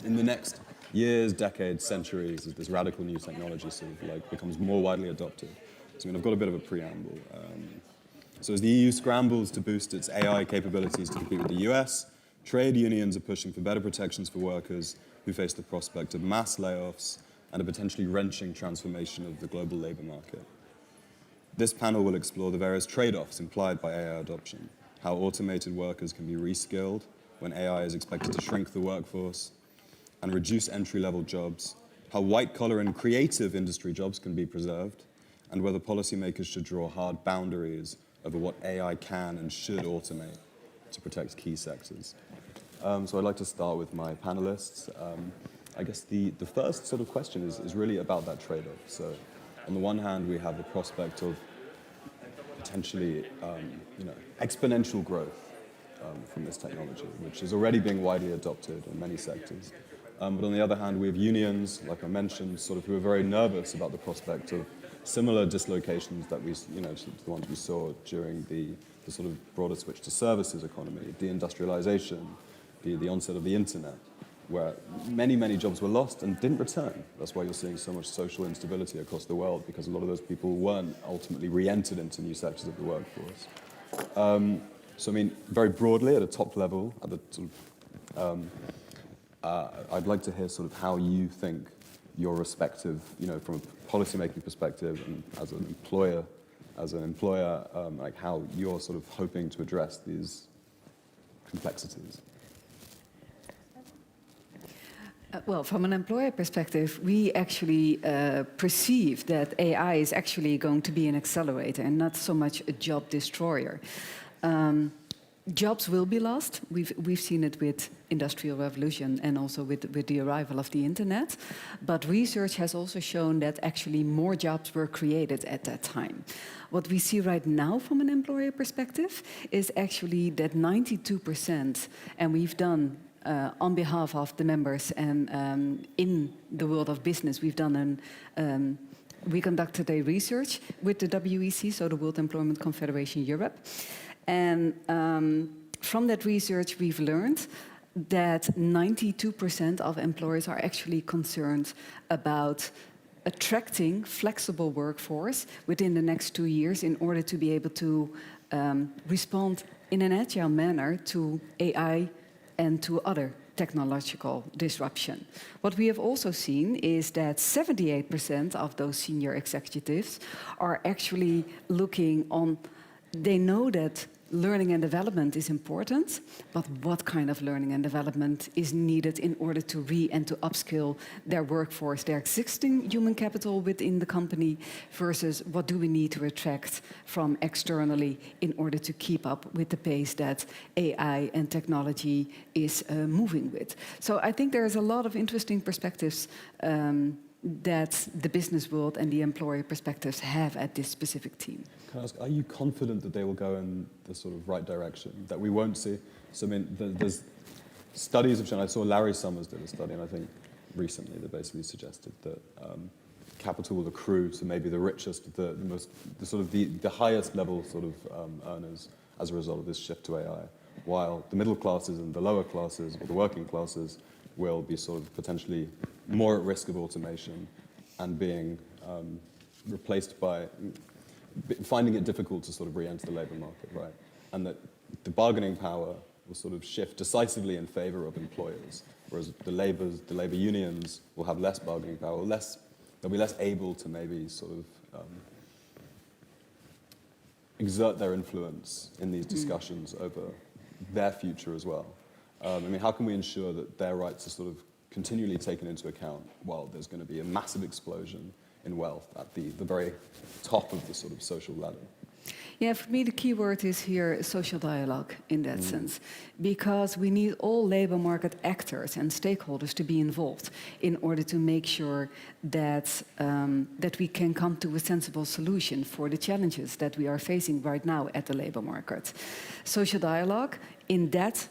in the next years, decades, centuries, as this radical new technology sort of like becomes more widely adopted. So I've got a bit of a preamble. So as the EU scrambles to boost its AI capabilities to compete with the US, trade unions are pushing for better protections for workers who face the prospect of mass layoffs and a potentially wrenching transformation of the global labour market. This panel will explore the various trade-offs implied by AI adoption, how automated workers can be reskilled when AI is expected to shrink the workforce and reduce entry-level jobs, how white-collar and creative industry jobs can be preserved, and whether policymakers should draw hard boundaries over what AI can and should automate to protect key sectors. So I'd like to start with my panelists. I guess the first sort of question is really about that trade-off. So on the one hand, we have the prospect of potentially exponential growth from this technology, which is already being widely adopted in many sectors. But on the other hand, we have unions, like I mentioned, sort of who are very nervous about the prospect of similar dislocations that we, you know, to the ones we saw during the sort of broader switch to services economy, deindustrialization, the onset of the internet, where many, many jobs were lost and didn't return. That's why you're seeing so much social instability across the world, because a lot of those people weren't ultimately re-entered into new sectors of the workforce. So I mean, very broadly, at a top level, at the sort of, I'd like to hear sort of how you think your respective, you know, from a policy-making perspective and as an employer, like how you're sort of hoping to address these complexities. Well, from an employer perspective, we actually perceive that AI is actually going to be an accelerator and not so much a job destroyer. Jobs will be lost. We've seen it with Industrial Revolution and also with the arrival of the internet. But research has also shown that actually more jobs were created at that time. What we see right now from an employer perspective is actually that 92%, and we've done on behalf of the members and in the world of business, we conducted a research with the WEC, so the World Employment Confederation Europe. And from that research, we've learned that 92% of employers are actually concerned about attracting flexible workforce within the next 2 years in order to be able to respond in an agile manner to AI and to other technological disruption. What we have also seen is that 78% of those senior executives are actually looking on, they know that learning and development is important, but what kind of learning and development is needed in order to and to upskill their workforce, their existing human capital within the company, versus what do we need to attract from externally in order to keep up with the pace that AI and technology is moving with. So I think there's a lot of interesting perspectives that the business world and the employer perspectives have at this specific team. Can I ask, are you confident that they will go in the sort of right direction, that we won't see? So I mean, there's studies have shown, I saw Larry Summers did a study, and I think recently that basically suggested that capital will accrue to maybe the richest, the highest level sort of earners as a result of this shift to AI, while the middle classes and the lower classes, or the working classes, will be sort of potentially more at risk of automation and being replaced by finding it difficult to sort of re-enter the labor market, right? And that the bargaining power will sort of shift decisively in favor of employers, whereas the labor unions will have less bargaining power, they'll be less able to maybe sort of exert their influence in these discussions over their future as well. I mean, how can we ensure that their rights are sort of continually taken into account while there's going to be a massive explosion in wealth at the very top of the sort of social ladder? Yeah, for me the key word is here social dialogue in that sense, because we need all labor market actors and stakeholders to be involved in order to make sure that that we can come to a sensible solution for the challenges that we are facing right now at the labor market. Social dialogue in that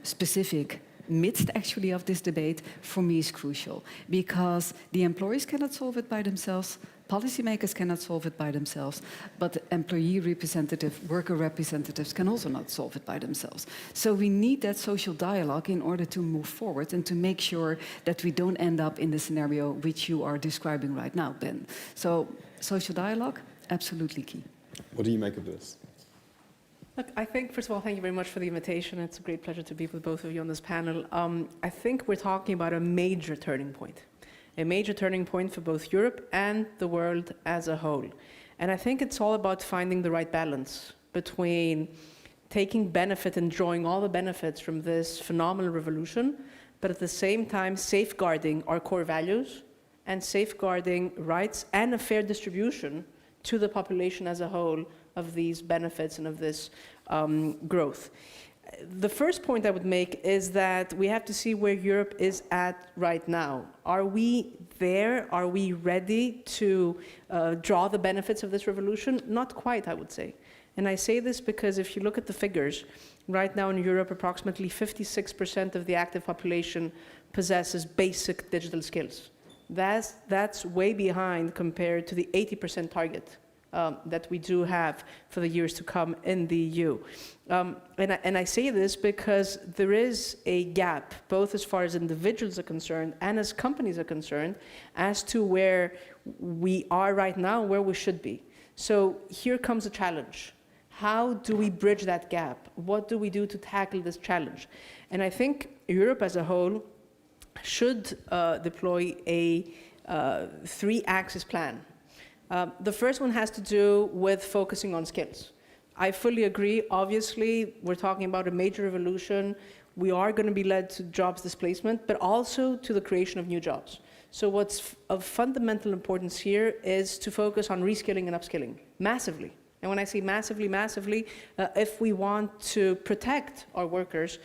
specific midst actually of this debate, for me is crucial, because the employees cannot solve it by themselves, policymakers cannot solve it by themselves, but employee representatives, worker representatives can also not solve it by themselves. So we need that social dialogue in order to move forward and to make sure that we don't end up in the scenario which you are describing right now, Ben. So social dialogue, absolutely key. What do you make of this? Look, I think, first of all, thank you very much for the invitation. It's a great pleasure to be with both of you on this panel. I think we're talking about a major turning point for both Europe and the world as a whole. And I think it's all about finding the right balance between taking benefit and drawing all the benefits from this phenomenal revolution, but at the same time safeguarding our core values and safeguarding rights and a fair distribution to the population as a whole of these benefits and of this growth. The first point I would make is that we have to see where Europe is at right now. Are we there? Are we ready to draw the benefits of this revolution? Not quite, I would say. And I say this because if you look at the figures, right now in Europe, approximately 56% of the active population possesses basic digital skills. That's way behind compared to the 80% target that we do have for the years to come in the EU. And I say this because there is a gap, both as far as individuals are concerned and as companies are concerned, as to where we are right now, where we should be. So here comes a challenge. How do we bridge that gap? What do we do to tackle this challenge? And I think Europe as a whole should deploy a three-axis plan. The first one has to do with focusing on skills. I fully agree. Obviously, we're talking about a major revolution. We are going to be led to jobs displacement, but also to the creation of new jobs. So what's of fundamental importance here is to focus on reskilling and upskilling massively. And when I say massively, if we want to protect our workers,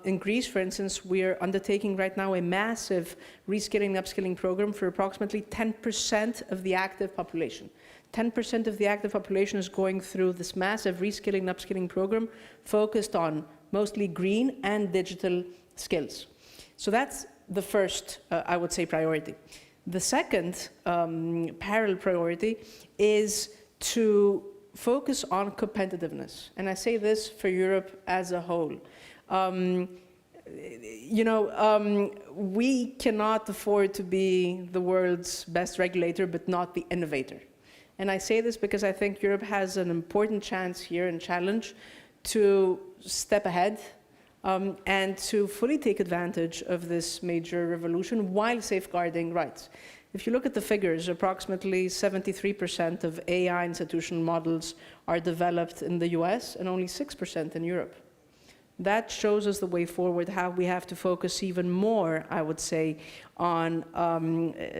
in Greece, for instance, we're undertaking right now a massive reskilling and upskilling program for approximately 10% of the active population. 10% of the active population is going through this massive reskilling and upskilling program focused on mostly green and digital skills. So that's the first, I would say, priority. The second parallel priority is to focus on competitiveness. And I say this for Europe as a whole. We cannot afford to be the world's best regulator, but not the innovator. And I say this because I think Europe has an important chance here and challenge to step ahead and to fully take advantage of this major revolution while safeguarding rights. If you look at the figures, approximately 73% of AI institutional models are developed in the US and only 6% in Europe. That shows us the way forward, how we have to focus even more, I would say, on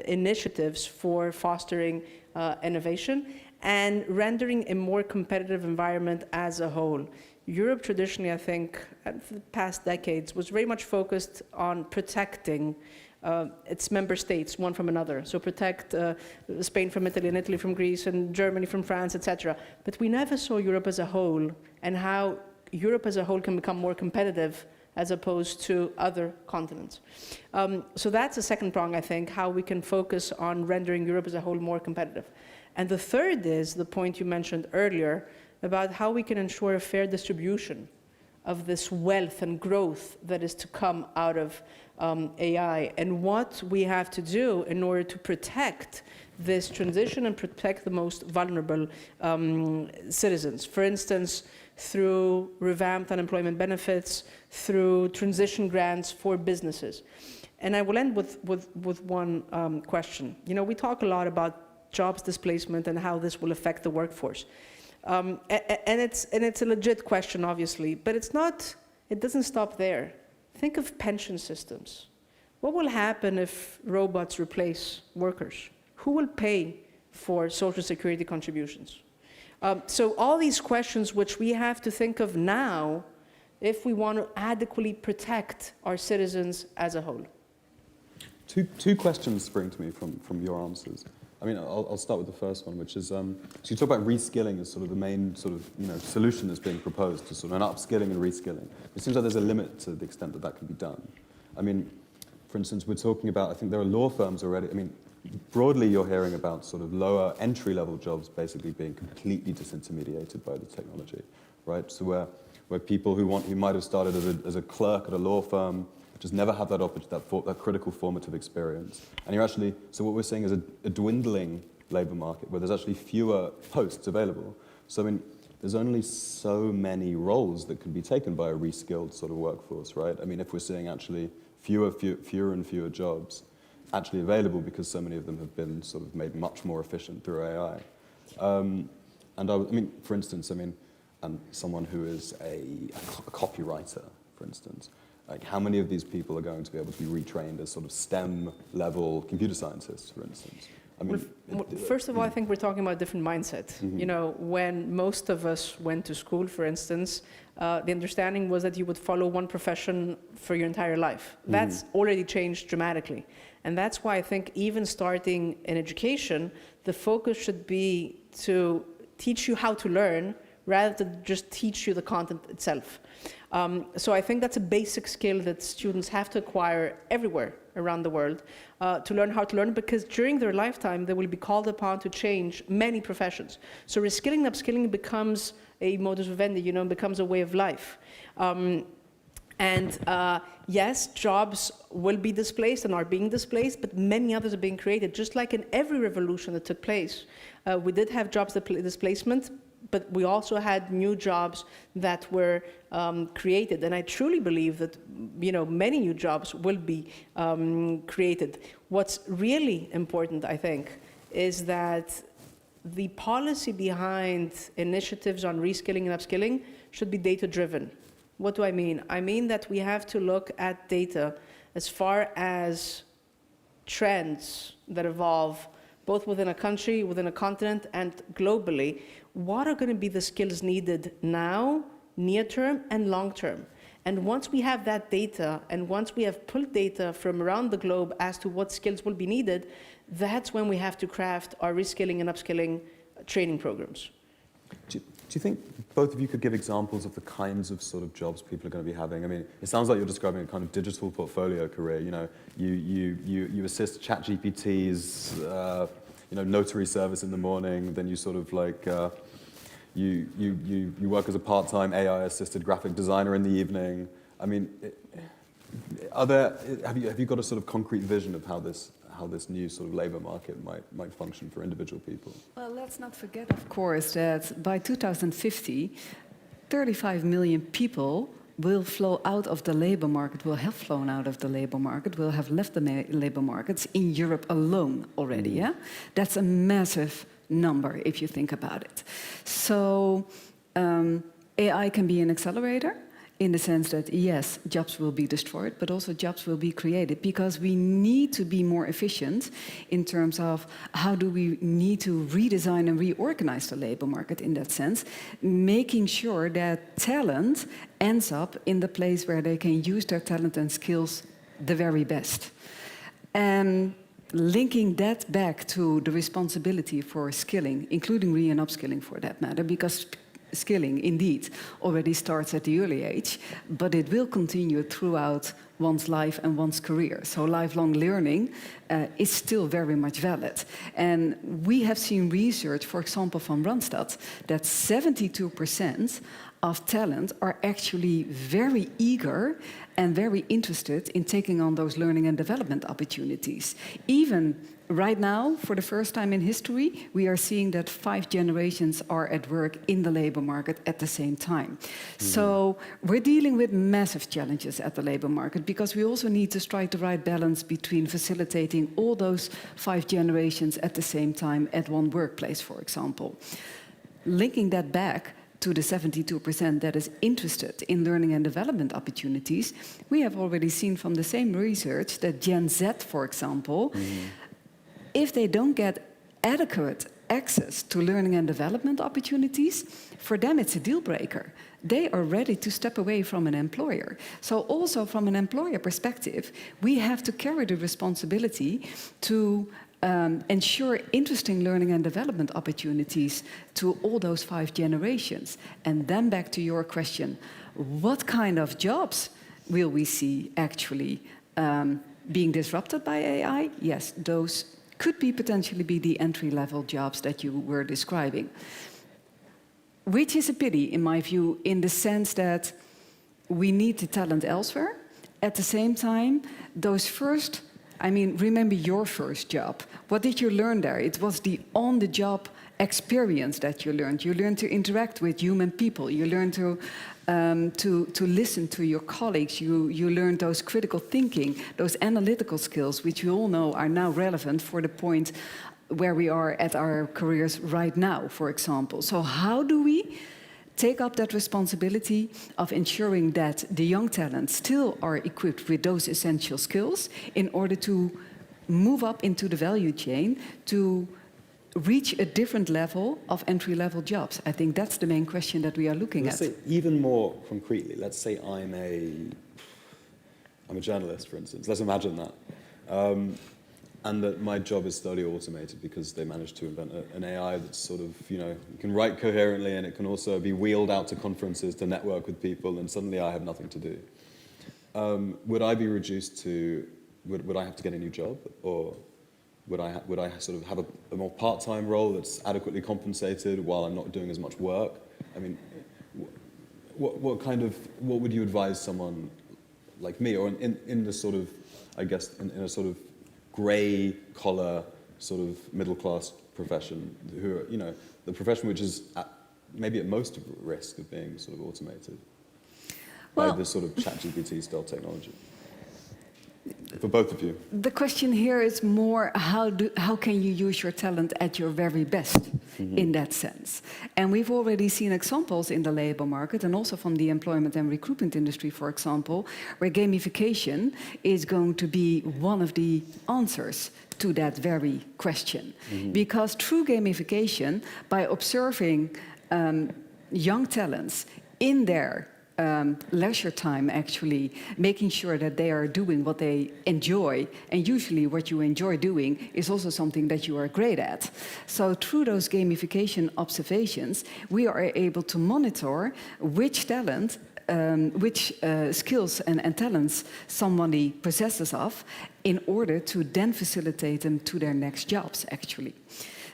initiatives for fostering innovation and rendering a more competitive environment as a whole. Europe traditionally, I think, for the past decades, was very much focused on protecting its member states, one from another. So protect Spain from Italy and Italy from Greece and Germany from France, etc. But we never saw Europe as a whole and how Europe as a whole can become more competitive as opposed to other continents. So that's the second prong, I think, how we can focus on rendering Europe as a whole more competitive. And the third is the point you mentioned earlier about how we can ensure a fair distribution of this wealth and growth that is to come out of AI, and what we have to do in order to protect this transition and protect the most vulnerable citizens. For instance, through revamped unemployment benefits, through transition grants for businesses. And I will end with one question. We talk a lot about jobs displacement and how this will affect the workforce. And it's a legit question, obviously, but it doesn't stop there. Think of pension systems. What will happen if robots replace workers? Who will pay for Social Security contributions? So all these questions which we have to think of now if we want to adequately protect our citizens as a whole. Two questions spring to me from your answers. I mean, I'll start with the first one, which is, so you talk about reskilling as sort of the main sort of, solution that's being proposed to sort of an upskilling and reskilling. It seems like there's a limit to the extent that that can be done. I mean, for instance, we're talking about, I think there are law firms already, I mean, broadly you're hearing about sort of lower entry-level jobs basically being completely disintermediated by the technology, right? So where people who might have started as a clerk at a law firm just never have that critical formative experience. And so what we're seeing is a dwindling labor market where there's actually fewer posts available. So I mean, there's only so many roles that can be taken by a reskilled sort of workforce, right? I mean, if we're seeing actually fewer and fewer jobs actually available because so many of them have been sort of made much more efficient through AI. And I mean, for instance, someone who is a copywriter, for instance, like how many of these people are going to be able to be retrained as sort of STEM-level computer scientists, for instance? I mean, first of all, I think we're talking about a different mindset. Mm-hmm. When most of us went to school, for instance, the understanding was that you would follow one profession for your entire life. Mm-hmm. That's already changed dramatically. And that's why I think even starting in education, the focus should be to teach you how to learn rather than just teach you the content itself. So I think that's a basic skill that students have to acquire everywhere around the world to learn how to learn, because during their lifetime they will be called upon to change many professions. So reskilling and upskilling becomes a modus vivendi, you know, becomes a way of life. Yes, jobs will be displaced and are being displaced, but many others are being created. Just like in every revolution that took place, we did have jobs displacement, but we also had new jobs that were created. And I truly believe that, you know, many new jobs will be created. What's really important, I think, is that the policy behind initiatives on reskilling and upskilling should be data-driven. What do I mean? I mean that we have to look at data as far as trends that evolve both within a country, within a continent, and globally. What are going to be the skills needed now, near term, and long term? And once we have that data, and once we have pulled data from around the globe as to what skills will be needed, that's when we have to craft our reskilling and upskilling training programs. Do you think both of you could give examples of the kinds of sort of jobs people are going to be having? I mean, it sounds like you're describing a kind of digital portfolio career. You know, you assist ChatGPT's you know, notary service in the morning, then you sort of like you work as a part-time AI-assisted graphic designer in the evening. I mean, have you got a sort of concrete vision of how this new sort of labor market might function for individual people? Well, let's not forget, of course, that by 2050, 35 million people will flow out of the labor market, will have flown out of the labor market, will have left the labor markets in Europe alone already. Yeah? That's a massive number if you think about it. So AI can be an accelerator, in the sense that, yes, jobs will be destroyed, but also jobs will be created, because we need to be more efficient in terms of how do we need to redesign and reorganize the labor market in that sense, making sure that talent ends up in the place where they can use their talent and skills the very best. And linking that back to the responsibility for skilling, including re- and upskilling for that matter, because skilling indeed already starts at the early age, but it will continue throughout one's life and one's career. So lifelong learning is still very much valid. And we have seen research, for example, from Randstad, that 72% of talent are actually very eager and very interested in taking on those learning and development opportunities. Even right now, for the first time in history, we are seeing that 5 generations are at work in the labor market at the same time. So we're dealing with massive challenges at the labor market, because we also need to strike the right balance between facilitating all those 5 generations at the same time at one workplace, for example. Linking that back to the 72% that is interested in learning and development opportunities, we have already seen from the same research that Gen Z, for example, if they don't get adequate access to learning and development opportunities, for them it's a deal breaker. They are ready to step away from an employer. So also from an employer perspective, we have to carry the responsibility to ensure interesting learning and development opportunities to all those 5 generations. And then back to your question, what kind of jobs will we see actually being disrupted by AI? Yes, those could be potentially be the entry-level jobs that you were describing. Which is a pity, in my view, in the sense that we need the talent elsewhere. At the same time, those first, I mean, remember your first job. What did you learn there? It was the on-the-job experience that you learned. You learned to interact with human people. You learned to listen to your colleagues. You learned those critical thinking, those analytical skills, which we all know are now relevant for the point where we are at our careers right now, for example. So how do we take up that responsibility of ensuring that the young talents still are equipped with those essential skills in order to move up into the value chain to reach a different level of entry-level jobs? I think that's the main question that we are looking at. Let's say even more concretely, let's say I'm a journalist, for instance. Let's imagine that. and that my job is slowly automated because they managed to invent an AI that's sort of, you know, can write coherently and it can also be wheeled out to conferences to network with people, and suddenly I have nothing to do. Would I be reduced to, would I have to get a new job, or would I sort of have a more part-time role that's adequately compensated while I'm not doing as much work? I mean, what would you advise someone like me, or in the sort of, I guess, in a sort of grey collar sort of middle class profession, who are, you know, the profession which is maybe at most risk of being sort of automated by this sort of ChatGPT style technology? For both of you. The question here is more how can you use your talent at your very best in that sense? And we've already seen examples in the labor market and also from the employment and recruitment industry, for example, where gamification is going to be one of the answers to that very question. Because through gamification, by observing young talents in their leisure time, actually making sure that they are doing what they enjoy, and usually what you enjoy doing is also something that you are great at. So through those gamification observations, we are able to monitor which talent, which skills and talents somebody possesses of, in order to then facilitate them to their next jobs, actually.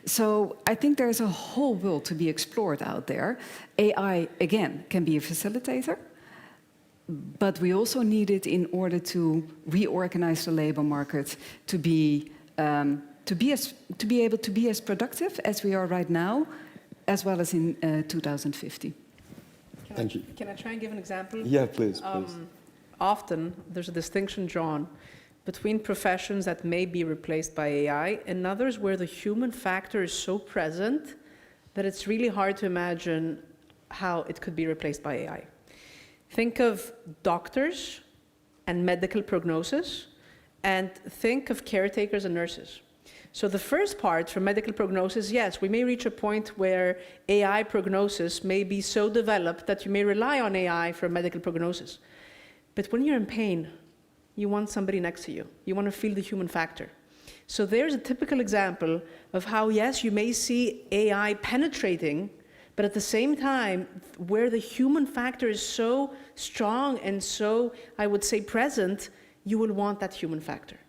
So I think there's a whole world to be explored out there. AI, again, can be a facilitator, but we also need it in order to reorganize the labor market to be able to be as productive as we are right now, as well as in 2050. Thank you. Can I try and give an example? Yeah, please. Often there's a distinction drawn between professions that may be replaced by AI and others where the human factor is so present that it's really hard to imagine how it could be replaced by AI. Think of doctors and medical prognosis, and think of caretakers and nurses. So the first part for medical prognosis, yes, we may reach a point where AI prognosis may be so developed that you may rely on AI for medical prognosis. But when you're in pain, you want somebody next to you. You want to feel the human factor. So there's a typical example of how, yes, you may see AI penetrating, but at the same time, where the human factor is so strong and so, I would say, present, you will want that human factor.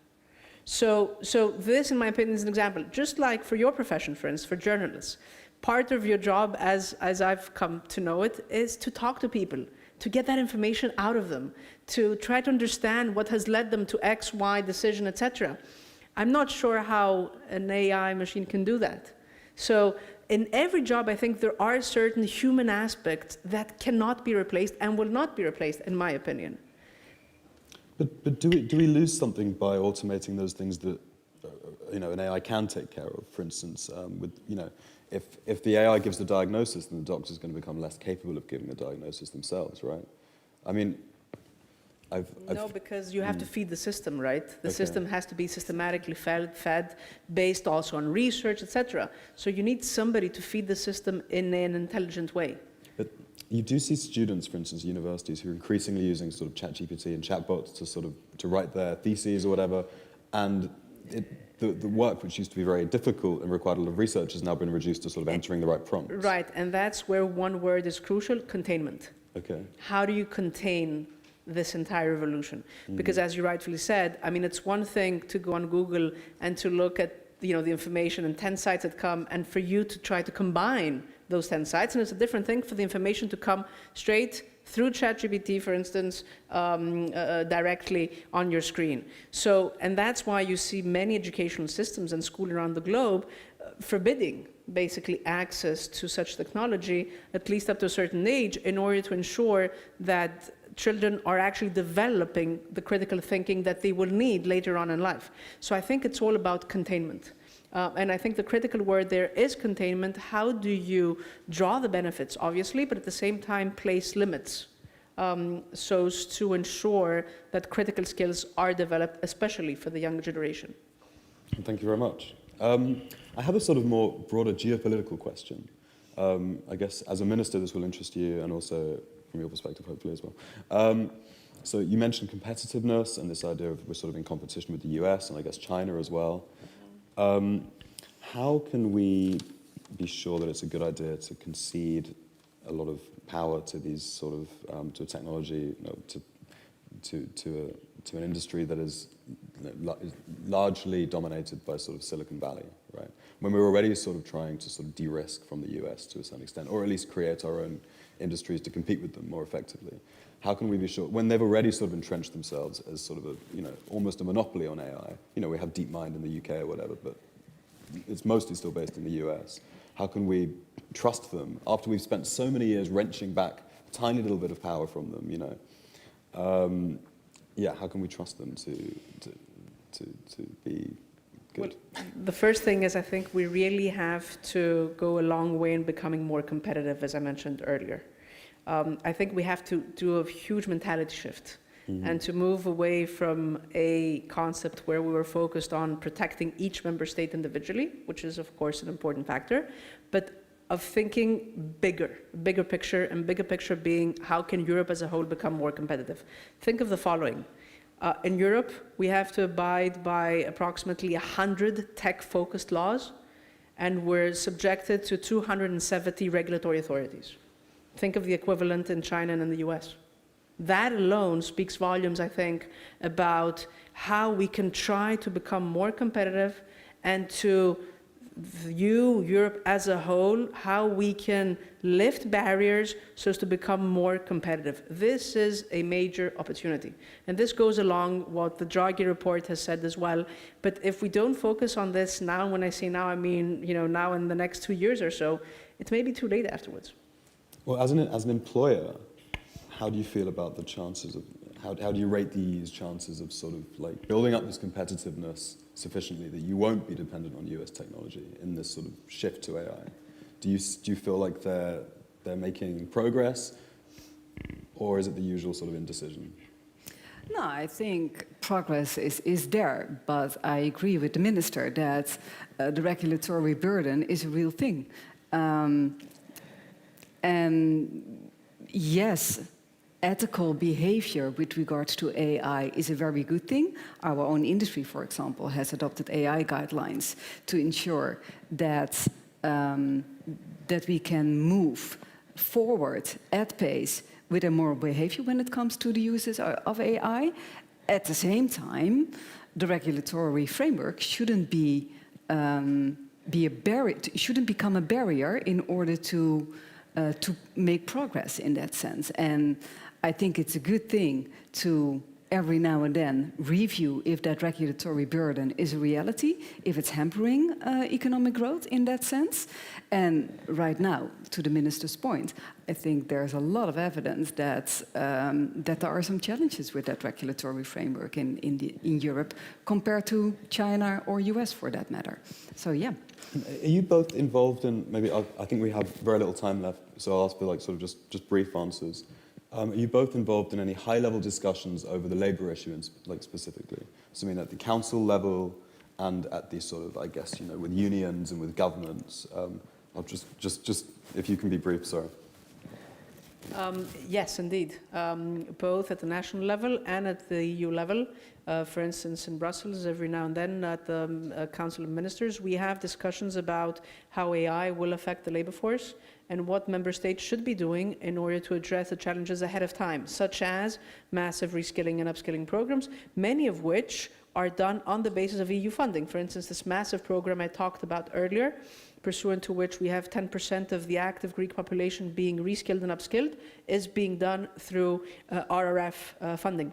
So this, in my opinion, is an example. Just like for your profession, for instance, for journalists, part of your job, as I've come to know it, is to talk to people, to get that information out of them, to try to understand what has led them to X, Y decision, etc. I'm not sure how an AI machine can do that. So in every job, I think there are certain human aspects that cannot be replaced and will not be replaced, in my opinion. But do we lose something by automating those things that you know, an AI can take care of? For instance, with, you know, if the AI gives the diagnosis, then the doctor's going to become less capable of giving the diagnosis themselves, right? I mean, No, because you have to feed the system, right? The system has to be systematically fed, based also on research, etc. So you need somebody to feed the system in an intelligent way. But you do see students, for instance, universities, who are increasingly using sort of ChatGPT and chatbots to write their theses or whatever, and the work, which used to be very difficult and required a lot of research, has now been reduced to sort of entering the right prompts. Right, and that's where one word is crucial: containment. Okay. How do you contain this entire revolution? Because as you rightfully said, I mean, it's one thing to go on Google and to look at, you know, the information and 10 sites that come, and for you to try to combine those 10 sites, and it's a different thing for the information to come straight through ChatGPT, for instance, directly on your screen. So, and that's why you see many educational systems and schools around the globe forbidding basically access to such technology, at least up to a certain age, in order to ensure that children are actually developing the critical thinking that they will need later on in life. So I think it's all about containment. And I think the critical word there is containment. How do you draw the benefits, obviously, but at the same time place limits so as to ensure that critical skills are developed, especially for the younger generation? Thank you very much. I have a sort of more broader geopolitical question. I guess as a minister, this will interest you, and also from your perspective, hopefully as well. So you mentioned competitiveness and this idea of we're sort of in competition with the US and I guess China as well. How can we be sure that it's a good idea to concede a lot of power to these sort of to a technology, to an industry that is largely dominated by sort of Silicon Valley, right? When we're already sort of trying to sort of de-risk from the US to a certain extent, or at least create our own industries to compete with them more effectively. How can we be sure, when they've already sort of entrenched themselves as sort of a, almost a monopoly on AI, we have DeepMind in the UK or whatever, but it's mostly still based in the US. How can we trust them after we've spent so many years wrenching back a tiny little bit of power from them, how can we trust them to be good? Well, the first thing is I think we really have to go a long way in becoming more competitive, as I mentioned earlier. I think we have to do a huge mentality shift and to move away from a concept where we were focused on protecting each member state individually, which is of course an important factor, but of thinking bigger picture, and bigger picture being how can Europe as a whole become more competitive. Think of the following. In Europe, we have to abide by approximately 100 tech-focused laws, and we're subjected to 270 regulatory authorities. Think of the equivalent in China and in the US. That alone speaks volumes, I think, about how we can try to become more competitive and to view Europe as a whole, how we can lift barriers so as to become more competitive. This is a major opportunity. And this goes along what the Draghi report has said as well. But if we don't focus on this now, when I say now, I mean, now in the next 2 years or so, it may be too late afterwards. Well, as an employer, how do you feel about the chances of, how do you rate these chances of sort of like building up this competitiveness sufficiently that you won't be dependent on US technology in this sort of shift to AI? Do you feel like they're making progress, or is it the usual sort of indecision? No, I think progress is there, but I agree with the minister that the regulatory burden is a real thing. And yes, ethical behavior with regards to AI is a very good thing. Our own industry, for example, has adopted AI guidelines to ensure that, that we can move forward at pace with a moral behavior when it comes to the uses of AI. At the same time, the regulatory framework shouldn't be a barrier, shouldn't become a barrier in order to make progress in that sense. And I think it's a good thing to every now and then review if that regulatory burden is a reality, if it's hampering economic growth in that sense. And right now, to the minister's point, I think there's a lot of evidence that that there are some challenges with that regulatory framework in Europe compared to China or US for that matter. So yeah. Are you both involved in, maybe, I think we have very little time left, so I'll ask for like sort of just brief answers. Are you both involved in any high-level discussions over the labour issue, like specifically? So I mean at the council level and at the sort of, I guess, with unions and with governments. I'll just if you can be brief, sorry. Yes, indeed. Both at the national level and at the EU level. For instance, in Brussels, every now and then at the Council of Ministers, we have discussions about how AI will affect the labour force and what member states should be doing in order to address the challenges ahead of time, such as massive reskilling and upskilling programs, many of which are done on the basis of EU funding. For instance, this massive program I talked about earlier, pursuant to which we have 10% of the active Greek population being reskilled and upskilled, is being done through RRF funding.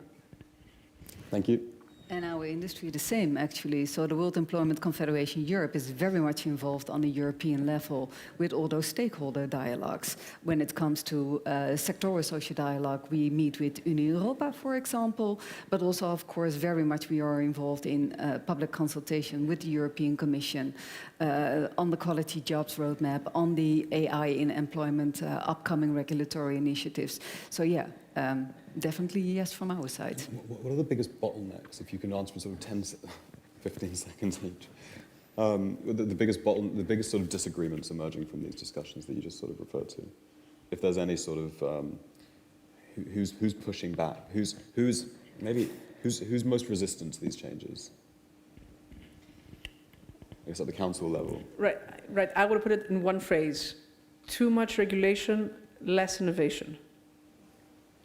Thank you. And our industry the same, actually. So the World Employment Confederation Europe is very much involved on the European level with all those stakeholder dialogues. When it comes to sectoral social dialogue, we meet with Unie Europa, for example, but also, of course, very much we are involved in public consultation with the European Commission on the quality jobs roadmap, on the AI in employment upcoming regulatory initiatives. So yeah, definitely yes from our side. What are the biggest bottlenecks, if you can answer in sort of 10, 15 seconds each? The biggest sort of disagreements emerging from these discussions that you just sort of referred to? If there's any sort of, who's pushing back? Who's most resistant to these changes? I guess at the council level. Right. I would put it in one phrase: too much regulation, less innovation.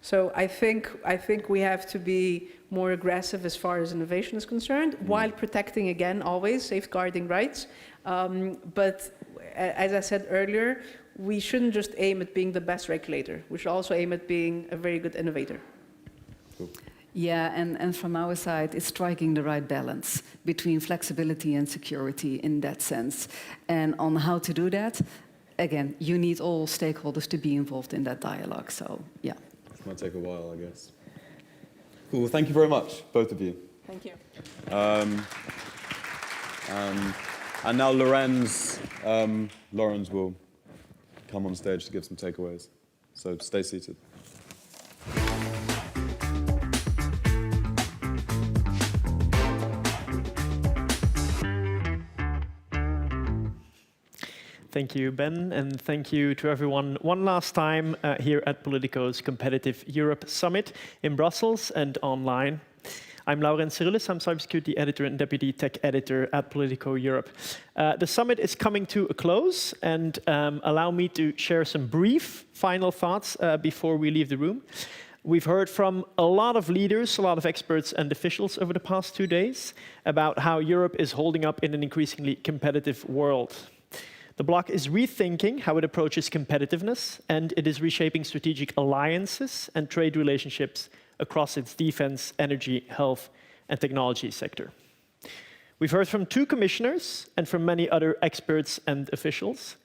So I think we have to be more aggressive as far as innovation is concerned, while protecting, again, always safeguarding rights. But as I said earlier, we shouldn't just aim at being the best regulator. We should also aim at being a very good innovator. Cool. Yeah, and from our side, it's striking the right balance between flexibility and security in that sense. And on how to do that, again, you need all stakeholders to be involved in that dialogue. So, yeah. It might take a while, I guess. Cool. Well, thank you very much, both of you. Thank you. And now Lorenz will come on stage to give some takeaways. So stay seated. Thank you, Ben, and thank you to everyone one last time here at Politico's Competitive Europe Summit in Brussels and online. I'm Laurens Cyrillus, I'm cybersecurity editor and deputy tech editor at Politico Europe. The summit is coming to a close, and allow me to share some brief final thoughts before we leave the room. We've heard from a lot of leaders, a lot of experts and officials over the past 2 days about how Europe is holding up in an increasingly competitive world. The bloc is rethinking how it approaches competitiveness, and it is reshaping strategic alliances and trade relationships across its defense, energy, health, and technology sector. We've heard from 2 commissioners and from many other experts and officials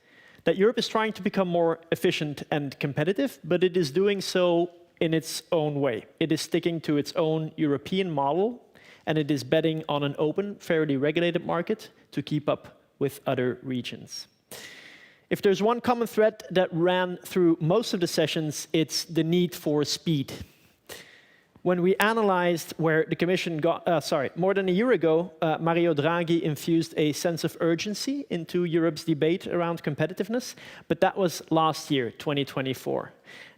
that Europe is trying to become more efficient and competitive, but it is doing so in its own way. It is sticking to its own European model, and it is betting on an open, fairly regulated market to keep up with other regions. If there's one common thread that ran through most of the sessions, it's the need for speed. When we analyzed where the Commission got, more than a year ago, Mario Draghi infused a sense of urgency into Europe's debate around competitiveness, but that was last year, 2024.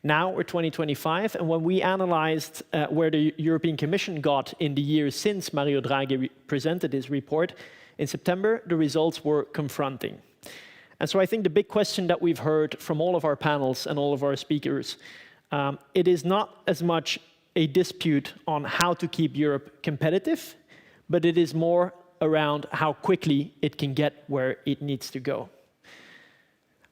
Now we're 2025, and when we analyzed where the European Commission got in the years since Mario Draghi presented his report in September, the results were confronting. And so I think the big question that we've heard from all of our panels and all of our speakers, it is not as much a dispute on how to keep Europe competitive, but it is more around how quickly it can get where it needs to go.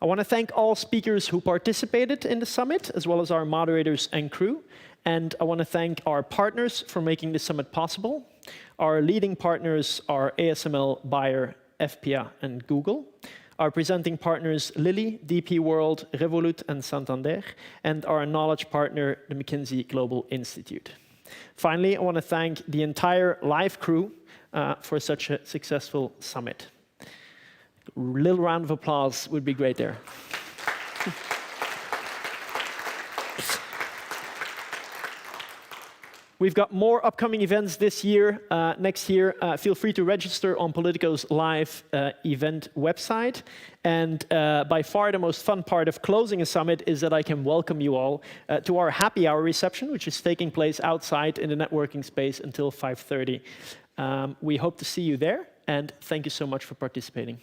I want to thank all speakers who participated in the summit, as well as our moderators and crew. And I want to thank our partners for making this summit possible. Our leading partners are ASML, Bayer, FPA, and Google. Our presenting partners, Lilly, DP World, Revolut, and Santander, and our knowledge partner, the McKinsey Global Institute. Finally, I want to thank the entire live crew for such a successful summit. A little round of applause would be great there. We've got more upcoming events this year, next year. Feel free to register on Politico's live event website. And by far the most fun part of closing a summit is that I can welcome you all to our happy hour reception, which is taking place outside in the networking space until 5:30. We hope to see you there, and thank you so much for participating.